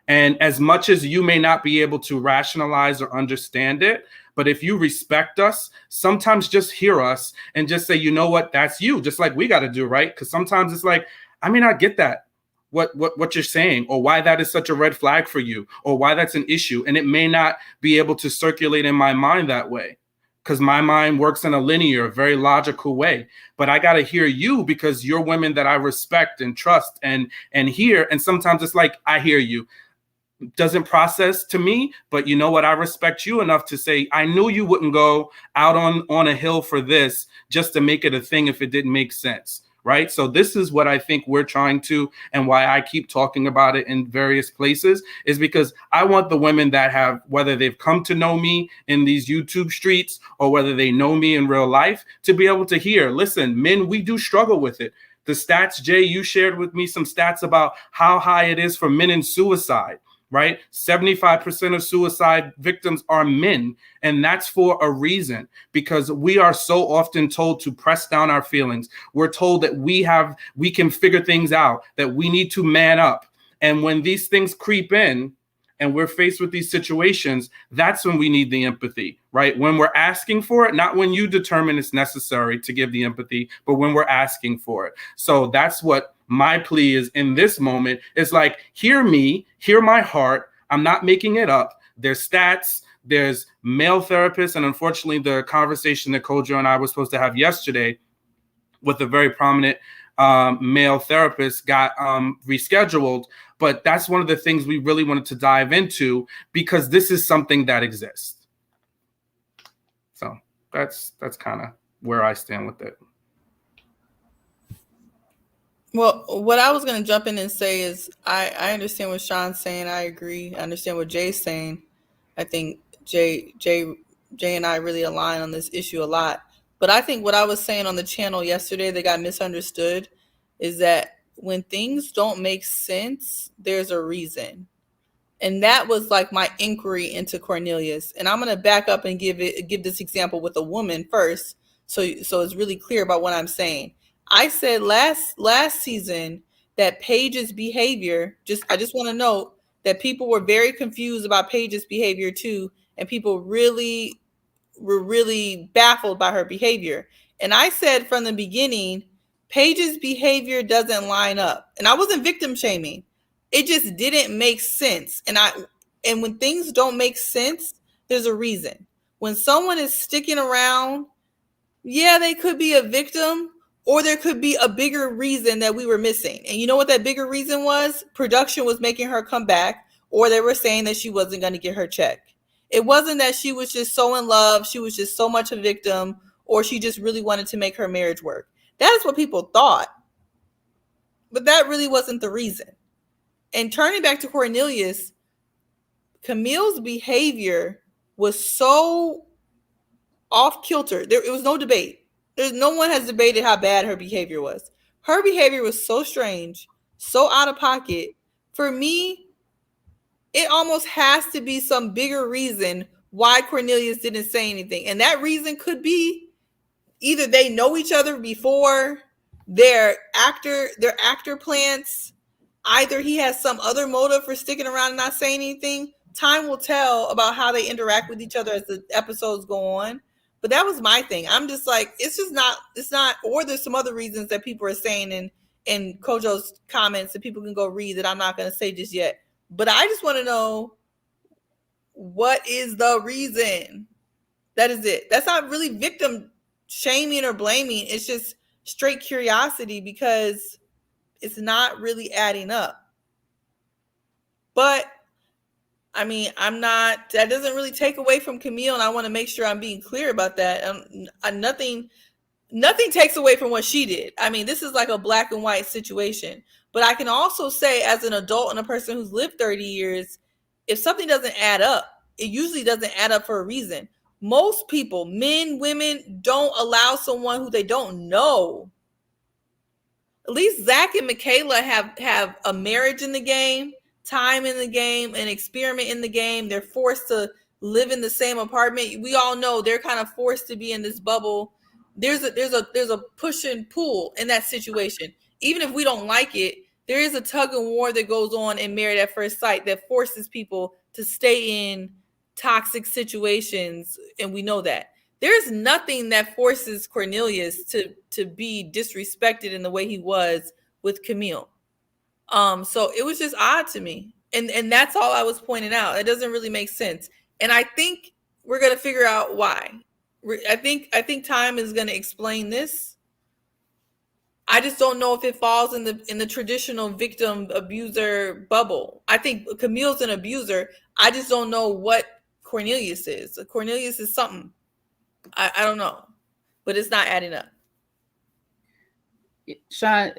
S2: And as much as you may not be able to rationalize or understand it, but if you respect us, sometimes just hear us and just say, you know what, that's you, just like we got to do, right? Because sometimes it's like, I may not get that, what you're saying, or why that is such a red flag for you, or why that's an issue. And it may not be able to circulate in my mind that way. because my mind works in a linear, very logical way. But I got to hear you because you're women that I respect and trust and hear. And sometimes it's like, I hear you. Doesn't process to me, but you know what? I respect you enough to say, I knew you wouldn't go out on a hill for this just to make it a thing if it didn't make sense. Right. So this is what I think we're trying to, and why I keep talking about it in various places, is because I want the women that have, whether they've come to know me in these YouTube streets or whether they know me in real life, to be able to hear, listen, men, we do struggle with it. The stats, Jay, you shared with me some stats about how high it is for men in suicide. Right? 75% of suicide victims are men. And that's for a reason, because we are so often told to press down our feelings. We're told that we can figure things out, that we need to man up. And when these things creep in and we're faced with these situations, that's when we need the empathy, right? When we're asking for it, not when you determine it's necessary to give the empathy, but when we're asking for it. So that's what my plea is in this moment. It's like, hear me, hear my heart. I'm not making it up. There's stats, there's male therapists, and unfortunately the conversation that Kojo and I were supposed to have yesterday with a very prominent male therapist got rescheduled. But that's one of the things we really wanted to dive into, because this is something that exists. So that's kind of where I stand with it.
S4: Well, what I was going to jump in and say is I understand what Shawn's saying. I agree. I understand what Jay's saying. I think Jay and I really align on this issue a lot. But I think what I was saying on the channel yesterday that got misunderstood is that when things don't make sense, there's a reason. And that was like my inquiry into Cornelius. And I'm going to back up and give this example with a woman first, so it's really clear about what I'm saying. I said last season that Paige's behavior, I just want to note that people were very confused about Paige's behavior too, and people were really baffled by her behavior. And I said from the beginning, Paige's behavior doesn't line up. And I wasn't victim shaming. It just didn't make sense. And when things don't make sense, there's a reason. When someone is sticking around, yeah, they could be a victim, or there could be a bigger reason that we were missing. And you know what that bigger reason was? Production was making her come back, or they were saying that she wasn't going to get her check. It wasn't that she was just so in love, she was just so much a victim, or she just really wanted to make her marriage work. That is what people thought. But that really wasn't the reason. And turning back to Cornelius, Camille's behavior was so off kilter. It was no debate. No one has debated how bad her behavior was. Her behavior was so strange, so out of pocket. For me, it almost has to be some bigger reason why Cornelius didn't say anything. And that reason could be either they know each other before, their actor plants, either he has some other motive for sticking around and not saying anything. Time will tell about how they interact with each other as the episodes go on. But that was my thing. I'm just like, it's not, or there's some other reasons that people are saying in Kojo's comments that people can go read that I'm not going to say just yet. But I just want to know, what is the reason? That is it. That's not really victim shaming or blaming. It's just straight curiosity, because it's not really adding up. But I mean, that doesn't really take away from Camille, and I want to make sure I'm being clear about that. Nothing takes away from what she did. I mean, this is like a black and white situation. But I can also say, as an adult and a person who's lived 30 years, if something doesn't add up, it usually doesn't add up for a reason. Most people, men, women, don't allow someone who they don't know. At least Zach and Michaela have a marriage in the game, time in the game, an experiment in the game. They're forced to live in the same apartment. We all know they're kind of forced to be in this bubble. There's a push and pull in that situation. Even if we don't like it, there is a tug and war that goes on in Married at First Sight that forces people to stay in toxic situations, and we know that. There's nothing that forces Cornelius to be disrespected in the way he was with Camille. So it was just odd to me. And that's all I was pointing out. It doesn't really make sense. And I think we're going to figure out why. I think time is going to explain this. I just don't know if it falls in the traditional victim abuser bubble. I think Camille's an abuser. I just don't know what Cornelius is. Cornelius is something. I don't know, but it's not adding up.
S1: Shawn,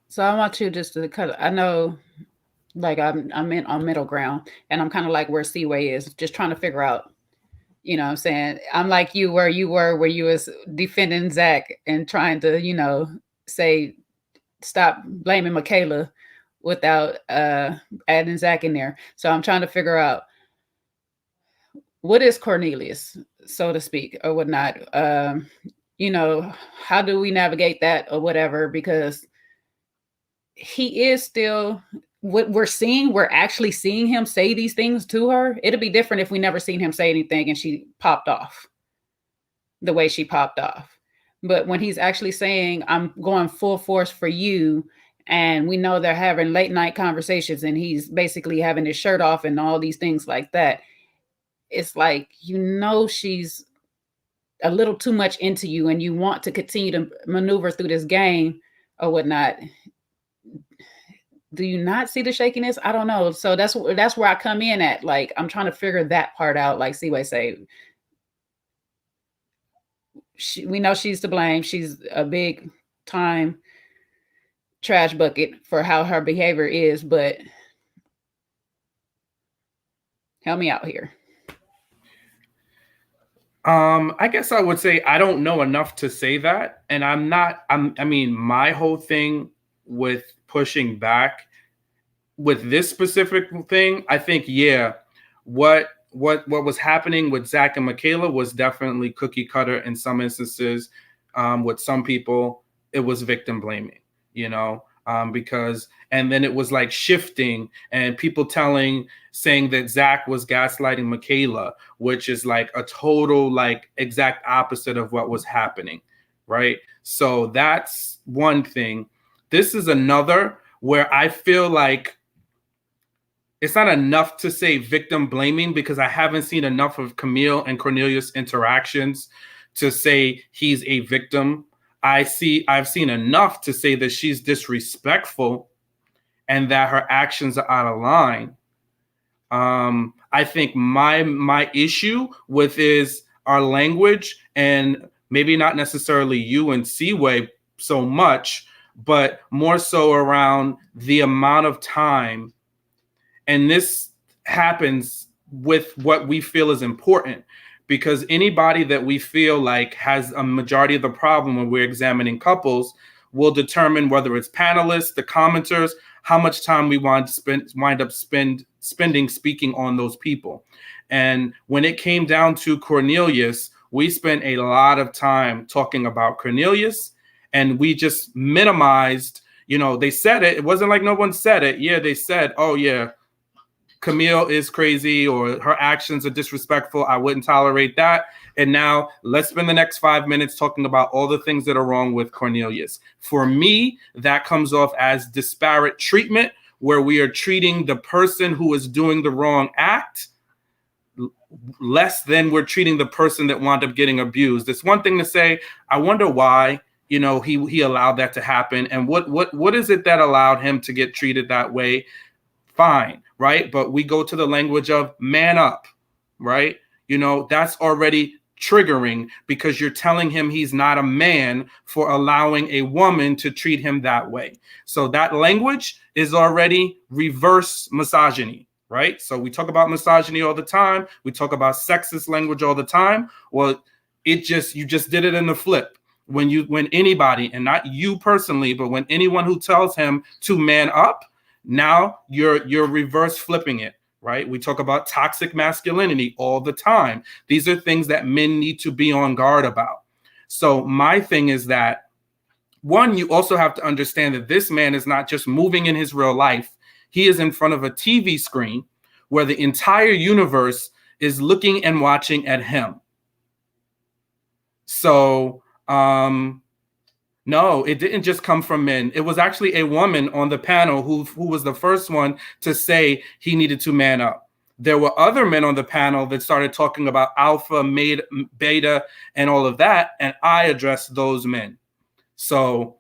S1: so I want you just to cut. I know, like I'm on middle ground, and I'm kind of like where Seaway is, just trying to figure out. You know what I'm saying? I'm like you where you was defending Zach and trying to, say stop blaming Michaela without adding Zach in there. So I'm trying to figure out what is Cornelius, so to speak, or whatnot. How do we navigate that or whatever? Because he is still what we're actually seeing him say these things to her. It'd be different if we never seen him say anything and she popped off the way she popped off. But when he's actually saying, I'm going full force for you, and we know they're having late night conversations and he's basically having his shirt off and all these things like that, it's like, she's a little too much into you and you want to continue to maneuver through this game or whatnot. Do you not see the shakiness? I don't know. So that's where I come in at. Like, I'm trying to figure that part out. Like Seaway say, we know she's to blame. She's a big time trash bucket for how her behavior is, but help me out here.
S2: I guess I would say I don't know enough to say that. And my whole thing with pushing back with this specific thing, I think, what was happening with Zach and Michaela was definitely cookie cutter in some instances. With some people, it was victim blaming, because, and then it was like shifting and people saying that Zach was gaslighting Michaela, which is like a total, like exact opposite of what was happening. Right. So that's one thing. This is another where I feel like it's not enough to say victim blaming because I haven't seen enough of Camille and Cornelius interactions to say he's a victim. I've seen enough to say that she's disrespectful and that her actions are out of line. I think my issue with is our language, and maybe not necessarily you and Seaway so much, but more so around the amount of time. And this happens with what we feel is important, because anybody that we feel like has a majority of the problem when we're examining couples will determine whether it's panelists, the commenters, how much time we wind up spending speaking on those people. And when it came down to Cornelius, we spent a lot of time talking about Cornelius, and we just minimized, they said it. It wasn't like no one said it. Yeah, they said, oh yeah, Camille is crazy or her actions are disrespectful. I wouldn't tolerate that. And now let's spend the next 5 minutes talking about all the things that are wrong with Cornelius. For me, that comes off as disparate treatment, where we are treating the person who is doing the wrong act less than we're treating the person that wound up getting abused. It's one thing to say, I wonder why, he allowed that to happen. And what is it that allowed him to get treated that way? Fine, right? But we go to the language of man up, right? That's already triggering because you're telling him he's not a man for allowing a woman to treat him that way. So that language is already reverse misogyny, right? So we talk about misogyny all the time. We talk about sexist language all the time. Well, you just did it in the flip. When anybody, and not you personally, but when anyone who tells him to man up, now you're reverse flipping it, right? We talk about toxic masculinity all the time. These are things that men need to be on guard about. So my thing is that, one, you also have to understand that this man is not just moving in his real life. He is in front of a TV screen where the entire universe is looking and watching at him. So, no, it didn't just come from men. It was actually a woman on the panel who was the first one to say he needed to man up. there were other men on the panel that started talking about alpha, beta, and all of that, and I addressed those men. So,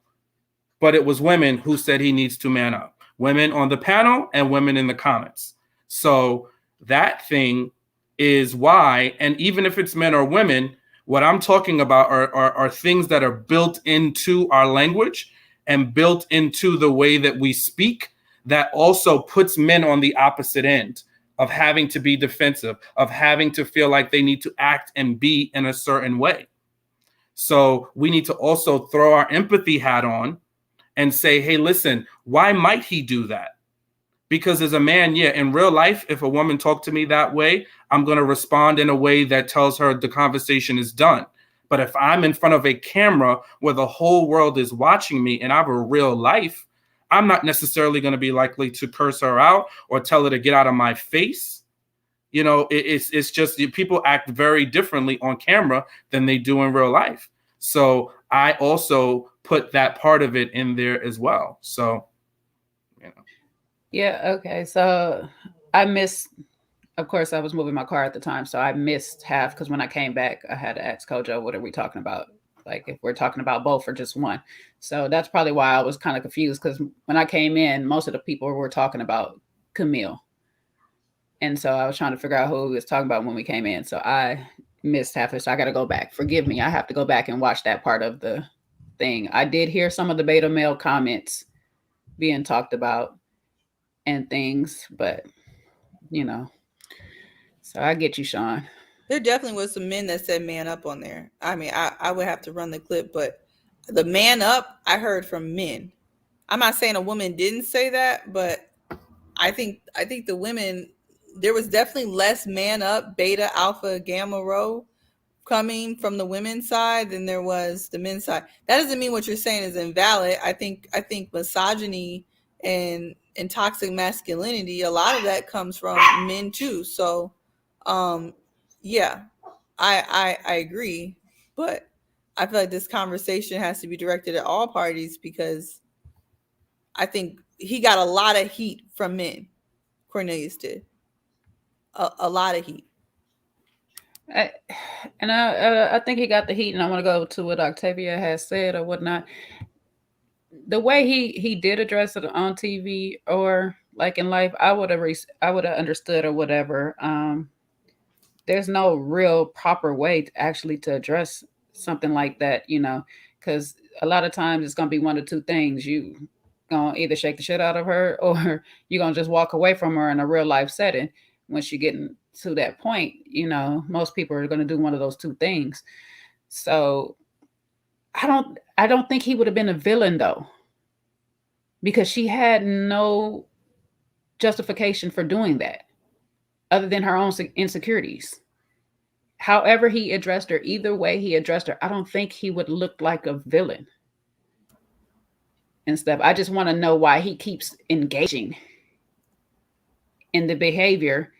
S2: but it was women who said he needs to man up. Women on the panel and women in the comments. So that thing is why, and even if it's men or women, what I'm talking about are things that are built into our language and built into the way that we speak that also puts men on the opposite end of having to be defensive, of having to feel like they need to act and be in a certain way. So we need to also throw our empathy hat on and say, hey, listen, why might he do that? Because as a man, yeah, in real life, if a woman talked to me that way, I'm going to respond in a way that tells her the conversation is done. But if I'm in front of a camera where the whole world is watching me and I have a real life, I'm not necessarily going to be likely to curse her out or tell her to get out of my face. You know, it's just people act very differently on camera than they do in real life. So I also put that part of it in there as well. So, you know.
S1: Yeah. Okay. So I missed, of course, I was moving my car at the time. So I missed half because when I came back, I had to ask Kojo, what are we talking about? Like if we're talking about both or just one. So that's probably why I was kind of confused because when I came in, most of the people were talking about Camille. And so I was trying to figure out who we was talking about when we came in. So I missed half of it. So I got to go back. Forgive me. I have to go back and watch that part of the thing. I did hear some of the beta male comments being talked about and things, but you know, so I get you, Shawn.
S4: There definitely was some men that said man up on there. I mean, I would have to run the clip, but the man up I heard from men. I'm not saying a woman didn't say that, but I think the women, there was definitely less man up, beta, alpha, gamma, rho coming from the women's side than there was the men's side. That doesn't mean what you're saying is invalid. I think misogyny and toxic masculinity, a lot of that comes from men too. So yeah, I agree, but I feel like this conversation has to be directed at all parties because I think he got a lot of heat from men. Cornelius did a lot of heat.
S1: I think he got the heat, and I want to go to what Octavia has said or whatnot. The way he did address it on TV or like in life, I would have understood or whatever. There's no real proper way to address something like that, you know, because a lot of times it's gonna be one of two things. You gonna either shake the shit out of her or you're gonna just walk away from her in a real life setting. Once you're getting to that point, you know, most people are gonna do one of those two things. So I don't think he would have been a villain though, because she had no justification for doing that other than her own insecurities. However he addressed her, either way he addressed her, I don't think he would look like a villain and stuff. I just want to know why he keeps engaging in the behavior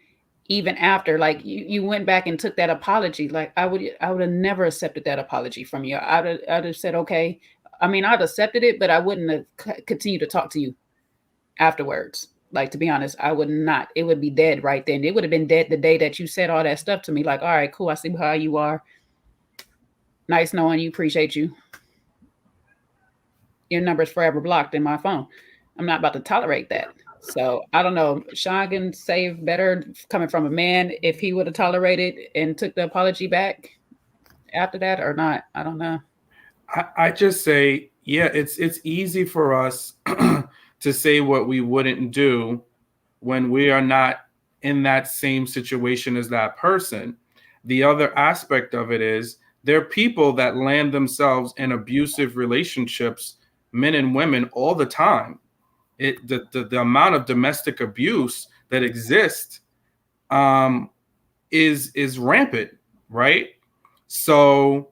S1: even after, like, you went back and took that apology. Like I would have never accepted that apology from you. I'd have said, okay. I mean, I'd accepted it, but I wouldn't have continued to talk to you afterwards. Like, to be honest, I would not. It would be dead right then. It would have been dead the day that you said all that stuff to me. Like, all right, cool. I see how you are. Nice knowing you. Appreciate you. Your number's forever blocked in my phone. I'm not about to tolerate that. So I don't know. Shawn can say better coming from a man if he would have tolerated and took the apology back after that or not. I don't know.
S2: I just say, yeah, it's easy for us to say what we wouldn't do when we are not in that same situation as that person. The other aspect of it is there are people that land themselves in abusive relationships, men and women, all the time. The amount of domestic abuse that exists is rampant, right? So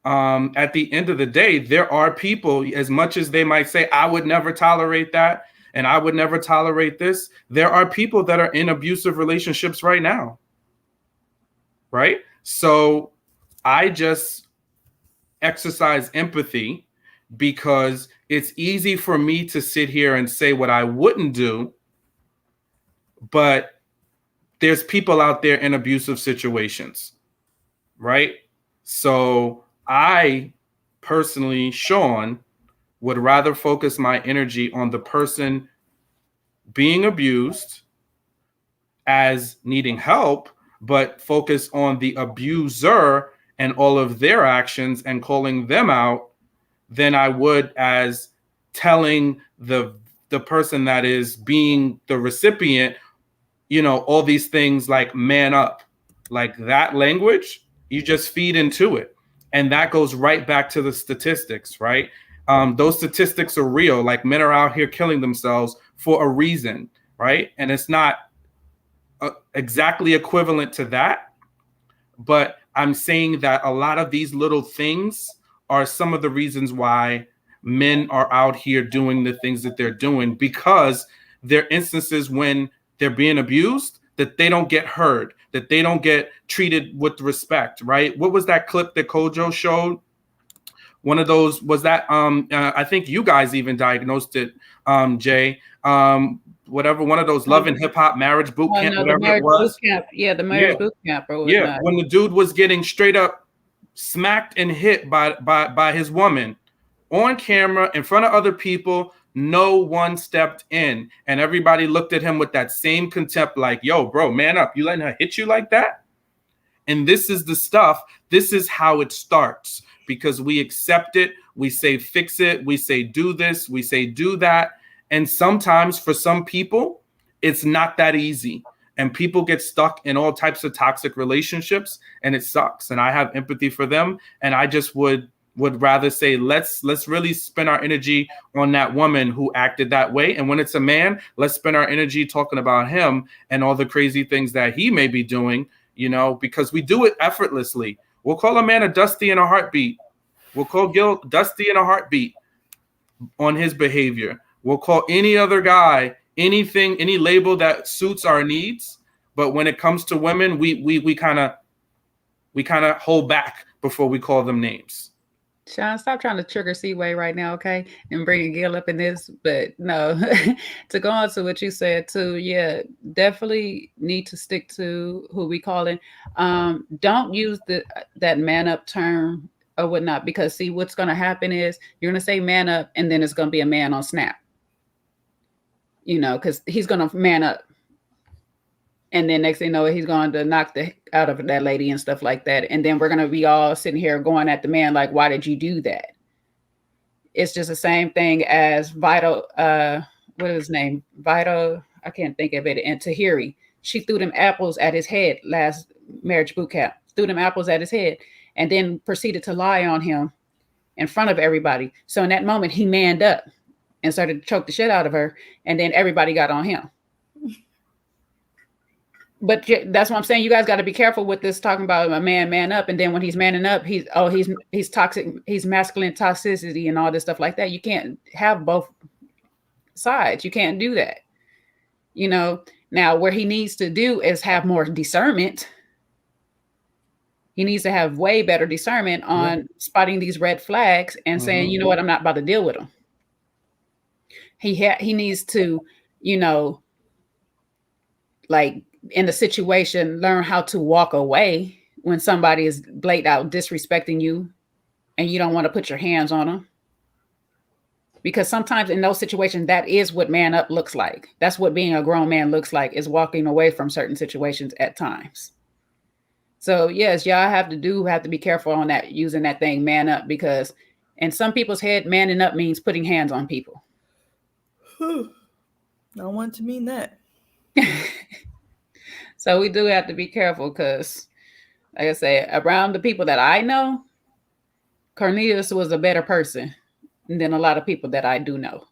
S2: at the end of the day, there are people, as much as they might say, I would never tolerate that, and I would never tolerate this, there are people that are in abusive relationships right now, right? So I just exercise empathy because it's easy for me to sit here and say what I wouldn't do, but there's people out there in abusive situations, right? So I personally, Shawn, would rather focus my energy on the person being abused as needing help, but focus on the abuser and all of their actions and calling them out than I would as telling the person that is being the recipient, all these things like man up. Like that language, you just feed into it. And that goes right back to the statistics, right? Those statistics are real. Like men are out here killing themselves for a reason, right? And it's not exactly equivalent to that, but I'm saying that a lot of these little things are some of the reasons why men are out here doing the things that they're doing, because there are instances when they're being abused that they don't get heard, that they don't get treated with respect, right? What was that clip that Kojo showed? One of those was that I think you guys even diagnosed it, Jay. Whatever, one of those Love and Hip Hop marriage boot camp, whatever it was.
S1: The marriage boot camp or
S2: whatnot. Yeah, when the dude was getting straight up smacked and hit by his woman on camera in front of other people, no one stepped in, and everybody looked at him with that same contempt, like, yo, bro, man up. You letting her hit you like that? And this is the stuff. This is how it starts, because we accept it. We say, fix it. We say, do this. We say, do that. And sometimes for some people, it's not that easy. And people get stuck in all types of toxic relationships, and it sucks. And I have empathy for them. And I just would rather say, let's really spend our energy on that woman who acted that way. And when it's a man, let's spend our energy talking about him and all the crazy things that he may be doing, because we do it effortlessly. We'll call a man a Dusty in a heartbeat. We'll call Gil Dusty in a heartbeat on his behavior. We'll call any other guy anything, any label that suits our needs. But when it comes to women, we kind of hold back before we call them names.
S1: Shawn, stop trying to trigger Seaway right now, okay? And bringing Gil up in this. But no, to go on to what you said too, yeah, definitely need to stick to who we calling. Don't use that man up term or whatnot, because see, what's going to happen is you're going to say man up, and then it's going to be a man on snap. Because he's going to man up. And then next thing you know, he's going to knock the out of that lady and stuff like that. And then we're going to be all sitting here going at the man like, why did you do that? It's just the same thing as Vital, what is his name? Vital, I can't think of it. And Tahiri, she threw them apples at his head last marriage boot camp. Threw them apples at his head and then proceeded to lie on him in front of everybody. So in that moment, he manned up and started to choke the shit out of her. And then everybody got on him. But that's what I'm saying. You guys got to be careful with this, talking about a man up. And then when he's manning up, he's toxic. He's masculine toxicity and all this stuff like that. You can't have both sides. You can't do that. Now where he needs to do is have more discernment. He needs to have way better discernment on spotting these red flags and saying, you know what, I'm not about to deal with them. He needs to, like in the situation, learn how to walk away when somebody is blatant out disrespecting you and you don't want to put your hands on them. Because sometimes in those situations, that is what man up looks like. That's what being a grown man looks like, is walking away from certain situations at times. So yes, y'all have to be careful on that, using that thing man up, because in some people's head, manning up means putting hands on people.
S4: I want to mean that.
S1: So we do have to be careful, because like I say, around the people that I know, Cornelius was a better person than a lot of people that I do know.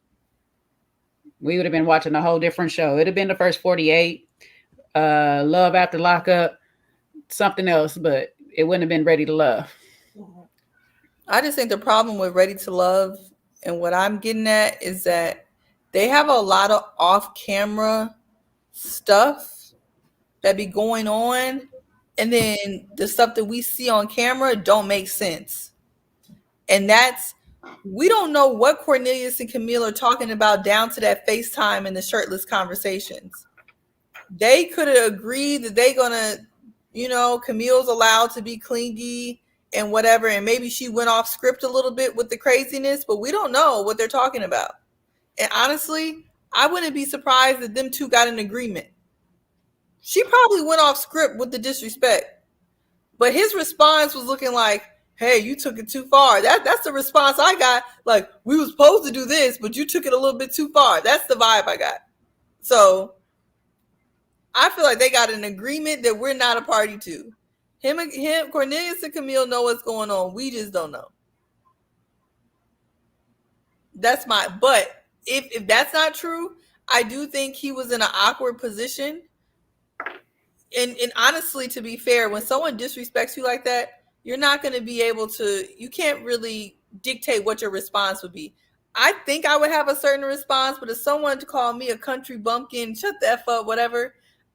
S1: We would have been watching a whole different show. It'd have been the first 48, Love After Lockup, something else, but it wouldn't have been Ready to Love.
S4: I just think the problem with Ready to Love, and what I'm getting at, is that they have a lot of off-camera stuff that be going on, and then the stuff that we see on camera don't make sense. And we don't know what Cornelius and Camille are talking about down to that FaceTime and the shirtless conversations. they could have agreed that they gonna, Camille's allowed to be clingy and whatever, and maybe she went off script a little bit with the craziness, but we don't know what they're talking about. And honestly, I wouldn't be surprised that them two got an agreement. She probably went off script with the disrespect, but his response was looking like, hey, you took it too far. That's the response I got. Like, we were supposed to do this, but you took it a little bit too far. That's the vibe I got. So I feel like they got an agreement that we're not a party to. Him, Cornelius and Camille know what's going on. We just don't know. But if that's not true, I do think he was in an awkward position. And honestly, to be fair, when someone disrespects you like that, you're not going to be able to, you can't really dictate what your response would be. I think I would have a certain response, but if someone to call me a country bumpkin, shut the F up, whatever,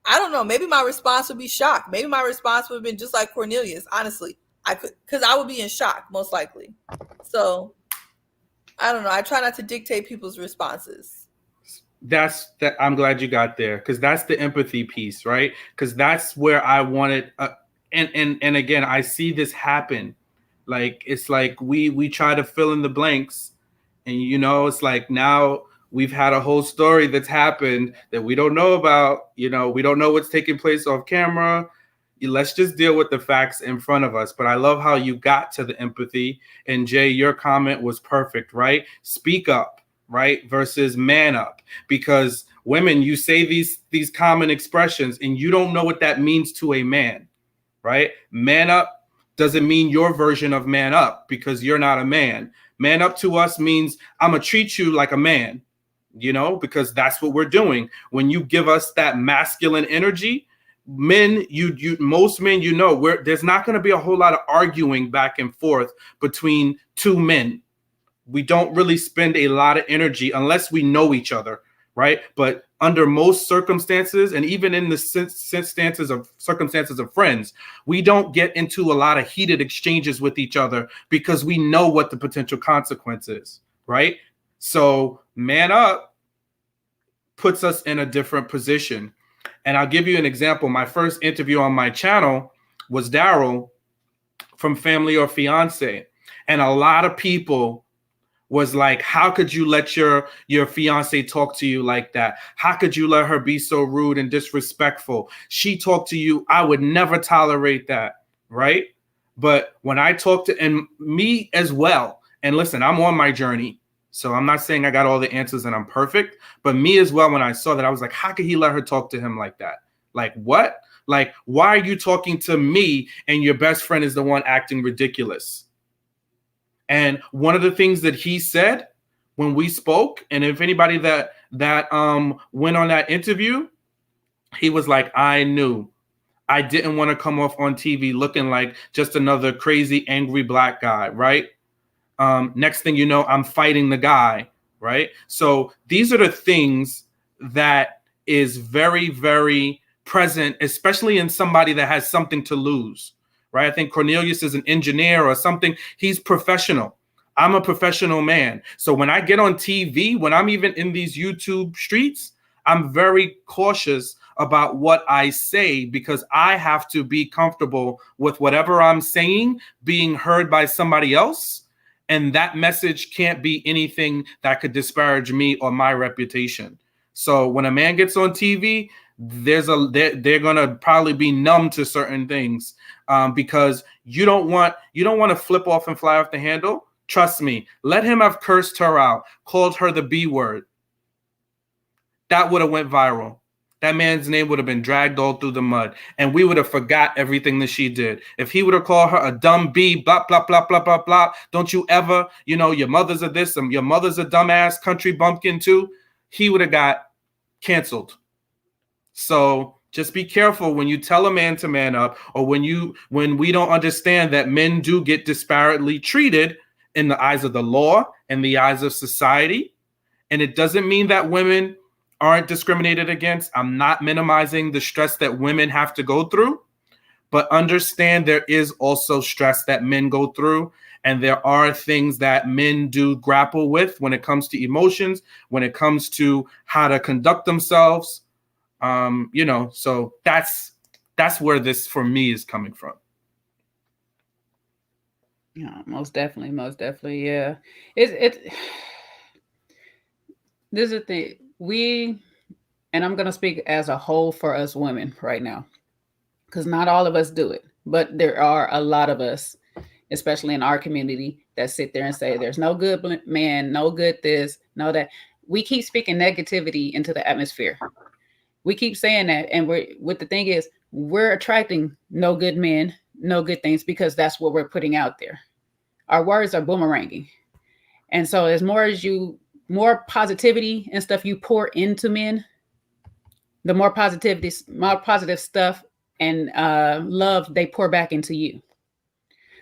S4: I don't know. Maybe my response would be shock. Maybe my response would have been just like Cornelius. Honestly, because I would be in shock, most likely. So I don't know. I try not to dictate people's responses.
S2: I'm glad you got there, because that's the empathy piece, right? Because that's where I wanted. And again, I see this happen. Like, it's like we try to fill in the blanks, and it's like now we've had a whole story that's happened that we don't know about. We don't know what's taking place off camera. Let's just deal with the facts in front of us. But I love how you got to the empathy. And Jay, your comment was perfect, right? Speak up, right? Versus man up. Because women, you say these common expressions and you don't know what that means to a man, right? Man up doesn't mean your version of man up, because you're not a man. Man up to us means I'm going to treat you like a man, because that's what we're doing. When you give us that masculine energy, men, most men, there's not going to be a whole lot of arguing back and forth between two men. We don't really spend a lot of energy unless we know each other, right? But under most circumstances, and even in the circumstances of friends, we don't get into a lot of heated exchanges with each other because we know what the potential consequence is, right? So man up puts us in a different position. And I'll give you an example. My first interview on my channel was Daryl from Family or Fiance. And a lot of people was like, how could you let your fiance talk to you like that? How could you let her be so rude and disrespectful? She talked to you. I would never tolerate that, right? But when I talked to, and me as well, and listen, I'm on my journey. So I'm not saying I got all the answers and I'm perfect, but me as well, when I saw that, I was like, how could he let her talk to him like that? Like, what? Like, why are you talking to me and your best friend is the one acting ridiculous? And one of the things that he said when we spoke, and if anybody that went on that interview, he was like, I knew I didn't want to come off on TV looking like just another crazy, angry black guy, right? Next thing you know, I'm fighting the guy, right? So these are the things that is very, very present, especially in somebody that has something to lose, right? I think Cornelius is an engineer or something. He's professional. I'm a professional man. So when I get on TV, when I'm even in these YouTube streets, I'm very cautious about what I say, because I have to be comfortable with whatever I'm saying being heard by somebody else. And that message can't be anything that could disparage me or my reputation. So when a man gets on TV, they're going to probably be numb to certain things, because you don't want to flip off and fly off the handle. Trust me, let him have cursed her out, called her the B word. That would have went viral. That man's name would have been dragged all through the mud, and we would have forgot everything that she did. If he would have called her a dumb bee, blah, blah, blah, blah, blah, blah, don't you ever, your mother's a this, and your mother's a dumbass country bumpkin too, he would have got canceled. So just be careful when you tell a man to man up, or when we don't understand that men do get disparately treated in the eyes of the law and the eyes of society. And it doesn't mean that women aren't discriminated against. I'm not minimizing the stress that women have to go through, but understand there is also stress that men go through. And there are things that men do grapple with when it comes to emotions, when it comes to how to conduct themselves. You know, so that's where this for me is coming from.
S1: Yeah, most definitely. Yeah. It this is the thing. And I'm gonna speak as a whole for us women right now, because not all of us do it, but there are a lot of us, especially in our community, that sit there and say there's no good man, no good this, no that. We keep speaking negativity into the atmosphere. We keep saying that, and the thing is, we're attracting no good men, no good things, because that's what we're putting out there. Our words are boomeranging. And so as more positivity and stuff you pour into men, the more positive stuff and love they pour back into you.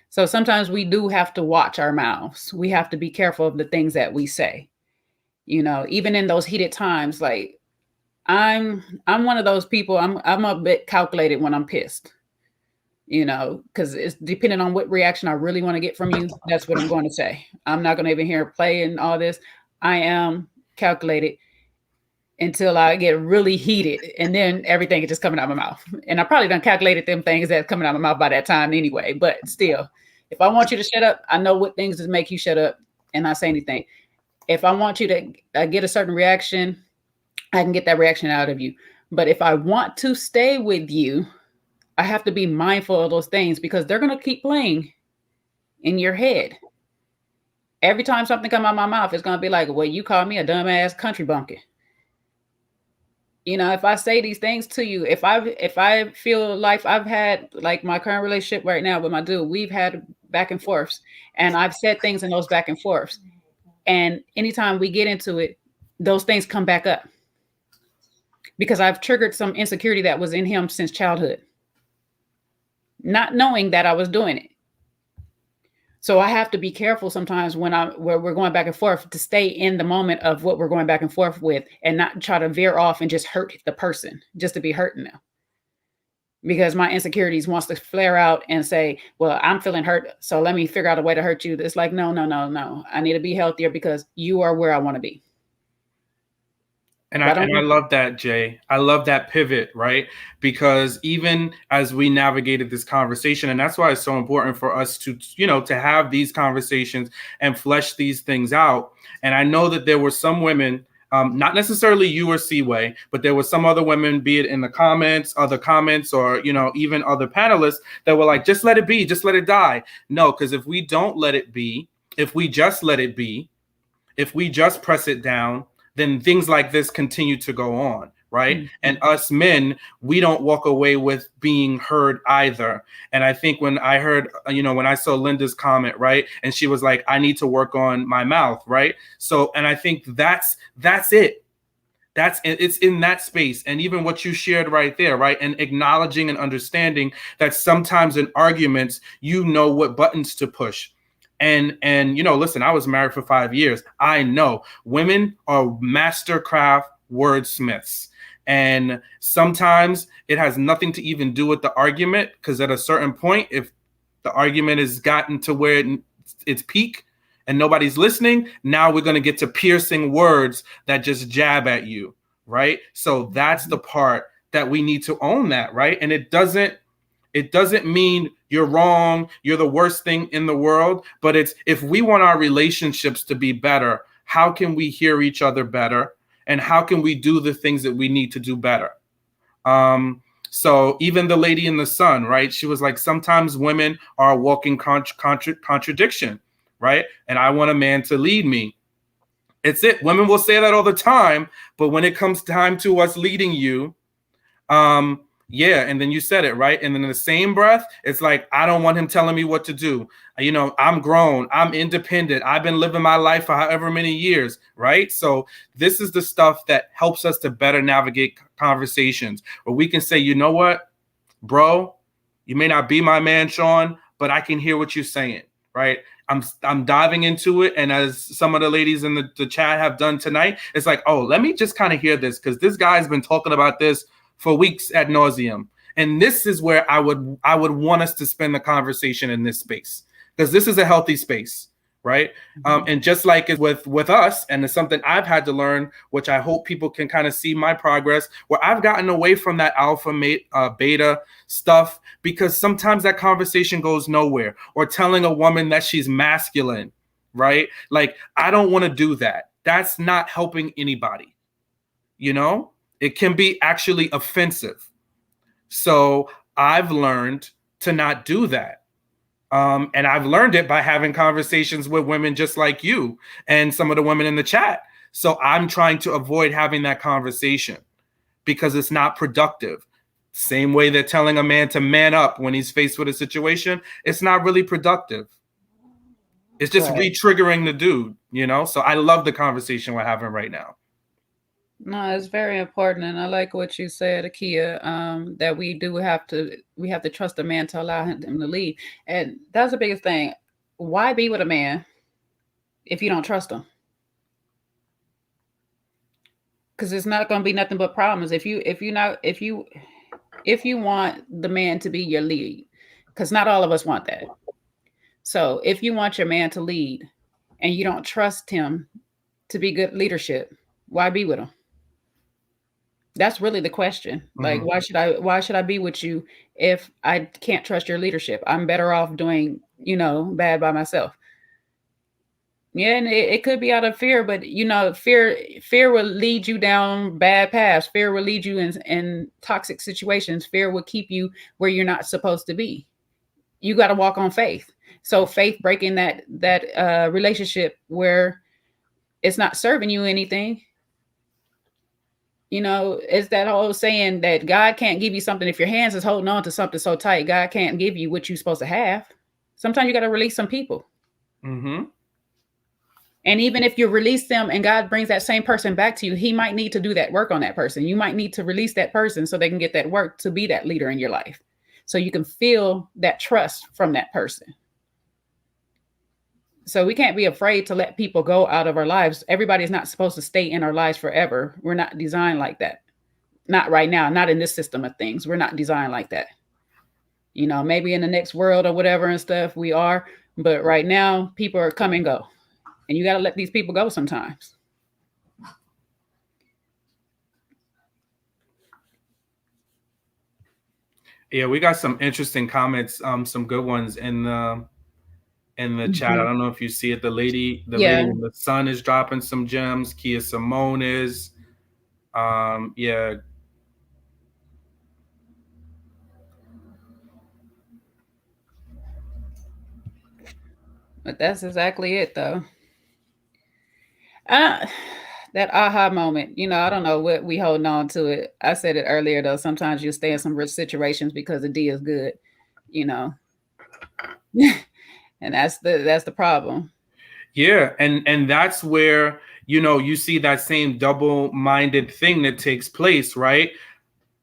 S1: So sometimes we do have to watch our mouths. We have to be careful of the things that we say. You know, even in those heated times, like I'm one of those people. I'm a bit calculated when I'm pissed. You know, because it's depending on what reaction I really want to get from you. That's what I'm going to say. I'm not going to even hear play and all this. I am calculated until I get really heated, and then everything is just coming out of my mouth. And I probably done calculated them things that's coming out of my mouth by that time anyway. But still, if I want you to shut up, I know what things to make you shut up and not say anything. If I want you to get a certain reaction, I can get that reaction out of you. But if I want to stay with you, I have to be mindful of those things, because they're going to keep playing in your head. Every time something comes out of my mouth, it's going to be like, well, you call me a dumbass country bumpkin. You know, if I say these things to you, if I feel like I've had, like my current relationship right now with my dude, we've had back and forths, and I've said things in those back and forths. And anytime we get into it, those things come back up, because I've triggered some insecurity that was in him since childhood, not knowing that I was doing it. So I have to be careful sometimes where we're going back and forth, to stay in the moment of what we're going back and forth with, and not try to veer off and just hurt the person just to be hurting them. Because my insecurities wants to flare out and say, well, I'm feeling hurt, so let me figure out a way to hurt you. It's like, no. I need to be healthier, because you are where I want to be.
S2: And I love that, Jay. I love that pivot, right? Because even as we navigated this conversation, and that's why it's so important for us to, you know, to have these conversations and flesh these things out. And I know that there were some women, not necessarily you or Seaway, but there were some other women, be it in the comments, other comments, or, you know, even other panelists that were like, just let it be, just let it die. No, because if we don't let it be, if we just let it be, if we just press it down, then things like this continue to go on, right? Mm-hmm. And us men, we don't walk away with being heard either. And I think when I heard, you know, when I saw Linda's comment, right, and she was like, I need to work on my mouth, right? So, and I think that's it. It's in that space. And even what you shared right there, right? And acknowledging and understanding that sometimes in arguments, you know what buttons to push. And you know, listen, I was married for 5 years. I know women are mastercraft wordsmiths. And sometimes it has nothing to even do with the argument, because at a certain point, if the argument has gotten to where it's peak and nobody's listening, now we're going to get to piercing words that just jab at you, right? So that's the part that we need to own that, right? And it doesn't mean you're wrong, you're the worst thing in the world, but it's, if we want our relationships to be better, how can we hear each other better? And how can we do the things that we need to do better? So even the lady in the sun, right? She was like, sometimes women are a walking contradiction, right? And I want a man to lead me. It's it. Women will say that all the time, but when it comes time to us leading you, yeah, and then you said it, right? And then in the same breath, it's like, I don't want him telling me what to do. You know, I'm grown, I'm independent, I've been living my life for however many years, right? So this is the stuff that helps us to better navigate conversations, where we can say, you know what, bro, you may not be my man, Shawn, but I can hear what you're saying, right? I'm diving into it. And as some of the ladies in the chat have done tonight, it's like, oh, let me just kind of hear this, because this guy's been talking about this for weeks ad nauseum. And this is where I would want us to spend the conversation in this space, because this is a healthy space, right? And just like it with us, and it's something I've had to learn, which I hope people can kind of see my progress, where I've gotten away from that alpha beta stuff, because sometimes that conversation goes nowhere. Or telling a woman that she's masculine, right? Like, I don't want to do that. That's not helping anybody. You know, it can be actually offensive. So I've learned to not do that. And I've learned it by having conversations with women just like you and some of the women in the chat. So I'm trying to avoid having that conversation because it's not productive. Same way that telling a man to man up when he's faced with a situation, it's not really productive. It's just re-triggering the dude, you know? So I love the conversation we're having right now.
S1: No, it's very important, and I like what you said, Akia, that we have to trust a man to allow him to lead, and that's the biggest thing. Why be with a man if you don't trust him? Because it's not going to be nothing but problems if you want the man to be your lead, because not all of us want that. So if you want your man to lead and you don't trust him to be good leadership, why be with him? That's really the question. Like, why should I be with you if I can't trust your leadership? I'm better off doing, bad by myself. Yeah, and it could be out of fear, but fear will lead you down bad paths. Fear will lead you in toxic situations. Fear will keep you where you're not supposed to be. You got to walk on faith. So faith breaking that relationship where it's not serving you anything. It's that whole saying that God can't give you something if your hands is holding on to something so tight. God can't give you what you're supposed to have. Sometimes you got to release some people.
S2: Mm-hmm.
S1: And even if you release them and God brings that same person back to you, he might need to do that work on that person. You might need to release that person so they can get that work to be that leader in your life. So you can feel that trust from that person. So we can't be afraid to let people go out of our lives. Everybody's not supposed to stay in our lives forever. We're not designed like that. Not right now, not in this system of things. We're not designed like that. Maybe in the next world or whatever and stuff we are, but right now people are come and go, and you got to let these people go sometimes.
S2: Yeah, we got some interesting comments, some good ones in the chat. I don't know if you see it. The lady in the sun is dropping some gems. Kia Simone is. Yeah.
S1: But that's exactly it, though. That aha moment, I don't know what we holding on to it. I said it earlier, though. Sometimes you stay in some rich situations because the D is good, and that's the problem.
S2: Yeah, and that's where you see that same double-minded thing that takes place, right?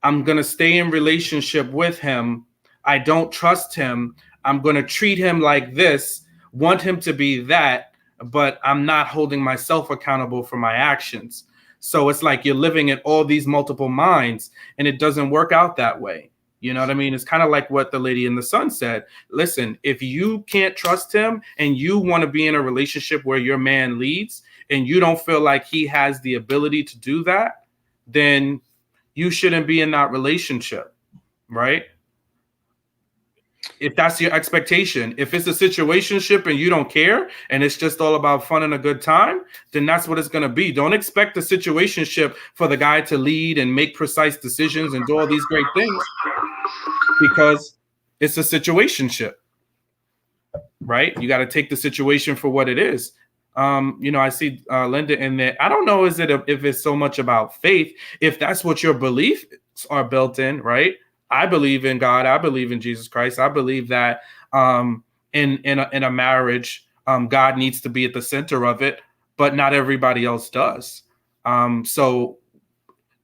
S2: I'm gonna stay in relationship with him. I don't trust him. I'm gonna treat him like this, want him to be that, but I'm not holding myself accountable for my actions. So it's like you're living in all these multiple minds, and it doesn't work out that way. You know what I mean? It's kind of like what the lady in the sun said. Listen, if you can't trust him and you want to be in a relationship where your man leads and you don't feel like he has the ability to do that, then you shouldn't be in that relationship, right? If that's your expectation. If it's a situationship and you don't care and it's just all about fun and a good time, then that's what it's going to be. Don't expect a situationship for the guy to lead and make precise decisions and do all these great things, because it's a situationship, right? You got to take the situation for what it is. I see Linda in there. I don't know if it's so much about faith, if that's what your beliefs are built in, right? I believe in God. I believe in Jesus Christ. I believe that in a marriage, God needs to be at the center of it, but not everybody else does. So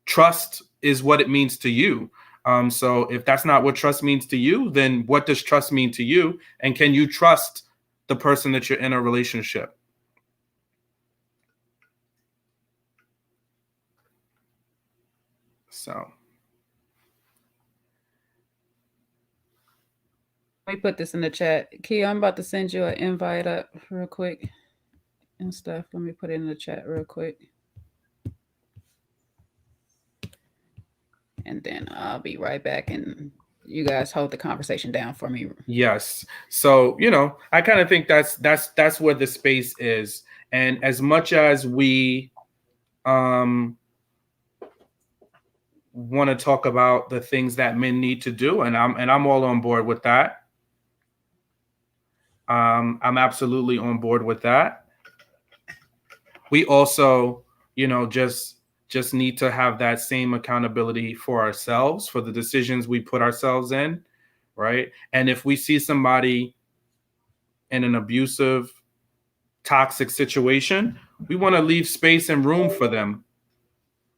S2: trust is what it means to you. So if that's not what trust means to you, then what does trust mean to you? And can you trust the person that you're in a relationship? So
S1: Let me put this in the chat. Kia, I'm about to send you an invite up real quick and stuff. Let me put it in the chat real quick. And then I'll be right back, and you guys hold the conversation down for me.
S2: Yes. So, I kind of think that's where the space is. And as much as we want to talk about the things that men need to do, and I'm all on board with that. I'm absolutely on board with that. We also, just need to have that same accountability for ourselves, for the decisions we put ourselves in, right? And if we see somebody in an abusive, toxic situation, we want to leave space and room for them.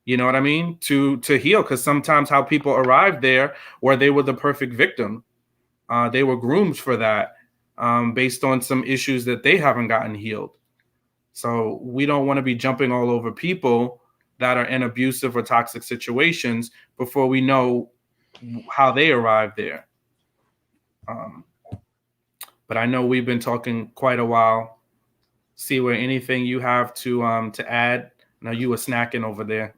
S2: You know what I mean? To heal, because sometimes how people arrive there, where they were the perfect victim, they were groomed for that, based on some issues that they haven't gotten healed. So we don't want to be jumping all over people that are in abusive or toxic situations before we know how they arrived there. But I know we've been talking quite a while. See where anything you have to add. Now you were snacking over there.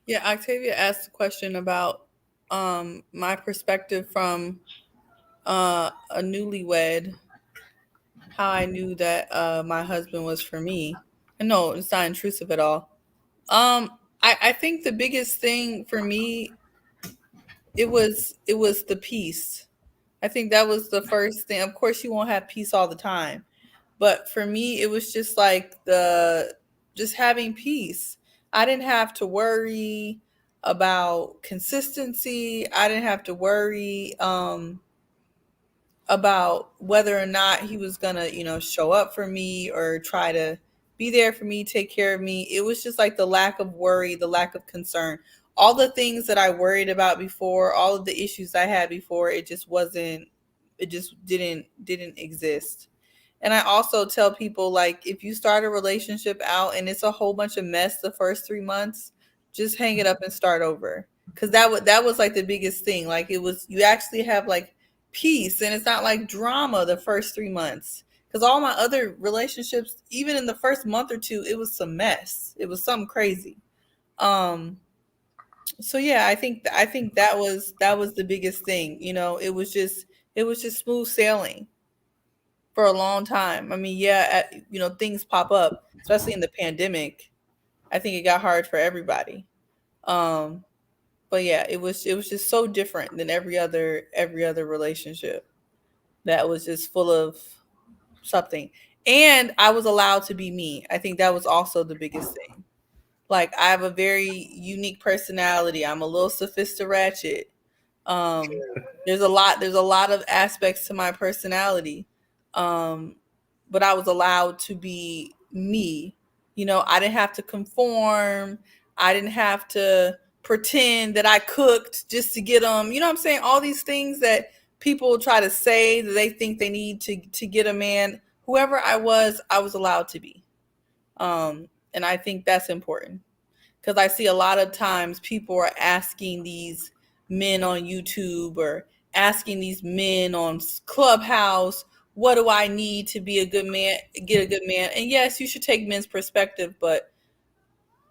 S4: Yeah, Octavia asked a question about my perspective from a newlywed, how I knew that my husband was for me. And no, it's not intrusive at all. I think the biggest thing for me, it was the peace. I think that was the first thing. Of course, you won't have peace all the time, but for me, it was just like just having peace. I didn't have to worry about consistency. I didn't have to worry about whether or not he was gonna, show up for me or try to be there for me, take care of me. It was just like the lack of worry, the lack of concern. All the things that I worried about before, all of the issues I had before, it just didn't exist. And I also tell people, like, if you start a relationship out and it's a whole bunch of mess the first 3 months, just hang it up and start over. Cause that was like the biggest thing. Like, it was, you actually have like peace, and it's not like drama the first 3 months. Cause all my other relationships, even in the first month or two, it was some mess. It was something crazy. So yeah, I think that was the biggest thing. It was just smooth sailing for a long time. I mean, yeah, things pop up, especially in the pandemic. I think it got hard for everybody. But yeah, it was just so different than every other relationship that was just full of something. And I was allowed to be me. I think that was also the biggest thing. Like, I have a very unique personality. I'm a little sophisticated. There's a lot of aspects to my personality. But I was allowed to be me. I didn't have to conform. I didn't have to pretend that I cooked just to get them. You know what I'm saying? All these things that people try to say that they think they need to get a man. Whoever I was allowed to be. And I think that's important, because I see a lot of times people are asking these men on YouTube or asking these men on Clubhouse, what do I need to be a good man, get a good man? And yes, you should take men's perspective, but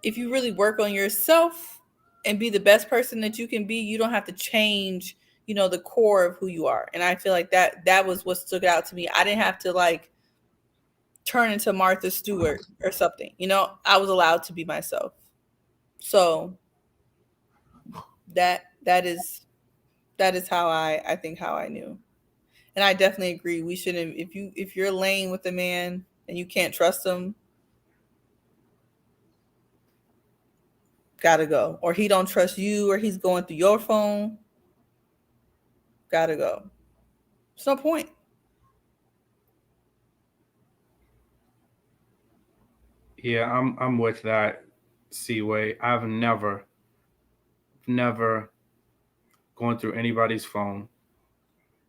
S4: if you really work on yourself and be the best person that you can be, you don't have to change, the core of who you are. And I feel like that was what stuck out to me. I didn't have to like turn into Martha Stewart or something. I was allowed to be myself. So that is how I think how I knew. And I definitely agree. We shouldn't, if you're laying with a man and you can't trust him, gotta go. Or he don't trust you, or he's going through your phone, gotta go. There's no point.
S2: Yeah, I'm with that, Seaway. I've never gone through anybody's phone.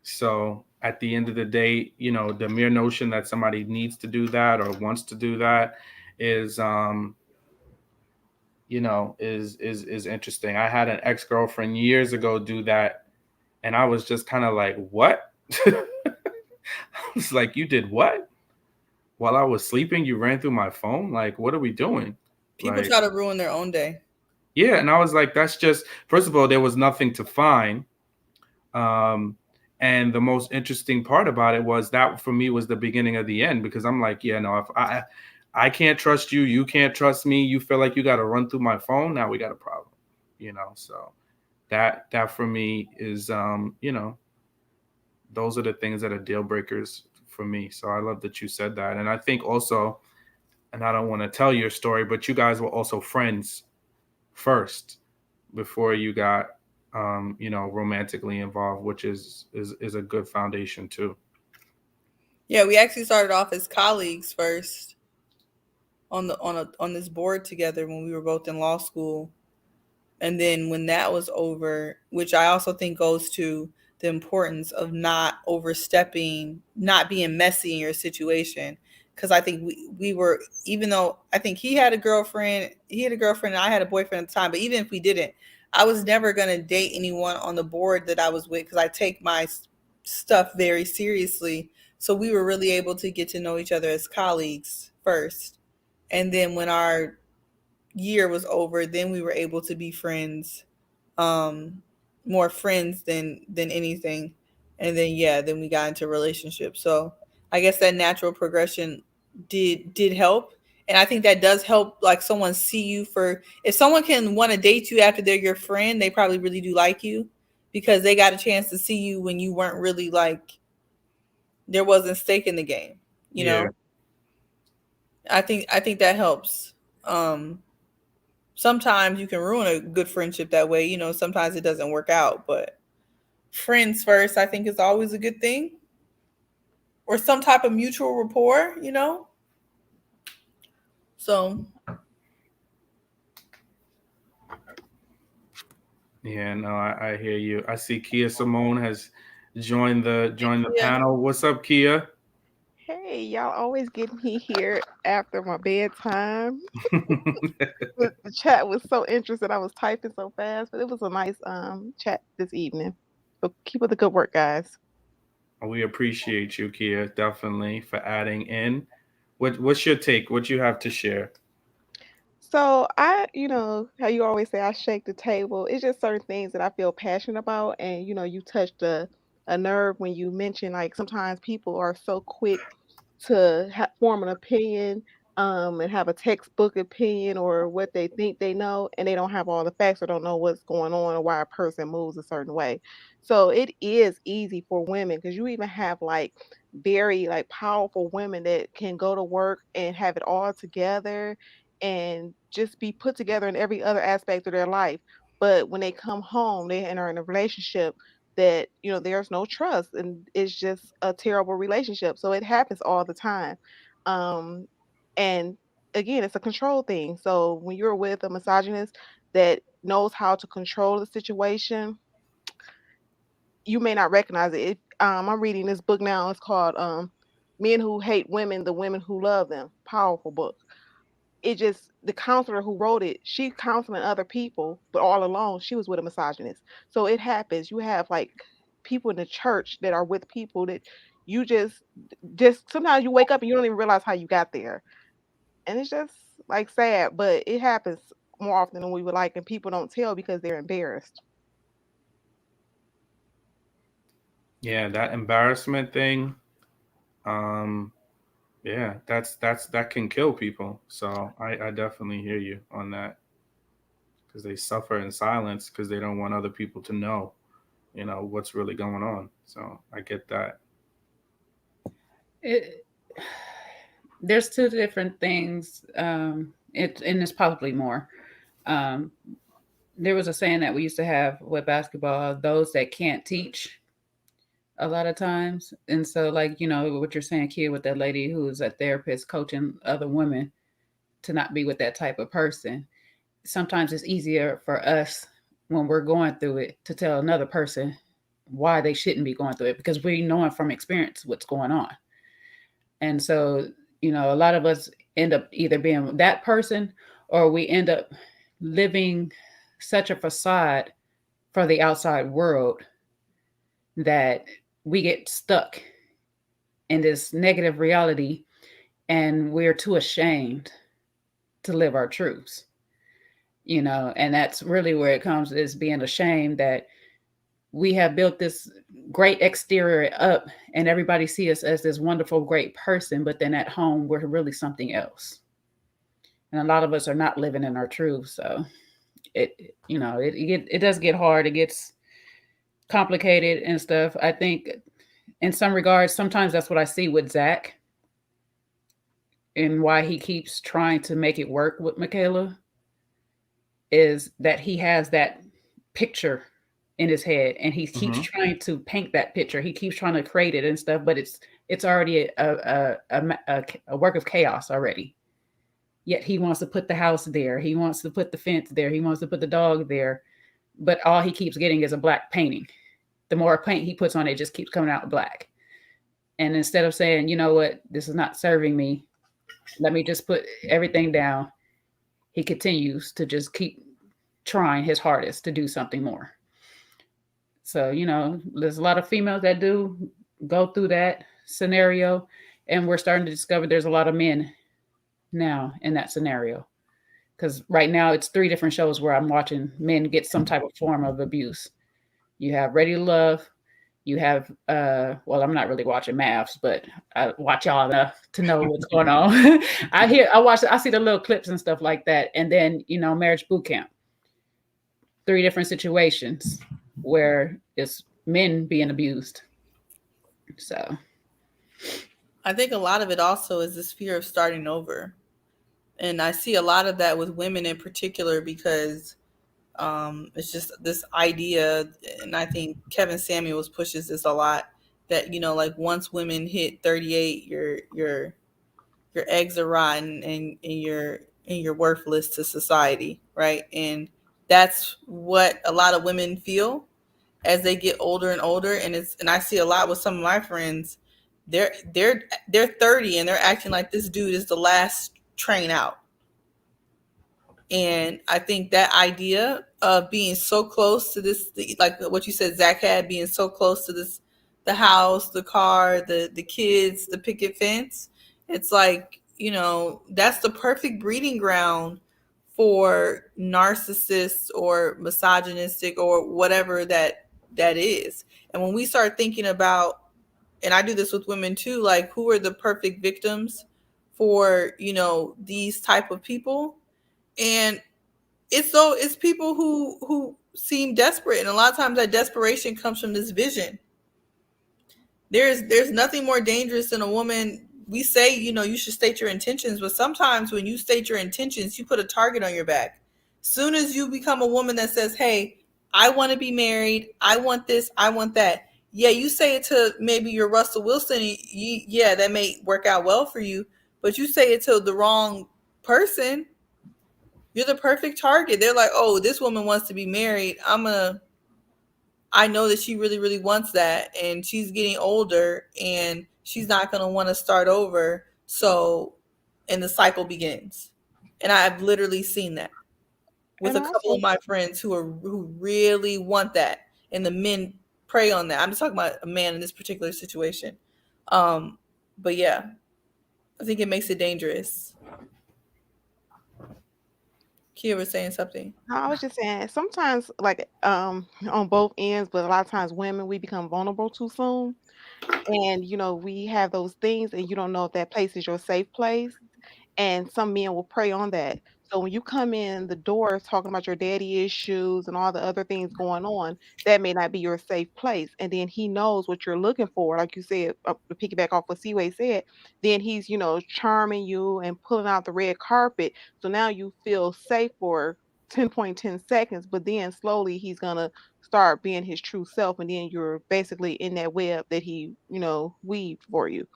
S2: So at the end of the day, the mere notion that somebody needs to do that or wants to do that is is interesting. I had an ex-girlfriend years ago do that, and I was just kind of like, what? was like, you did what? While I was sleeping, you ran through my phone? Like, what are we doing?
S4: People
S2: like,
S4: try to ruin their own day.
S2: Yeah, and I was like, that's just, first of all, there was nothing to find. And the most interesting part about it was that for me was the beginning of the end, because I'm like, yeah, no, if I can't trust you, you can't trust me, you feel like you got to run through my phone, now we got a problem, so that for me is, those are the things that are deal breakers for me. So I love that you said that. And I think also, and I don't want to tell your story, but you guys were also friends first before you got romantically involved, which is a good foundation too.
S4: Yeah, we actually started off as colleagues first on this board together when we were both in law school. And then when that was over, which I also think goes to the importance of not overstepping, not being messy in your situation. Because I think we were, even though I think he had a girlfriend and I had a boyfriend at the time, but even if we didn't, I was never going to date anyone on the board that I was with, because I take my stuff very seriously. So we were really able to get to know each other as colleagues first. And then when our year was over, then we were able to be friends, more friends than anything. And then we got into a relationship. So I guess that natural progression did help. And I think that does help, like, someone see you for, if someone can want to date you after they're your friend, they probably really do like you, because they got a chance to see you when you weren't really, like, there wasn't stake in the game, you know. I think that helps. Sometimes you can ruin a good friendship that way, you know, sometimes it doesn't work out, but friends first, I think, is always a good thing, or some type of mutual rapport, you know. So
S2: yeah, no, I hear you. I see Kia Simone has joined the panel. What's up, Kia?
S7: Hey, y'all always get me here after my bedtime. The chat was so interesting. I was typing so fast, but it was a nice chat this evening. So keep up the good work, guys.
S2: We appreciate you, Kia, definitely, for adding in. What's your take? What you have to share?
S7: So how you always say I shake the table. It's just certain things that I feel passionate about, and you touched a nerve when you mention, like, sometimes people are so quick to form an opinion, and have a textbook opinion or what they think they know, and they don't have all the facts or don't know what's going on or why a person moves a certain way. So it is easy for women, because you even have, like, very, like, powerful women that can go to work and have it all together and just be put together in every other aspect of their life. But when they come home, they enter in a relationship that, there's no trust, and it's just a terrible relationship. So it happens all the time. Um, and again, it's a control thing. So when you're with a misogynist that knows how to control the situation, you may not recognize it. I'm reading this book now. It's called Men Who Hate Women, The Women Who Love Them. Powerful book. It just, the counselor who wrote it, she counseling other people, but all alone she was with a misogynist. So it happens. You have, like, people in the church that are with people that you just sometimes you wake up and you don't even realize how you got there. And it's just, like, sad, but it happens more often than we would like, and people don't tell because they're embarrassed.
S2: Yeah, that embarrassment thing. Yeah, that can kill people. So I definitely hear you on that, because they suffer in silence because they don't want other people to know, what's really going on. So I get that.
S1: There's two different things. And there's probably more. Um, there was a saying that we used to have with basketball: those that can't teach, a lot of times. And so, like, what you're saying, Kia, with that lady who's a therapist coaching other women to not be with that type of person. Sometimes it's easier for us when we're going through it to tell another person why they shouldn't be going through it, because we know from experience what's going on. And so, a lot of us end up either being that person, or we end up living such a facade for the outside world that we get stuck in this negative reality, and we're too ashamed to live our truths, and that's really where it comes, is being ashamed that we have built this great exterior up and everybody see us as this wonderful, great person, but then at home we're really something else. And a lot of us are not living in our truth. So it does get hard. It gets complicated and stuff. I think in some regards, sometimes that's what I see with Zach and why he keeps trying to make it work with Michaela, is that he has that picture in his head and he keeps trying to paint that picture. He keeps trying to create it and stuff, but it's already a work of chaos already. Yet he wants to put the house there. He wants to put the fence there. He wants to put the dog there. But all he keeps getting is a black painting. The more paint he puts on it, it just keeps coming out black. And instead of saying, you know what, this is not serving me, let me just put everything down, he continues to just keep trying his hardest to do something more. So, there's a lot of females that do go through that scenario. And we're starting to discover there's a lot of men now in that scenario. Because right now it's 3 different shows where I'm watching men get some type of form of abuse. You have Ready to Love. You have, I'm not really watching Mavs, but I watch y'all enough to know what's going on. I see the little clips and stuff like that. And then, Marriage Boot Camp. 3 different situations where it's men being abused. So
S4: I think a lot of it also is this fear of starting over. And I see a lot of that with women in particular, because it's just this idea, and I think Kevin Samuels pushes this a lot, that like once women hit 38, your eggs are rotten and you're worthless to society, right? And that's what a lot of women feel as they get older and older. And I see a lot with some of my friends. They're 30 and they're acting like this dude is the last train out. And I think that idea of being so close to this, like what you said Zach had, being so close to this, the house, the car, the kids, the picket fence, it's like, that's the perfect breeding ground for narcissists or misogynistic or whatever that is. And when we start thinking about, and I do this with women too, like who are the perfect victims for, these type of people. And it's people who seem desperate. And a lot of times that desperation comes from this vision. There's nothing more dangerous than a woman. We say, you should state your intentions, but sometimes when you state your intentions, you put a target on your back. Soon as you become a woman that says, hey, I want to be married, I want this, I want that. Yeah, you say it to maybe your Russell Wilson. Yeah, that may work out well for you, but you say it to the wrong person. You're the perfect target. They're like, oh, this woman wants to be married. I know that she really, really wants that. And she's getting older and she's not going to want to start over. So, and the cycle begins. And I've literally seen that with a couple of my friends who really want that. And the men prey on that. I'm just talking about a man in this particular situation. But yeah, I think it makes it dangerous. Kia was saying something.
S7: No, I was just saying sometimes, like on both ends, but a lot of times women, we become vulnerable too soon. And we have those things and you don't know if that place is your safe place. And some men will prey on that. So when you come in the door talking about your daddy issues and all the other things going on, that may not be your safe place. And then he knows what you're looking for. Like you said, to piggyback off what Seaway said, then he's, charming you and pulling out the red carpet. So now you feel safe for 10.10 seconds, but then slowly he's going to start being his true self. And then you're basically in that web that he, weaved for you.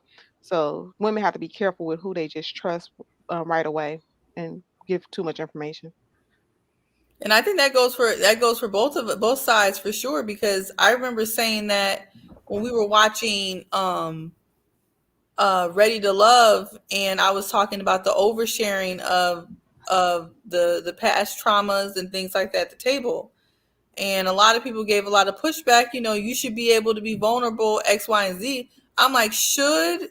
S7: So women have to be careful with who they just trust right away and give too much information.
S4: And I think that goes for both sides for sure, because I remember saying that when we were watching Ready to Love, and I was talking about the oversharing of the past traumas and things like that at the table. And a lot of people gave a lot of pushback, you should be able to be vulnerable, X, Y, and Z. I'm like, should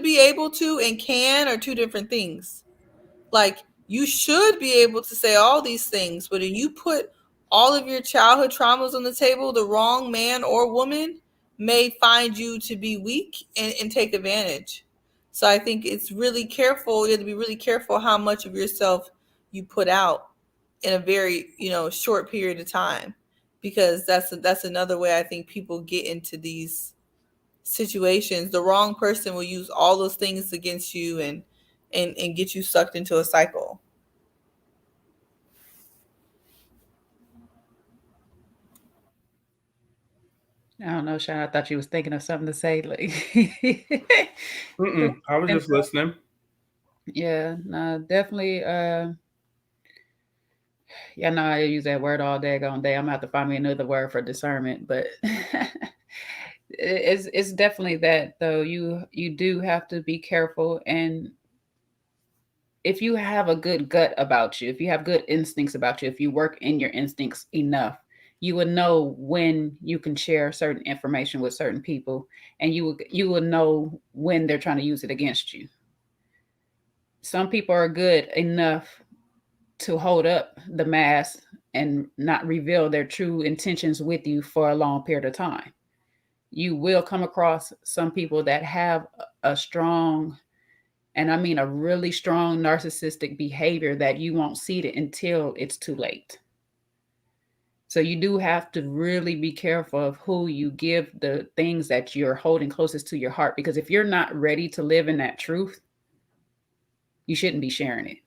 S4: be able to and can are two different things. Like, you should be able to say all these things, but if you put all of your childhood traumas on the table, the wrong man or woman may find you to be weak and take advantage. So I think it's really careful. You have to be really careful how much of yourself you put out in a very, short period of time, because that's another way I think people get into these situations. The wrong person will use all those things against you and get you sucked into a cycle.
S1: I don't know, Shawn. I thought you was thinking of something to say. Like,
S2: I was just listening.
S1: Yeah, no, definitely. Yeah, no, I use that word all day, all day. I'm gonna have to find me another word for discernment, but it's definitely that though. You do have to be careful, and if you have a good gut about you, if you have good instincts about you, if you work in your instincts enough, you would know when you can share certain information with certain people, and you will know when they're trying to use it against you. Some people are good enough to hold up the mask and not reveal their true intentions with you for a long period of time. You will come across some people that have a strong, and I mean a really strong narcissistic behavior that you won't see it until it's too late. So you do have to really be careful of who you give the things that you're holding closest to your heart, because if you're not ready to live in that truth, you shouldn't be sharing it.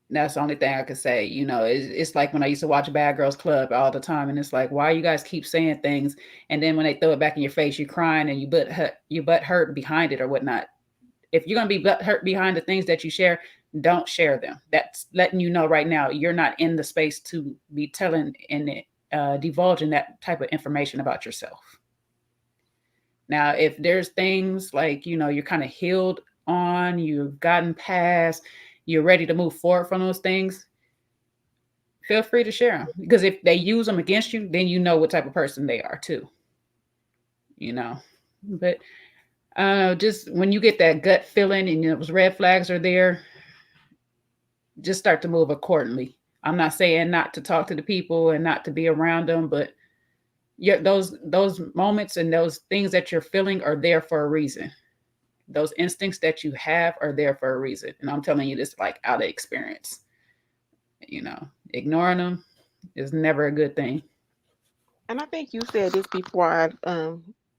S1: That's the only thing I could say. It's like when I used to watch Bad Girls Club all the time, and it's like, why you guys keep saying things, and then when they throw it back in your face, you're crying and you butt hurt behind it or whatnot. If you're gonna be butt hurt behind the things that you share, don't share them. That's letting you know right now you're not in the space to be telling and divulging that type of information about yourself. Now, if there's things like you're kind of healed on, you've gotten past, you're ready to move forward from those things, feel free to share them, because if they use them against you, then you know what type of person they are too. you know but just when you get that gut feeling and those red flags are there, just start to move accordingly. I'm not saying not to talk to the people and not to be around them, but those moments and those things that you're feeling are there for a reason. Those instincts that you have are there for a reason, and I'm telling you this like out of experience. Ignoring them is never a good thing.
S7: And I think you said this before I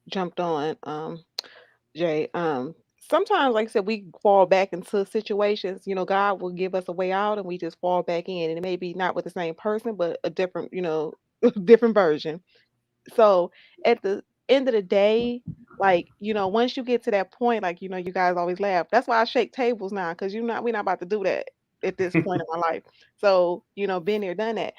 S7: jumped on, Jay. Sometimes, like I said, we fall back into situations. God will give us a way out, and we just fall back in, and it may be not with the same person, but a different, different version. So at the end of the day, like, once you get to that point, like, you guys always laugh. That's why I shake tables now, because we're not about to do that at this point in my life. So, been there, done that.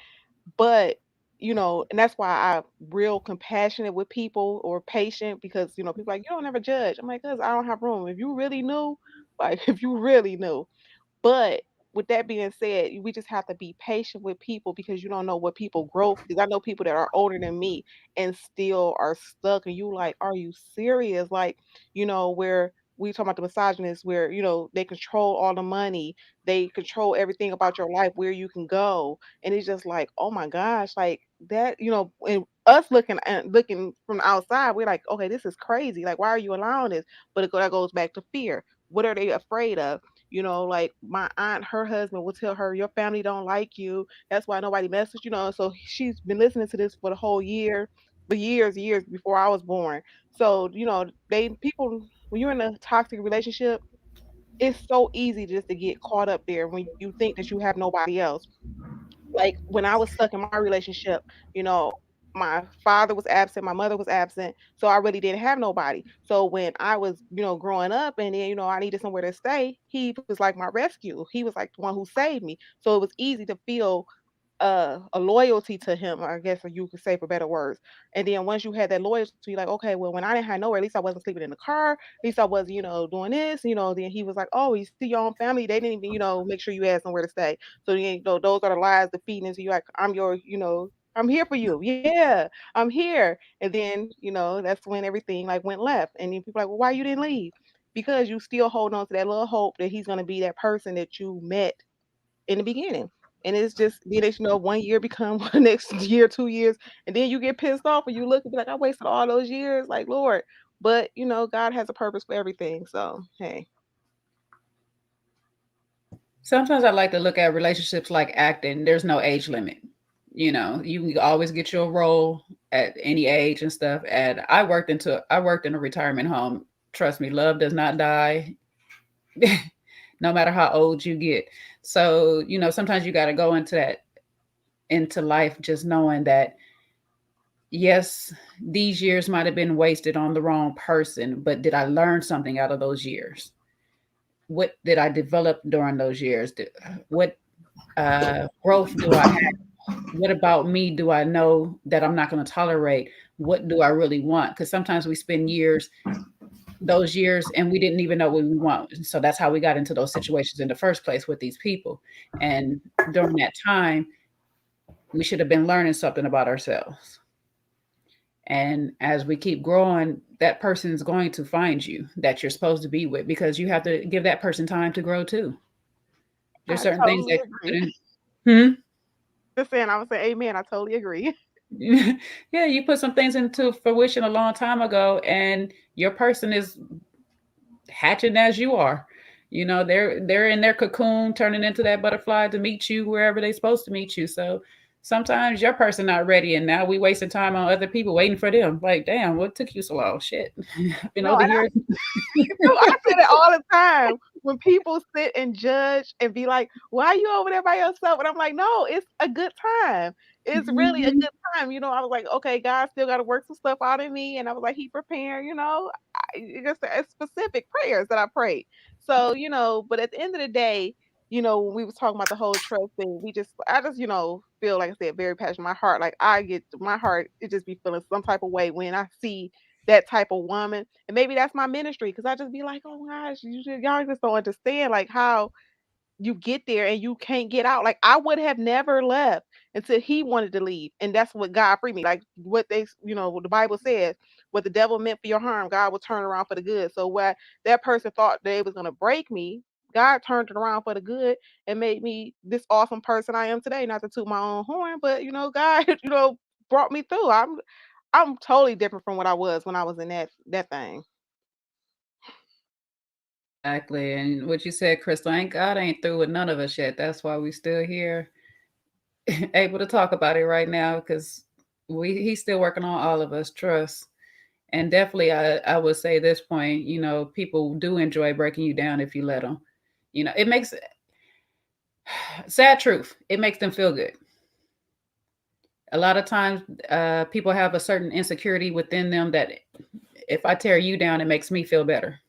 S7: But, and that's why I'm real compassionate with people, or patient, because, people like, you don't ever judge. I'm like, because I don't have room. If you really knew, like, if you really knew. But with that being said, we just have to be patient with people, because you don't know what people growth. Because I know people that are older than me and still are stuck, and you like, are you serious? Like, where we talking about the misogynists, where they control all the money, they control everything about your life, where you can go, and it's just like, oh my gosh, like that, and us looking from the outside, we're like, okay, this is crazy. Like, why are you allowing this? But that goes back to fear. What are they afraid of? Like my aunt, her husband will tell her, your family don't like you. That's why nobody messes, So she's been listening to this for the whole year, for years before I was born. So, they people when you're in a toxic relationship, it's so easy just to get caught up there when you think that you have nobody else. Like when I was stuck in my relationship, you know, my father was absent, my mother was absent, so I really didn't have nobody. So when I was, growing up and then, I needed somewhere to stay, he was like my rescue. He was like the one who saved me. So it was easy to feel a loyalty to him, I guess you could say for better words. And then once you had that loyalty, you're like, okay, well, when I didn't have nowhere, at least I wasn't sleeping in the car, at least I wasn't, doing this, then he was like, oh, you see your own family, they didn't even, make sure you had somewhere to stay. So those are the lies, the feeding into you, like, I'm I'm here for you. Yeah, I'm here. And then, that's when everything like went left. And then people like, well, why you didn't leave? Because you still hold on to that little hope that he's gonna be that person that you met in the beginning. And it's just then they 1 year become next year, 2 years, and then you get pissed off and you look and be like, I wasted all those years, like Lord. But God has a purpose for everything. So hey.
S1: Sometimes I like to look at relationships like acting. There's no age limit. You can always get your role at any age and stuff. And I worked in a retirement home. Trust me, love does not die no matter how old you get. So, sometimes you got to go into life just knowing that, yes, these years might have been wasted on the wrong person, but did I learn something out of those years? What did I develop during those years? What growth do I have? What about me do I know that I'm not going to tolerate? What do I really want? Because sometimes we spend those years, and we didn't even know what we want. So that's how we got into those situations in the first place with these people. And during that time, we should have been learning something about ourselves. And as we keep growing, that person is going to find you that you're supposed to be with, because you have to give that person time to grow too. There's certain things
S7: Totally
S1: that
S7: agree. Just saying, I would say amen. I totally agree.
S1: Yeah, you put some things into fruition a long time ago, and your person is hatching as you are. They're in their cocoon, turning into that butterfly to meet you wherever they're supposed to meet you. So sometimes your person not ready, and now we wasting time on other people waiting for them. Like, damn, what took you so long? Shit, I've been
S7: No,
S1: over
S7: and
S1: here.
S7: I say that all the time when people sit and judge and be like, "Why are you over there by yourself?" And I'm like, "No, it's a good time. It's really a
S1: Mhm.
S7: good time." I was like, "Okay, God still got to work some stuff out of me," and I was like, "He preparing." It's specific prayers that I prayed. So but at the end of the day, when we was talking about the whole trust thing, I just feel like I said, very passionate. My heart, like I get my heart, it just be feeling some type of way when I see that type of woman. And maybe that's my ministry because I just be like, oh gosh, y'all just don't understand like how you get there and you can't get out. Like I would have never left until he wanted to leave. And that's what God freed me. Like what the Bible says, what the devil meant for your harm, God will turn around for the good. So what that person thought they was gonna break me, God turned it around for the good and made me this awesome person I am today. Not to toot my own horn, but God, brought me through. I'm totally different from what I was when I was in that thing.
S1: Exactly. And what you said, Crystal, God ain't through with none of us yet. That's why we still here, able to talk about it right now, because he's still working on all of us. Trust. And definitely, I would say this point, people do enjoy breaking you down if you let them. It makes, sad truth, it makes them feel good. A lot of times, people have a certain insecurity within them that if I tear you down, it makes me feel better.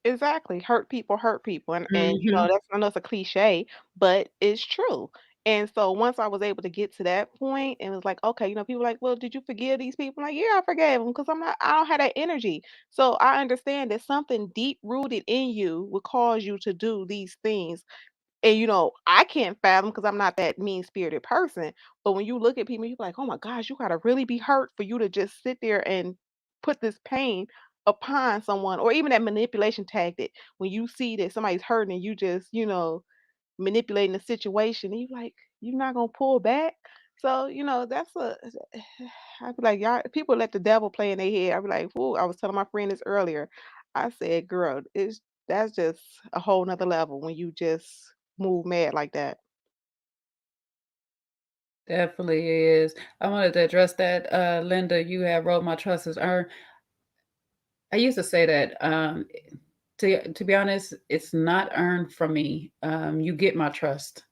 S7: Exactly. Hurt people. And
S1: Hmm.
S7: that's, I know it's a cliche, but it's true. And so once I was able to get to that point and it was like, okay, people like, well, did you forgive these people? I'm like, yeah, I forgave them because I don't have that energy. So I understand that something deep rooted in you will cause you to do these things. And I can't fathom because I'm not that mean spirited person. But when you look at people, you're like, oh my gosh, you gotta really be hurt for you to just sit there and put this pain upon someone, or even that manipulation tactic. When you see that somebody's hurting and you just, manipulating the situation, and you like, you're not gonna pull back. So, that's I'd be like, y'all, people let the devil play in their head. I'd be like, "Ooh," I was telling my friend this earlier. I said, girl, that's just a whole nother level when you just move mad like that.
S1: Definitely is. I wanted to address that, Linda. You have wrote my trust is earned. I used to say that, to be honest, it's not earned from me. You get my trust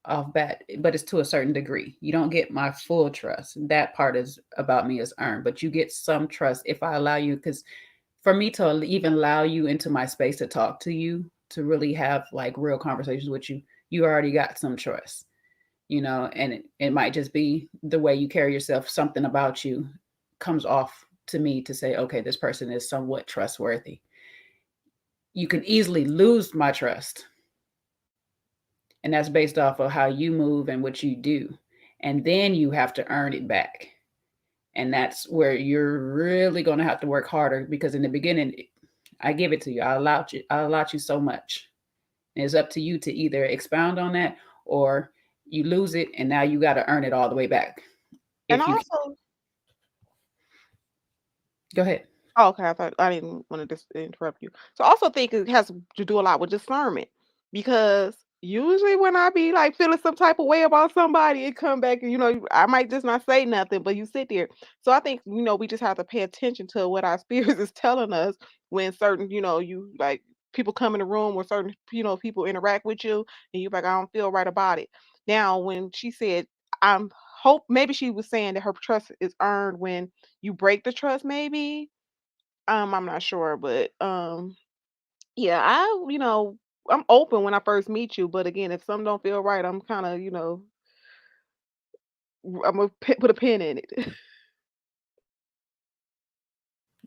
S1: off bat, but it's to a certain degree. You don't get my full trust. That part is about me is earned, but you get some trust if I allow you. Because for me to even allow you into my space to talk to you, to really have like real conversations with you, you already got some trust. And it might just be the way you carry yourself, something about you comes off to me to say, okay, this person is somewhat trustworthy. You can easily lose my trust, and that's based off of how you move and what you do. and then you have to earn it back. And that's where you're really going to have to work harder, because in the beginning, I give it to you. I allowed you so much. And it's up to you to either expound on that, or you lose it and now you got to earn it all the way back.
S7: And also,
S1: go ahead.
S7: Oh, okay, I thought I didn't want to interrupt you. So I also think it has to do a lot with discernment, because usually when I be like feeling some type of way about somebody, it come back and I might just not say nothing, but you sit there. So I think we just have to pay attention to what our spirits is telling us when certain you like people come in the room, or certain people interact with you, and you're like, I don't feel right about it. Now, when she said, I'm hope maybe she was saying that her trust is earned when you break the trust, maybe. I'm not sure, but yeah, I'm open when I first meet you, but again, if something don't feel right, I'm kind of, I'm gonna put a pin in it.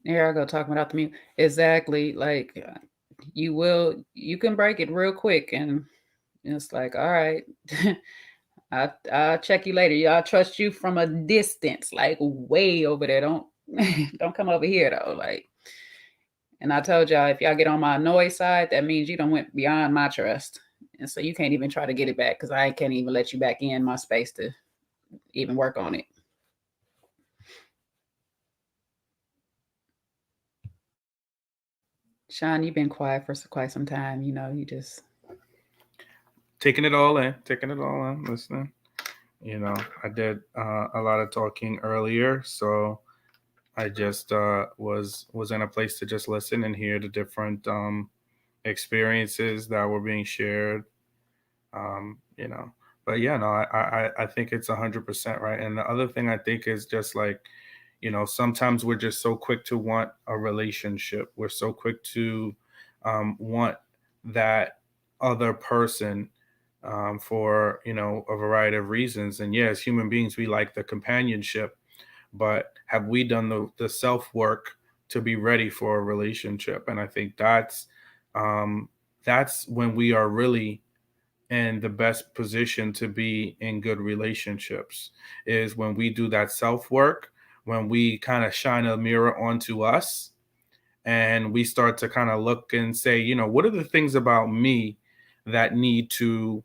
S1: Here I go talking without the mute. Exactly. Like you can break it real quick, and it's like, all right, I'll check you later. Y'all trust you from a distance, like way over there. Don't don't come over here though. Like, and I told y'all, if y'all get on my annoyed side, that means you don't went beyond my trust. And so you can't even try to get it back, because I can't even let you back in my space to even work on it. Shawn, you've been quiet for quite some time. You just
S2: taking it all in, listening. I did a lot of talking earlier, so I just was in a place to just listen and hear the different experiences that were being shared. But yeah, no, I think it's 100% right. And the other thing I think is just like, sometimes we're just so quick to want a relationship. We're so quick to want that other person for, a variety of reasons. And yeah, as human beings, we like the companionship, but have we done the self-work to be ready for a relationship? And I think that's when we are really in the best position to be in good relationships, is when we do that self-work, when we kind of shine a mirror onto us and we start to kind of look and say, what are the things about me that need to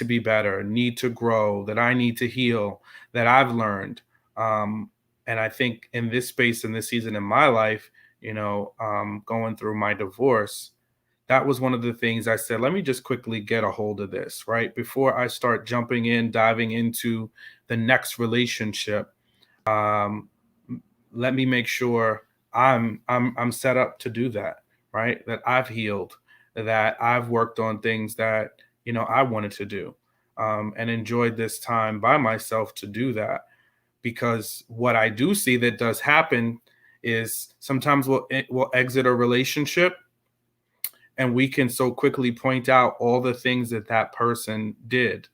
S2: be better, need to grow, that I need to heal, that I've learned. And I think in this space, in this season in my life, going through my divorce, that was one of the things I said, let me just quickly get a hold of this, right? Before I start diving into the next relationship, let me make sure I'm set up to do that, right? That I've healed, that I've worked on things that, I wanted to do, and enjoyed this time by myself to do that. Because what I do see that does happen is sometimes we'll exit a relationship, and we can so quickly point out all the things that person did,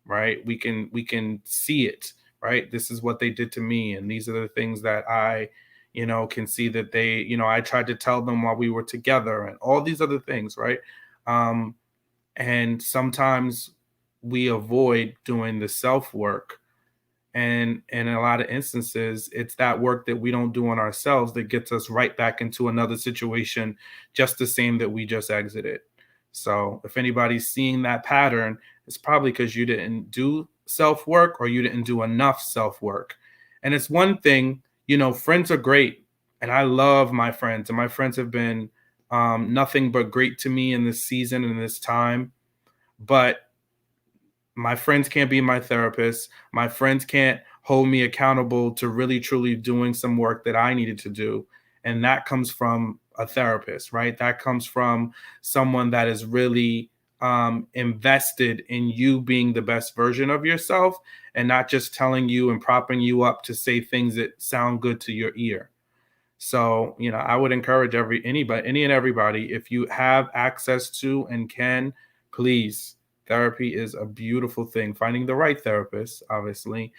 S2: right? We can see it, right? This is what they did to me, and these are the things that I can see that they, I tried to tell them while we were together, and all these other things, right? And sometimes we avoid doing the self work. And in a lot of instances, it's that work that we don't do on ourselves that gets us right back into another situation, just the same that we just exited. So if anybody's seeing that pattern, it's probably because you didn't do self-work, or you didn't do enough self-work. And it's one thing, friends are great. And I love my friends, and my friends have been nothing but great to me in this season and this time. But my friends can't be my therapist. My friends can't hold me accountable to really, truly doing some work that I needed to do. And that comes from a therapist, right? That comes from someone that is really invested in you being the best version of yourself, and not just telling you and propping you up to say things that sound good to your ear. So, I would encourage any and everybody, if you have access to and can, please. Therapy is a beautiful thing. Finding the right therapist, obviously,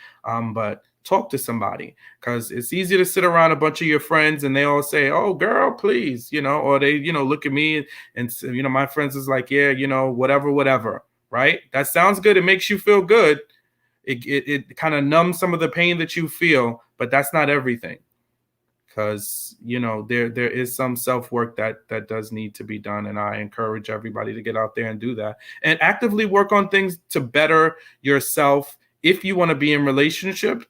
S2: but talk to somebody, because it's easy to sit around a bunch of your friends and they all say, "Oh, girl, please," or they, look at me and my friends is like, "Yeah, whatever, right?" That sounds good. It makes you feel good. it kind of numbs some of the pain that you feel, but that's not everything. Because there is some self-work that does need to be done, and I encourage everybody to get out there and do that and actively work on things to better yourself if you want to be in relationships,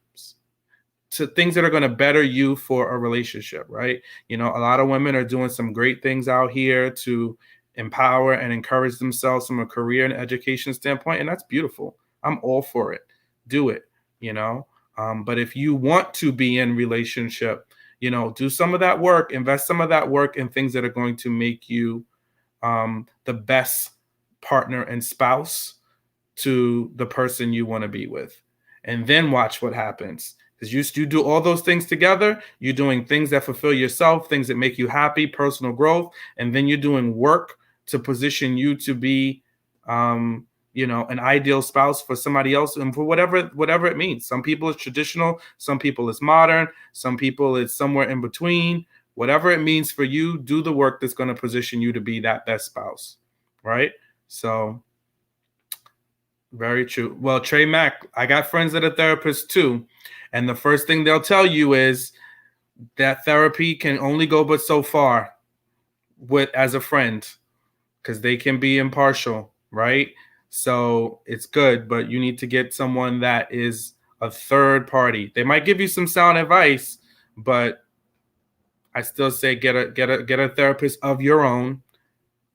S2: to things that are going to better you for a relationship, right? A lot of women are doing some great things out here to empower and encourage themselves from a career and education standpoint, and that's beautiful. I'm all for it. Do it. But if you want to be in relationship, do some of that work, invest some of that work in things that are going to make you the best partner and spouse to the person you want to be with. And then watch what happens. Because you do all those things together, you're doing things that fulfill yourself, things that make you happy, personal growth, and then you're doing work to position you to be an ideal spouse for somebody else, and for whatever it means. Some people it's traditional, some people it's modern, some people it's somewhere in between. Whatever it means for you, do the work that's going to position you to be that best spouse, right? So very true. Well, Trey Mack, I got friends that are therapists too, and the first thing they'll tell you is that therapy can only go but so far as a friend, because they can be impartial, right? So it's good, but you need to get someone that is a third party. They might give you some sound advice, but I still say get a therapist of your own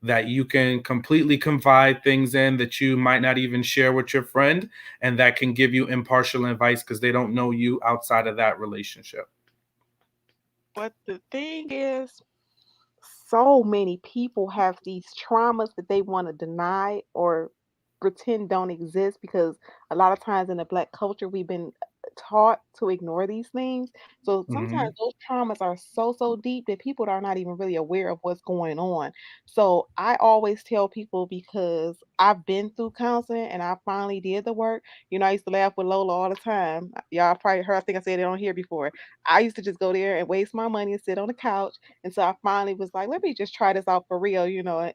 S2: that you can completely confide things in that you might not even share with your friend, and that can give you impartial advice because they don't know you outside of that relationship.
S7: But the thing is, so many people have these traumas that they want to deny or pretend don't exist, because a lot of times in the Black culture we've been taught to ignore these things. So sometimes
S2: Mm-hmm.
S7: those traumas are so deep that people are not even really aware of what's going on. So I always tell people, because I've been through counseling and I finally did the work. I used to laugh with Lola all the time. Y'all probably heard, I think I said it on here before. I used to just go there and waste my money and sit on the couch. And so I finally was like, let me just try this out for real,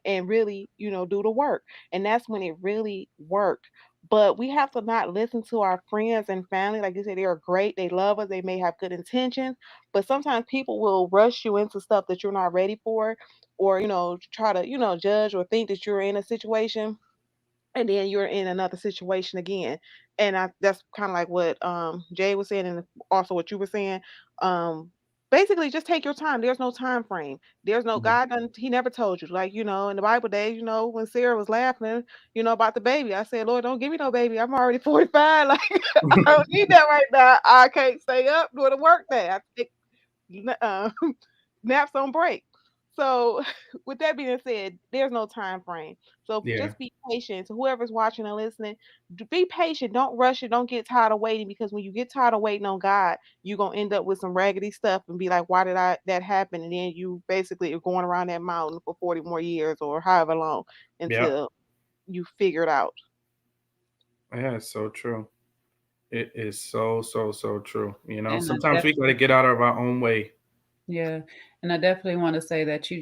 S7: and really, do the work. And that's when it really worked. But we have to not listen to our friends and family. Like you said, they are great. They love us. They may have good intentions. But sometimes people will rush you into stuff that you're not ready for, or, try to, judge or think that you're in a situation, and then you're in another situation again. And that's kind of like what Jay was saying, and also what you were saying. Um, Basically, just take your time. There's no time frame. There's no
S2: Yeah.
S7: God. He never told you. Like, in the Bible days, when Sarah was laughing, about the baby, I said, Lord, don't give me no baby. I'm already 45. Like, I don't need that right now. I can't stay up doing the work day. I take uh, naps on break. So, with that being said, there's no time frame. So
S2: Yeah.
S7: just be patient. So whoever's watching and listening, be patient. Don't rush it. Don't get tired of waiting, because when you get tired of waiting on God, you're gonna end up with some raggedy stuff and be like, "Why did that happen?" And then you basically are going around that mountain for 40 more years or however long
S2: Yeah.
S7: until you figure it out.
S2: Yeah, it's so true. It is so true.
S1: And I
S2: Sometimes we got to
S1: definitely,
S2: get out of our own way.
S1: yeah, and I definitely want to say that you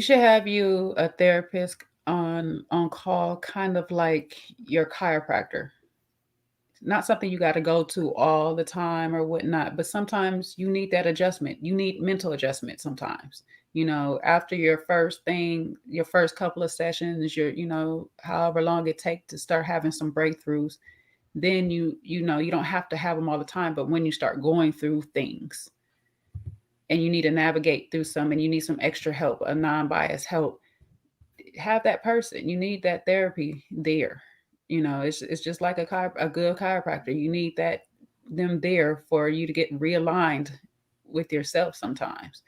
S1: should have a therapist on call, kind of like your chiropractor. Not something you got to go to all the time or whatnot, but sometimes you need that adjustment. You need mental adjustment sometimes. After your first couple of sessions, however long it takes to start having some breakthroughs, then you don't have to have them all the time. But when you start going through things and you need to navigate through some, and you need some extra help, a non-biased help, have that person. You need that therapy there. It's just like a good chiropractor. You need them there for you to get realigned with yourself sometimes.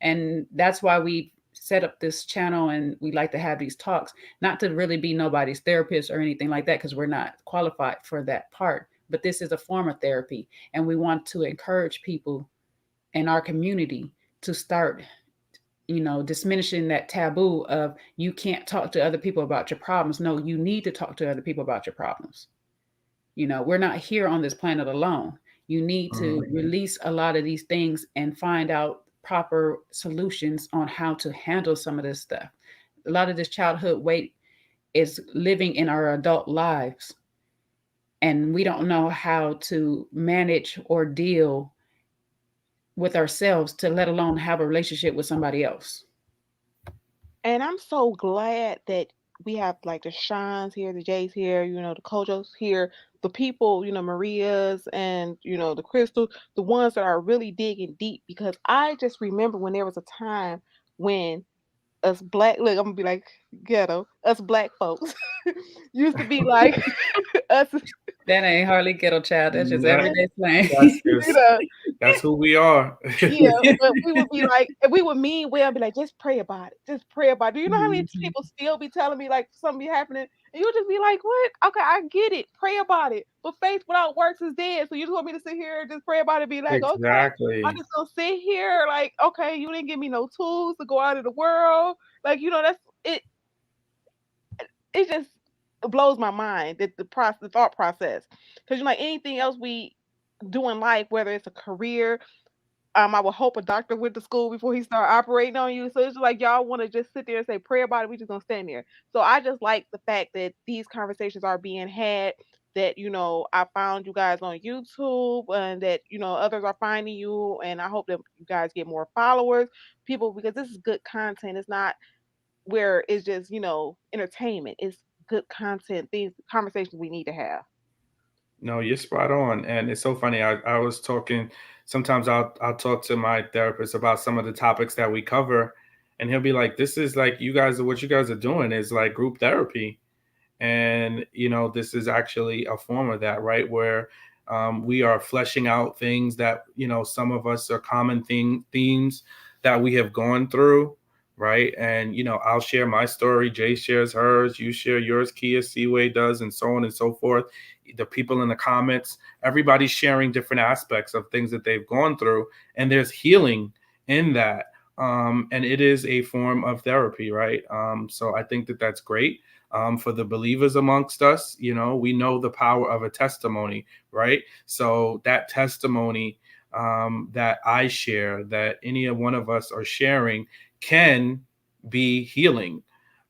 S1: And that's why we set up this channel, and we like to have these talks, not to really be nobody's therapist or anything like that, because we're not qualified for that part. But this is a form of therapy, and we want to encourage people in our community to start diminishing that taboo of you can't talk to other people about your problems. No, you need to talk to other people about your problems. We're not here on this planet alone. You need to release a lot of these things and find out proper solutions on how to handle some of this stuff. A lot of this childhood weight is living in our adult lives. and we don't know how to manage or deal with ourselves, to let alone have a relationship with somebody else.
S7: And I'm so glad that we have like the Shawns here, the Jays here, the Kojos here, the people, Maria's and, the Crystal, the ones that are really digging deep, because I just remember when there was a time when us black, look, I'm gonna be like ghetto, us black folks used to be like us,
S1: That ain't hardly ghetto, child. That's just
S2: That,
S1: everyday slang.
S7: you know,
S2: that's who we are.
S7: yeah, but we would be like, and we would mean well be like, just pray about it. Just pray about it. Do you know how many
S1: Mhm.
S7: people still be telling me like something be happening? And you'll just be like, what? Okay, I get it. Pray about it. But faith without works is dead. So you just want me to sit here and just pray about it, be like, okay, I'm
S2: Exactly.
S7: just gonna sit here, like, okay, you didn't give me no tools to go out in the world. Like, that's it. It just blows my mind that the thought process. Because like anything else we do in life, whether it's a career, I would hope a doctor went to school before he started operating on you. So it's just like y'all want to just sit there and say pray about it. We just gonna stand there. So I just like the fact that these conversations are being had. That I found you guys on YouTube, and that others are finding you. And I hope that you guys get more followers, people, because this is good content. It's not where it's just entertainment. It's good content. These conversations we need to have.
S2: No, you're spot on. And it's so funny. I was talking, sometimes I'll talk to my therapist about some of the topics that we cover, and he'll be like, this is like, what you guys are doing is like group therapy. And this is actually a form of that, right, where we are fleshing out things that some of us are common themes that we have gone through, right? And I'll share my story, Jay shares hers, you share yours, Kia, Seaway does, and so on and so forth. The people in the comments, everybody's sharing different aspects of things that they've gone through, and there's healing in that. And it is a form of therapy, right? So I think that that's great. For the believers amongst us, we know the power of a testimony, right? So that testimony that I share, that any one of us are sharing, can be healing.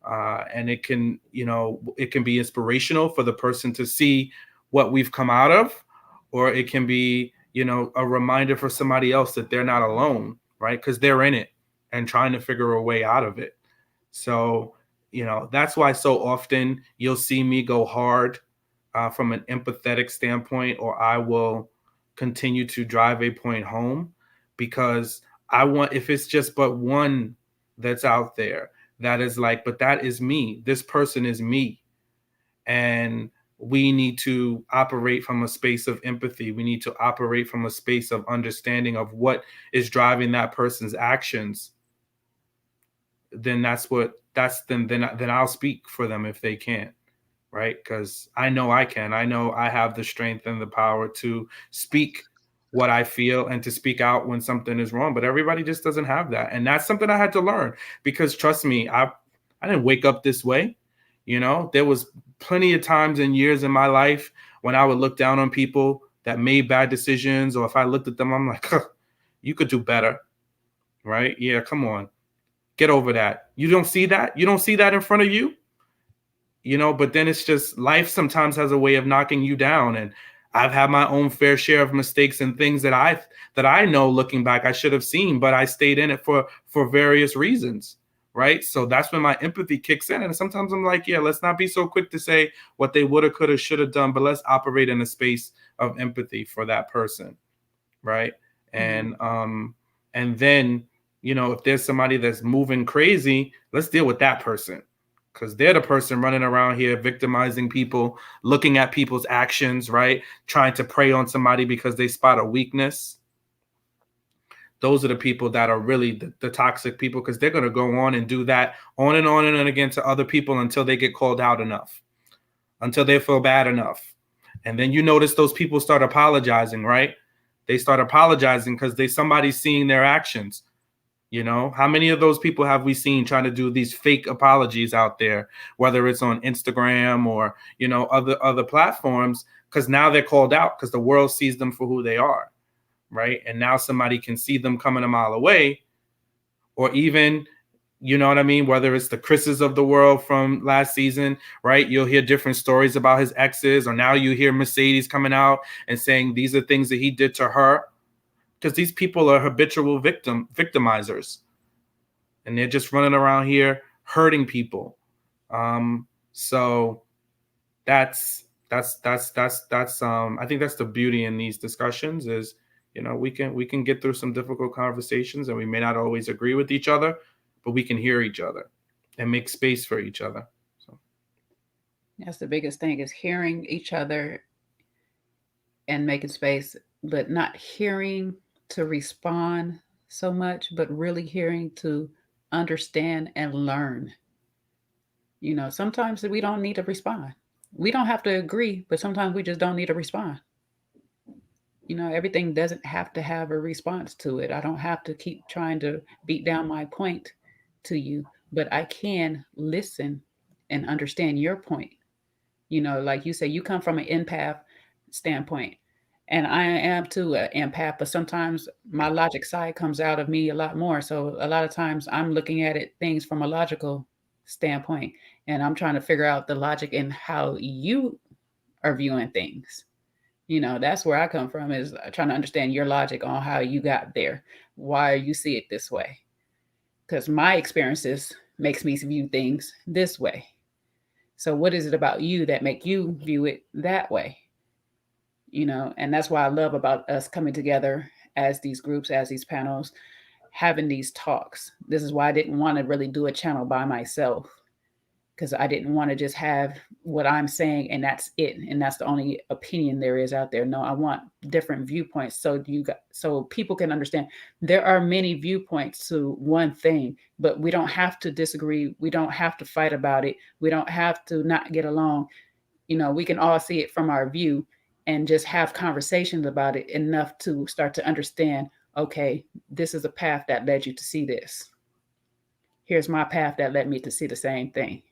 S2: And it can, it can be inspirational for the person to see what we've come out of, or it can be, a reminder for somebody else that they're not alone, right? Because they're in it and trying to figure a way out of it. So, that's why so often you'll see me go hard from an empathetic standpoint, or I will continue to drive a point home, because I want, if it's just but one that's out there that is like, but that is me. This person is me. And we need to operate from a space of empathy. We need to operate from a space of understanding of what is driving that person's actions. Then then I'll speak for them if they can't, right? Because I know I can. I know I have the strength and the power to speak what I feel and to speak out when something is wrong. But everybody just doesn't have that, and that's something I had to learn. Because trust me, I didn't wake up this way. There was plenty of times and years in my life when I would look down on people that made bad decisions, or if I looked at them, I'm like, huh, you could do better, right? Yeah, come on. Get over that. You don't see that? You don't see that in front of you? But then it's just life sometimes has a way of knocking you down. And I've had my own fair share of mistakes and things that I know looking back I should have seen, but I stayed in it for various reasons. Right. So that's when my empathy kicks in. And sometimes I'm like, yeah, let's not be so quick to say what they would have, could have, should have done, but let's operate in a space of empathy for that person. Right. And then, if there's somebody that's moving crazy, let's deal with that person, because they're the person running around here victimizing people, looking at people's actions, right? Trying to prey on somebody because they spot a weakness. Those are the people that are really the toxic people, because they're going to go on and do that on and again to other people until they get called out enough, until they feel bad enough. And then you notice those people start apologizing, right? They start apologizing because somebody's seeing their actions. How many of those people have we seen trying to do these fake apologies out there, whether it's on Instagram or, other platforms, because now they're called out because the world sees them for who they are. Right. And now somebody can see them coming a mile away, or even You know what I mean? Whether it's the Chris's of the world from last season, right? You'll hear different stories about his exes, or now you hear Mercedes coming out and saying these are things that he did to her, because these people are habitual victimizers, and they're just running around here hurting people. So that's I think that's the beauty in these discussions is, we can get through some difficult conversations, and we may not always agree with each other, but we can hear each other and make space for each other. So
S1: that's the biggest thing, is hearing each other and making space, but not hearing to respond so much, but really hearing to understand and learn. Sometimes we don't need to respond. We don't have to agree, but sometimes we just don't need to respond. Everything doesn't have to have a response to it. I don't have to keep trying to beat down my point to you, but I can listen and understand your point. Like you say, you come from an empath standpoint, and I am too an empath, but sometimes my logic side comes out of me a lot more. So a lot of times I'm looking at it things from a logical standpoint, and I'm trying to figure out the logic in how you are viewing things. That's where I come from, is trying to understand your logic on how you got there, why you see it this way. Because my experiences makes me view things this way. So what is it about you that make you view it that way? And that's why I love about us coming together as these groups, as these panels, having these talks. This is why I didn't want to really do a channel by myself, because I didn't want to just have what I'm saying and that's it, and that's the only opinion there is out there. No, I want different viewpoints, so people can understand there are many viewpoints to one thing, but we don't have to disagree. We don't have to fight about it. We don't have to not get along. We can all see it from our view and just have conversations about it enough to start to understand, okay, this is a path that led you to see this. Here's my path that led me to see the same thing.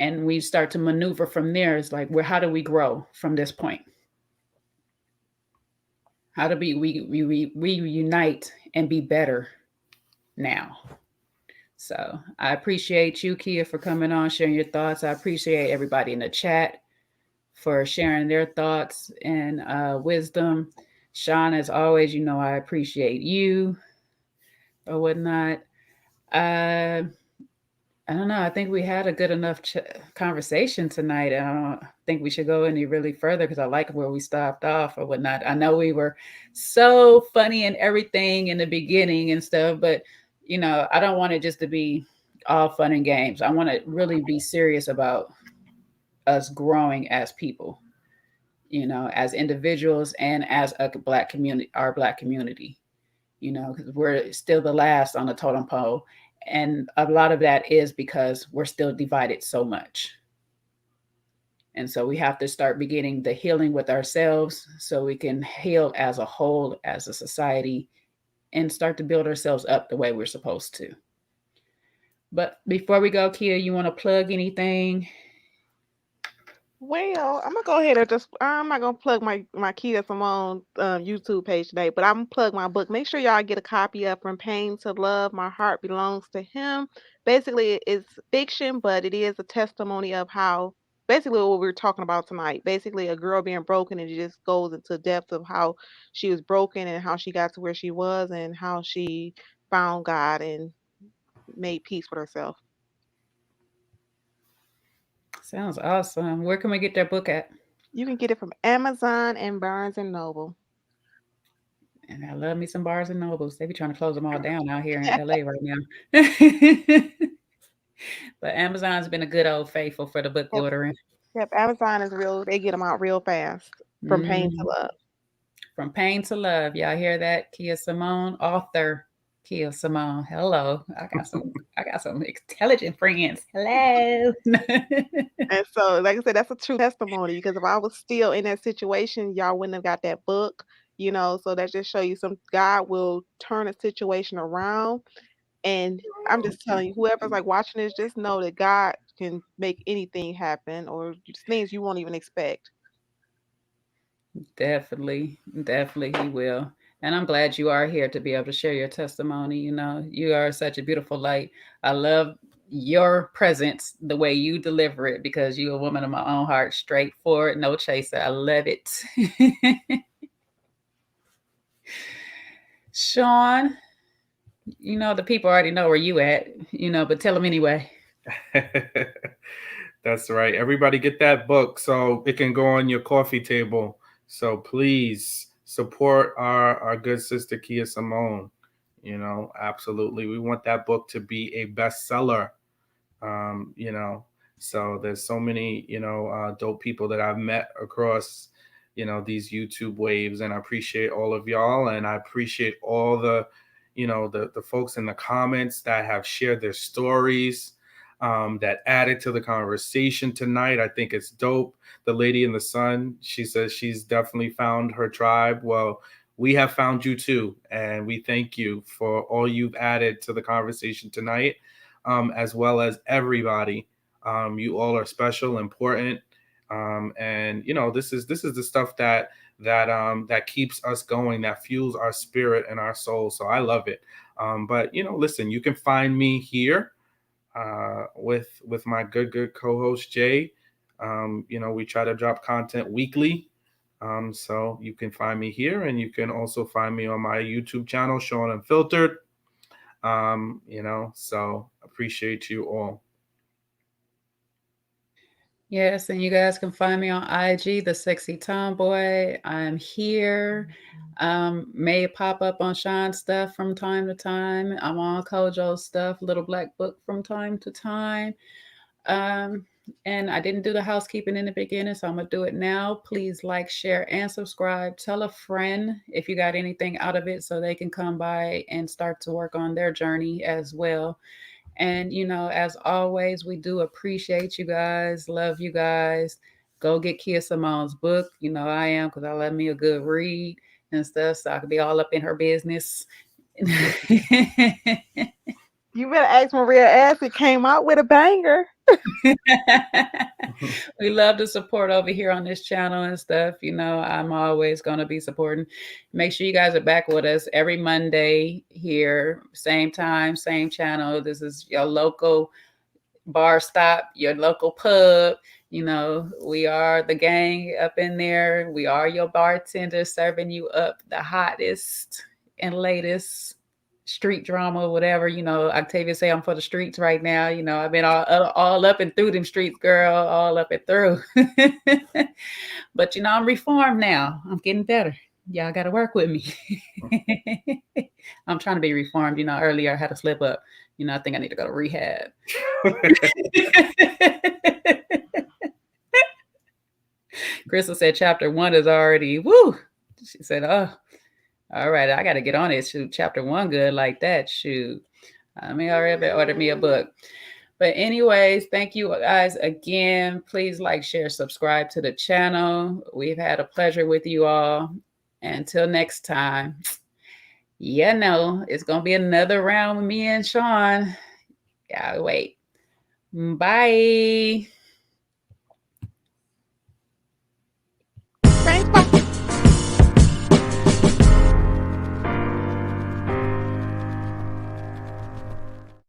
S1: And we start to maneuver from there. It's like, how do we grow from this point? How do we reunite and be better now? So I appreciate you, Kia, for coming on, sharing your thoughts. I appreciate everybody in the chat for sharing their thoughts and wisdom. Shawn, as always, I appreciate you or whatnot. I don't know. I think we had a good enough conversation tonight. I don't think we should go any really further, because I like where we stopped off or whatnot. I know we were so funny and everything in the beginning and stuff, but I don't want it just to be all fun and games. I want to really be serious about us growing as people, as individuals and as a Black community, our Black community, because we're still the last on the totem pole. And a lot of that is because we're still divided so much. And so we have to start beginning the healing with ourselves so we can heal as a whole, as a society, and start to build ourselves up the way we're supposed to. But before we go, Kia, you want to plug anything?
S7: Well, I'm gonna go ahead and I'm not gonna plug my Kia Simone YouTube page today, but I'm gonna plug my book. Make sure y'all get a copy of From Pain to Love, My Heart Belongs to Him. Basically, it's fiction, but it is a testimony of how, basically what we're talking about tonight. Basically, a girl being broken, and it just goes into depth of how she was broken and how she got to where she was and how she found God and made peace with herself.
S1: Sounds awesome. Where can we get that book at?
S7: You can get it from Amazon and Barnes and Noble.
S1: And I love me some Barnes and Nobles. They be trying to close them all down out here in LA right now. But Amazon's been a good old faithful for the book ordering.
S7: Yep, Amazon is real. They get them out real fast. From Pain to Love.
S1: From Pain to Love. Y'all hear that? Kia Simone, author Kia Simone. Hello. I got some intelligent friends. Hello.
S7: And so, like I said, that's a true testimony, because if I was still in that situation, y'all wouldn't have got that book, so that just show you God will turn a situation around. And I'm just telling you, whoever's like watching this, just know that God can make anything happen, or just things you won't even expect.
S1: Definitely he will. And I'm glad you are here to be able to share your testimony. You know, you are such a beautiful light. I love your presence, the way you deliver it, because you're a woman of my own heart, straightforward, no chaser. I love it. Shawn, you know, the people already know where you at, you know, but tell them anyway.
S2: That's right. Everybody get that book so it can go on your coffee table. So please support our good sister Kia Simone. You know, absolutely. We want that book to be a bestseller. You know, so there's so many, dope people that I've met across, these YouTube waves, and I appreciate all of y'all, and I appreciate all the folks in the comments that have shared their stories, that added to the conversation tonight. I think it's dope. The lady in the sun, she says she's definitely found her tribe. Well, we have found you too, and we thank you for all you've added to the conversation tonight, as well as everybody. You all are special, important, and this is the stuff that keeps us going, that fuels our spirit and our soul. So I love it. But listen, you can find me here with my good co-host Jay. We try to drop content weekly. So you can find me here, and you can also find me on my YouTube channel, Shawn Unfiltered. So appreciate you all.
S1: Yes, and you guys can find me on IG, The Sexy Tomboy. I'm here. May pop up on Shawn stuff from time to time. I'm on Kojo stuff, Little Black Book from time to time. And I didn't do the housekeeping in the beginning, so I'm going to do it now. Please like, share, and subscribe. Tell a friend if you got anything out of it so they can come by and start to work on their journey as well. And, as always, we do appreciate you guys. Love you guys. Go get Kia Simone's book. I am, because I love me a good read and stuff, so I could be all up in her business.
S7: You better ask Maria Acid came out with a banger.
S1: We love the support over here on this channel and stuff. I'm always going to be supporting. Make sure you guys are back with us every Monday here, same time, same channel. This is your local bar stop, your local pub. We are the gang up in there. We are your bartenders serving you up the hottest and latest street drama, whatever. Octavia say I'm for the streets right now. I've been all up and through them streets, girl, all up and through. But I'm reformed now. I'm getting better. Y'all got to work with me. I'm trying to be reformed. Earlier I had a slip up. I think I need to go to rehab. Crystal said chapter 1 is already, woo. She said, oh, all right, I got to get on it. Shoot, chapter 1 good like that. Shoot. I mean, I already ordered me a book. But anyways, thank you guys again. Please like, share, subscribe to the channel. We've had a pleasure with you all. Until next time. It's going to be another round with me and Shawn. Yeah, wait. Bye.